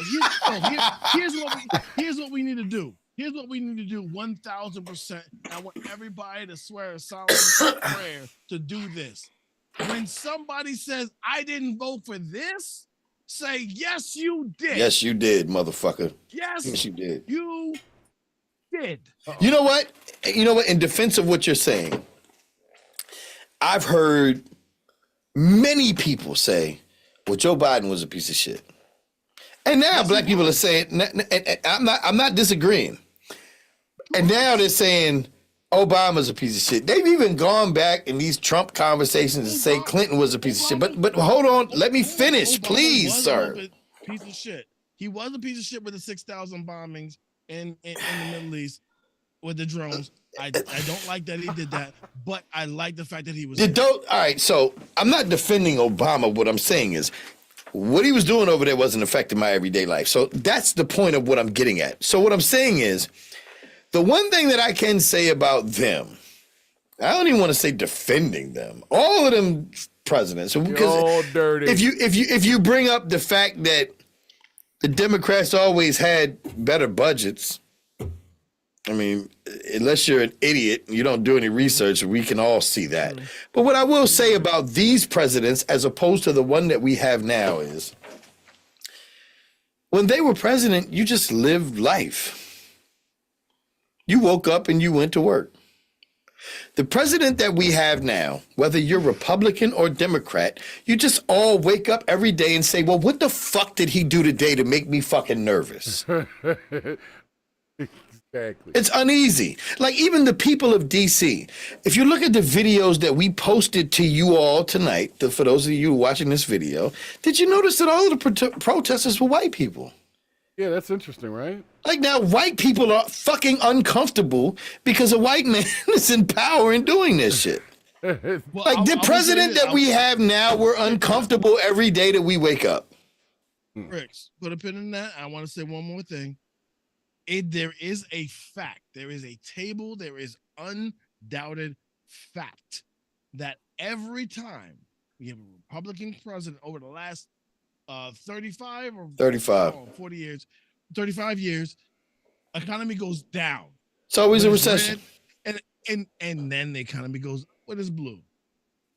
here's what we need to do. Here's what we need to do 1,000%. I want everybody to swear a solemn prayer to do this. When somebody says, I didn't vote for this, say, yes, you did. Yes, you did, motherfucker. Yes, you did. You did. You know what? You know what? In defense of what you're saying, I've heard many people say, well, Joe Biden was a piece of shit. And now black people are saying, and I'm not disagreeing. And now they're saying Obama's a piece of shit. They've even gone back in these Trump conversations and say Clinton was a piece of shit. But hold on, let me finish, please, sir. Piece of shit. He was a piece of shit with the 6,000 bombings in the Middle East with the drones. I don't like that he did that, but I like the fact that he was. All right, so I'm not defending Obama. What I'm saying is, what he was doing over there wasn't affecting my everyday life. So that's the point of what I'm getting at. So what I'm saying is, the one thing that I can say about them, I don't even want to say defending them. All of them presidents, because all dirty. If you bring up the fact that the Democrats always had better budgets, I mean, unless you're an idiot and you don't do any research, we can all see that. But what I will say about these presidents, as opposed to the one that we have now, is when they were president, you just lived life. You woke up and you went to work. The president that we have now, whether you're Republican or Democrat, you just all wake up every day and say, well, what the fuck did he do today to make me fucking nervous? Exactly. It's uneasy. Like even the people of DC, if you look at the videos that we posted to you all tonight, for those of you watching this video, did you notice that all of the protesters were white people? Yeah, that's interesting, right? Like now white people are fucking uncomfortable because a white man is in power and doing this shit. Like the president that we have now, we're uncomfortable every day that we wake up. Ricks, put a pin in that. I want to say one more thing. There is a fact. There is a table. There is undoubted fact that every time we have a Republican president over the last 35 or 40 years, 35 years, economy goes down. It's always a recession. And then the economy goes, what is blue?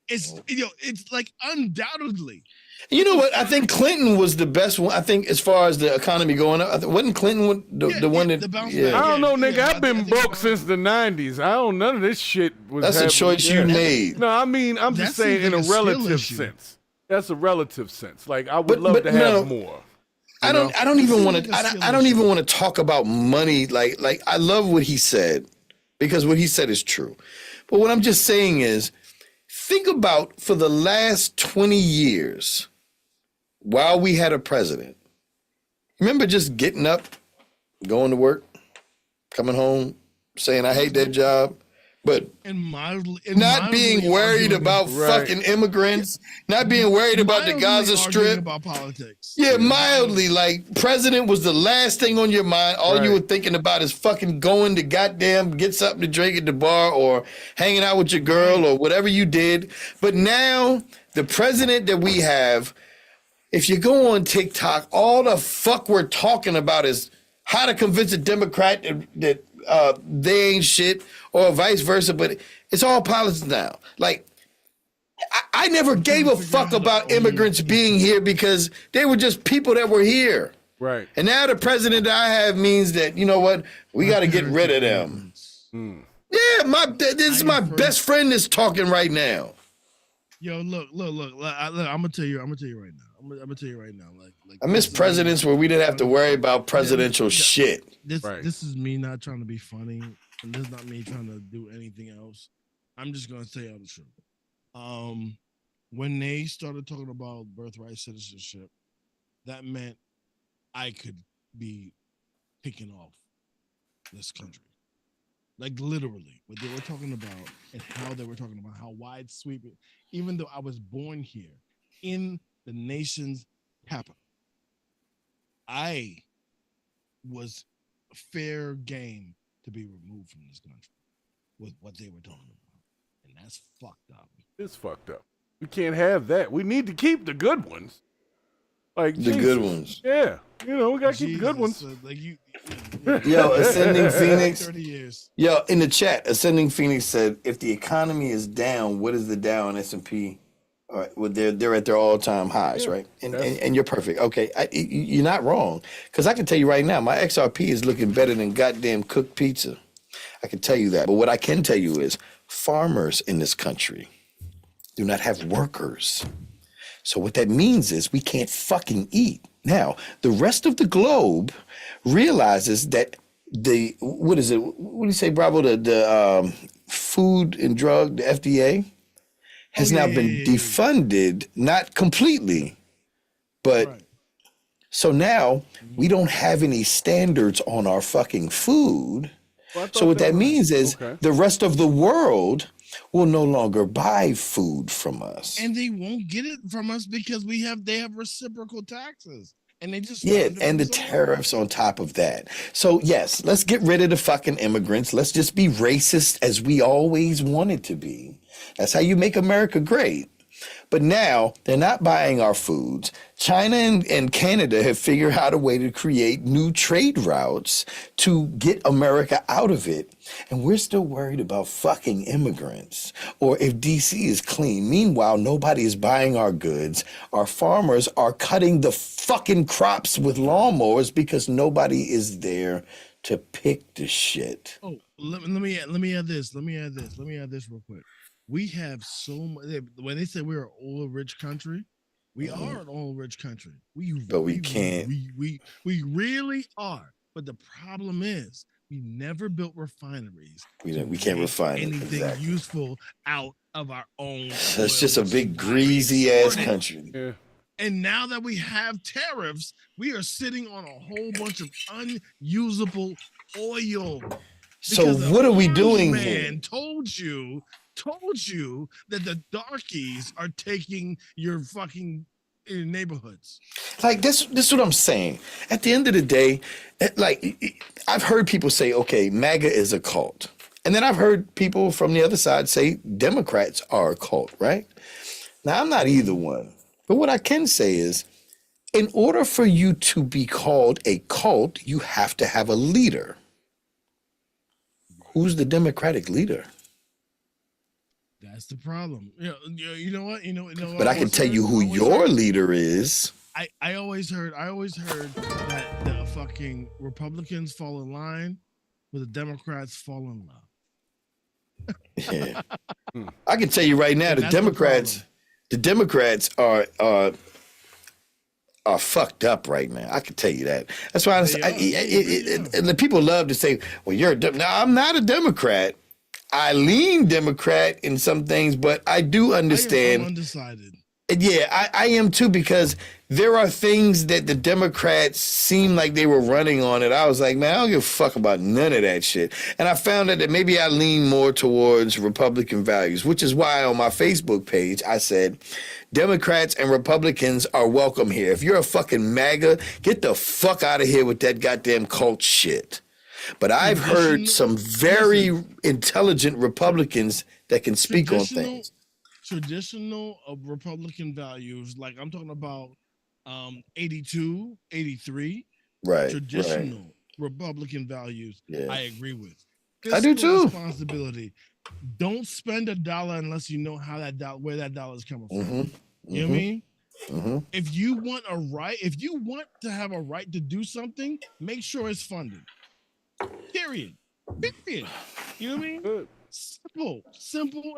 It's it's like undoubtedly. You know what? I think Clinton was the best one. I think as far as the economy going up, wasn't Clinton the one that? I don't know, nigga. I've been broke since the '90s. I don't. None of this shit was. That's a choice you made. No, I mean, I'm just saying in a relative sense. That's a relative sense. Like I would love to have more. I don't even want to. I don't even want to talk about money. Like I love what he said because what he said is true. But what I'm just saying is, think about for the last 20 years, while we had a president. Remember just getting up, going to work, coming home, saying I hate that job. But not being worried about fucking immigrants, not being worried about the Gaza Strip. About politics. Yeah, mildly. Like, president was the last thing on your mind. All you were thinking about is fucking going to goddamn get something to drink at the bar or hanging out with your girl or whatever you did. But now, the president that we have, if you go on TikTok, all the fuck we're talking about is how to convince a Democrat that they ain't shit, or vice versa, but it's all politics now. Like, I never gave a fuck about immigrants being here because they were just people that were here. Right. And now the president that I have means that, you know what, we got to get rid of them. Yeah, this is my best friend that's talking right now. Yo, look. I'm gonna tell you right now. I'm gonna tell you right now. Like I miss presidents where we didn't have to worry about presidential shit. This is me not trying to be funny, and this is not me trying to do anything else. I'm just gonna tell you the truth. When they started talking about birthright citizenship, that meant I could be picking off this country. Like literally, what they were talking about and how they were talking about how wide sweeping, even though I was born here in the nation's capital, I was fair game to be removed from this country with what they were talking about. And that's fucked up. It's fucked up. We can't have that. We need to keep the good ones. Like the good ones. Yeah. You know, we gotta keep the good ones. Like Yo, Ascending Phoenix. 30 years. Yo, in the chat, Ascending Phoenix said, if the economy is down, what is the Dow and S&P? All right, well, they're at their all-time highs, right? And you're perfect. Okay, you're not wrong. Because I can tell you right now, my XRP is looking better than goddamn cooked pizza. I can tell you that. But what I can tell you is farmers in this country do not have workers. So what that means is we can't fucking eat. Now, the rest of the globe realizes that what do you say, Bravo? The Food and Drug, the FDA, has now been defunded, not completely, but so now we don't have any standards on our fucking food. So what that means is the rest of the world will no longer buy food from us. And they won't get it from us because they have reciprocal taxes. And they just and the tariffs on top of that. So yes, let's get rid of the fucking immigrants. Let's just be racist as we always wanted to be. That's how you make America great. But now they're not buying our foods. China and Canada have figured out a way to create new trade routes to get America out of it. And we're still worried about fucking immigrants or if DC is clean. Meanwhile, nobody is buying our goods. Our farmers are cutting the fucking crops with lawnmowers because nobody is there to pick the shit. Oh, let me add this. Let me add this real quick. We have so much. When they say we're an oil rich country, we are an oil rich country. But we can't. We really are. But the problem is, we never built refineries. We can't refine anything useful out of our own. That's just a big greasy ass country. Yeah. And now that we have tariffs, we are sitting on a whole bunch of unusable oil. So what are we doing here? Told you that the darkies are taking your fucking neighborhoods. Like this is what I'm saying. At the end of the day, like I've heard people say, okay, MAGA is a cult. And then I've heard people from the other side say Democrats are a cult, right? Now I'm not either one. But what I can say is, in order for you to be called a cult, you have to have a leader. Who's the Democratic leader? That's the problem. You know what? But I can tell you who your leader is. I always heard that the fucking Republicans fall in line, but the Democrats fall in love. Yeah. I can tell you right now, the Democrats are fucked up right now. I can tell you that. That's why and the people love to say, well, you're a no, I'm not a Democrat. I lean Democrat in some things, but I do understand. I'm undecided. Yeah, I am too, because there are things that the Democrats seem like they were running on it. I was like, man, I don't give a fuck about none of that shit. And I found out that maybe I lean more towards Republican values, which is why on my Facebook page, I said, Democrats and Republicans are welcome here. If you're a fucking MAGA, get the fuck out of here with that goddamn cult shit. But I've heard some very intelligent Republicans that can speak on things. Traditional Republican values, like I'm talking about 82, 83. Right. Traditional Republican values, I agree with. I do too. Responsibility. Don't spend $1 unless you know how where that dollar is coming from. You know what I mean? If you want to have a right to do something, make sure it's funded. Period. You know what I mean? Simple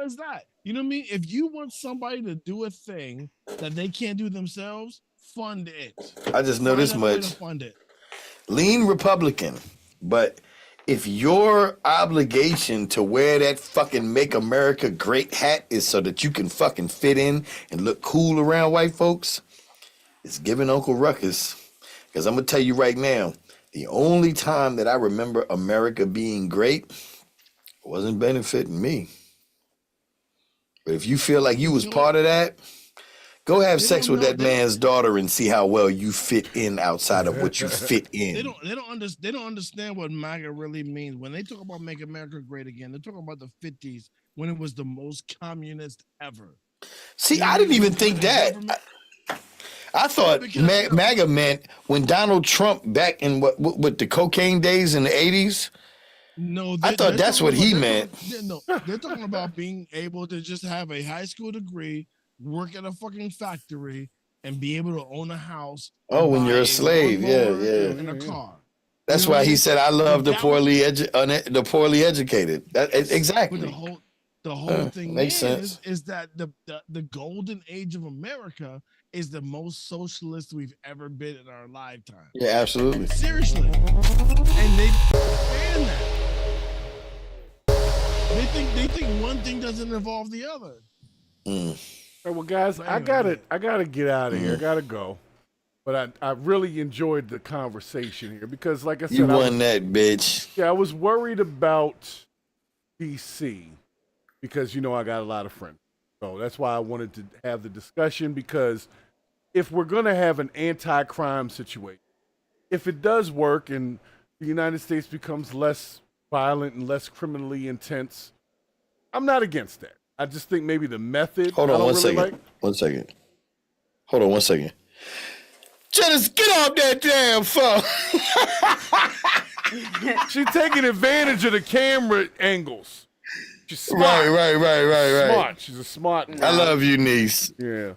as that. You know what I mean? If you want somebody to do a thing that they can't do themselves, fund it. I just know this much. Fund it. Lean Republican, but if your obligation to wear that fucking Make America Great hat is so that you can fucking fit in and look cool around white folks, it's giving Uncle Ruckus. Because I'm going to tell you right now, the only time that I remember America being great Wasn't benefiting me. But if you feel like you was part of that, go have sex with that man's daughter and see how well you fit in outside of what you fit in. They don't understand what MAGA really means. When they talk about Make America Great Again, they're talking about the 50s when it was the most communist ever. See, I didn't even think that. I thought MAGA meant when Donald Trump back in what the cocaine days in the 80s. No, I thought that's what he meant. They're talking about being able to just have a high school degree, work at a fucking factory, and be able to own a house. Oh, when you're a slave, yeah. And a car. That's why he said, "I love the poorly educated." Exactly. The whole thing makes sense. Is that the golden age of America is the most socialist we've ever been in our lifetime. Yeah, absolutely. Seriously, and they understand that. They think one thing doesn't involve the other. All right, well, guys, I gotta get out of here. I gotta go. But I really enjoyed the conversation here because, like I said, you won that bitch. Yeah, I was worried about DC because I got a lot of friends, so that's why I wanted to have the discussion. Because if we're gonna have an anti-crime situation, if it does work and the United States becomes less violent and less criminally intense, I'm not against that. I just think maybe the method. Hold on one second. Hold on 1 second. Just get off that damn phone. She's taking advantage of the camera angles. She's smart. Right. Smart. She's a smart one. I love you, niece. Yeah.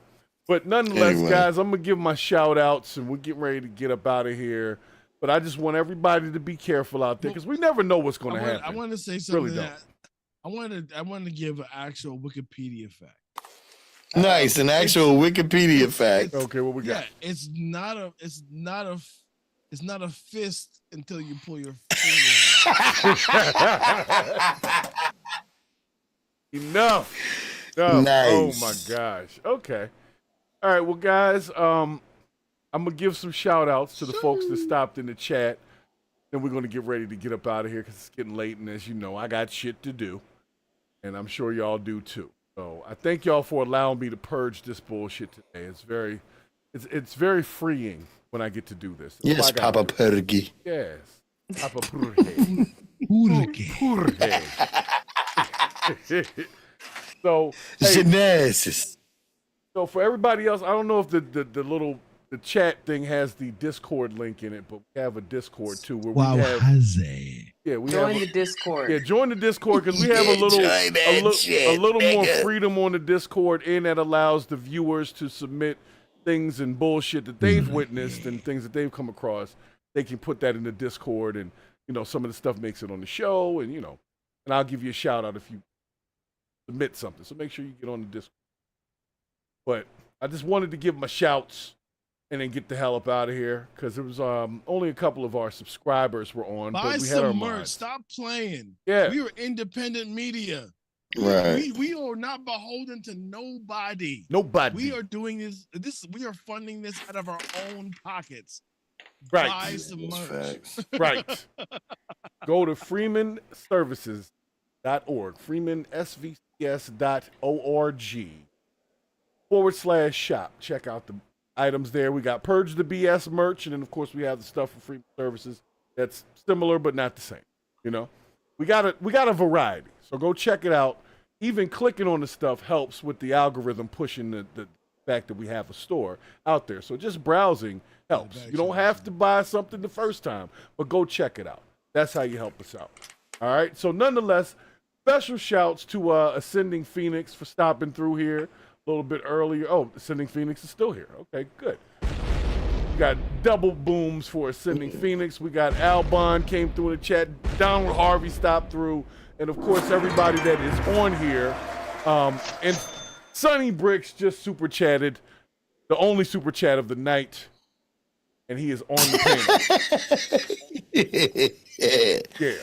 But nonetheless, guys, I'm going to give my shout outs and we're getting ready to get up out of here. But I just want everybody to be careful out there because we never know what's going to happen. I want to say something. Really don't. I want to give an actual Wikipedia fact. Nice, an actual Wikipedia fact. Okay, what we got? Yeah, it's not a fist until you pull your finger. Enough. Nice. Oh my gosh. Okay. All right, well, guys, I'm gonna give some shout outs to the folks that stopped in the chat. Then we're gonna get ready to get up out of here because it's getting late, and as you know, I got shit to do. And I'm sure y'all do too. So I thank y'all for allowing me to purge this bullshit today. It's very freeing when I get to do this. Yes, Papa Purge. Yes, Papa Purge. So, Genesis. So for everybody else, I don't know if the chat thing has the Discord link in it, but we have a Discord too where we have. Join the Discord. Yeah, join the Discord because we have a little more freedom on the Discord, and that allows the viewers to submit things and bullshit that they've witnessed and things that they've come across. They can put that in the Discord, and some of the stuff makes it on the show, and and I'll give you a shout out if you submit something. So make sure you get on the Discord. But I just wanted to give my shouts and then get the hell up out of here because there was only a couple of our subscribers were on. Buy but we had our some merch. minds. Stop playing. Yeah. We are independent media. Right. We are not beholden to nobody. Nobody. We are doing this. We are funding this out of our own pockets. Right. Buy some merch. Right. Go to freemanservices.org. freemansvcs.org/shop. Check out the items there. We got PurgeTheBS merch, and then of course we have the stuff for Freeman Services that's similar but not the same. We got a variety. So go check it out. Even clicking on the stuff helps with the algorithm pushing the fact that we have a store out there. So just browsing helps. You don't have to buy something the first time, but go check it out. That's how you help us out. All right. So nonetheless, special shouts to Ascending Phoenix for stopping through here a little bit earlier. Oh, Ascending Phoenix is still here. Okay, good. We got double booms for Ascending Phoenix. We got Albon came through in the chat. Donald Harvey stopped through. And of course, everybody that is on here. And Sonny Bricks just super chatted. The only super chat of the night. And he is on the panel. Yeah.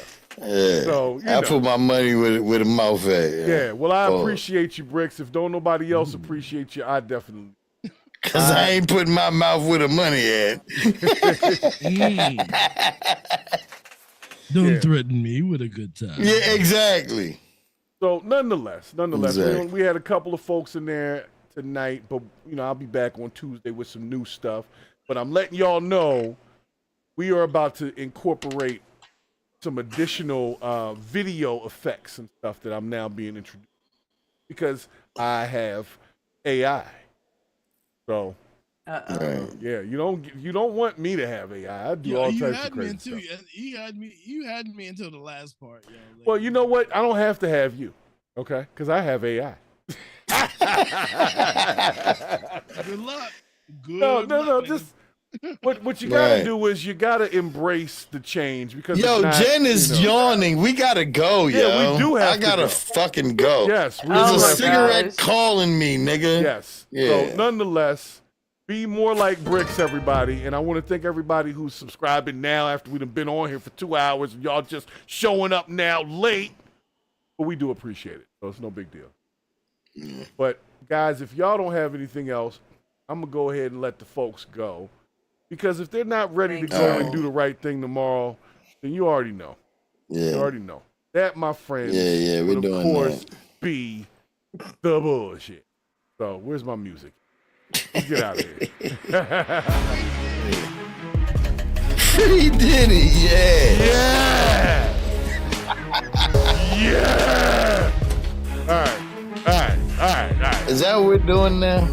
So, I put my money with a mouth at. Yeah, well, I appreciate you, Bricks. If don't nobody else appreciate you, I definitely. Because I ain't putting my mouth where the money at. Don't threaten me with a good time. Yeah, exactly. So nonetheless, Exactly. we had a couple of folks in there tonight, but I'll be back on Tuesday with some new stuff. But I'm letting y'all know we are about to incorporate some additional video effects and stuff that I'm now being introduced because I have AI. So yeah, you don't want me to have AI. I do all types of crazy stuff. You had me until the last part. Yo. Well, you know what? I don't have to have you, okay? Because I have AI. Good luck. No. Just what you gotta do is you gotta embrace the change because Jen is yawning. We gotta go, yo. Yeah, we do have I gotta fucking go. Yes, there's a cigarette calling me, nigga. Yes. Yeah. So nonetheless, be more like bricks, everybody. And I want to thank everybody who's subscribing now after we've been on here for 2 hours and y'all just showing up now late. But we do appreciate it. So it's no big deal. But guys, if y'all don't have anything else, I'm gonna go ahead and let the folks go. Because if they're not ready to go and do the right thing tomorrow, then you already know. Yeah. You already know. That, my friends, we're would, of doing course, that. be the bullshit. So where's my music? Let's get out of here. He did it, yeah. Yeah. All right. Is that what we're doing now?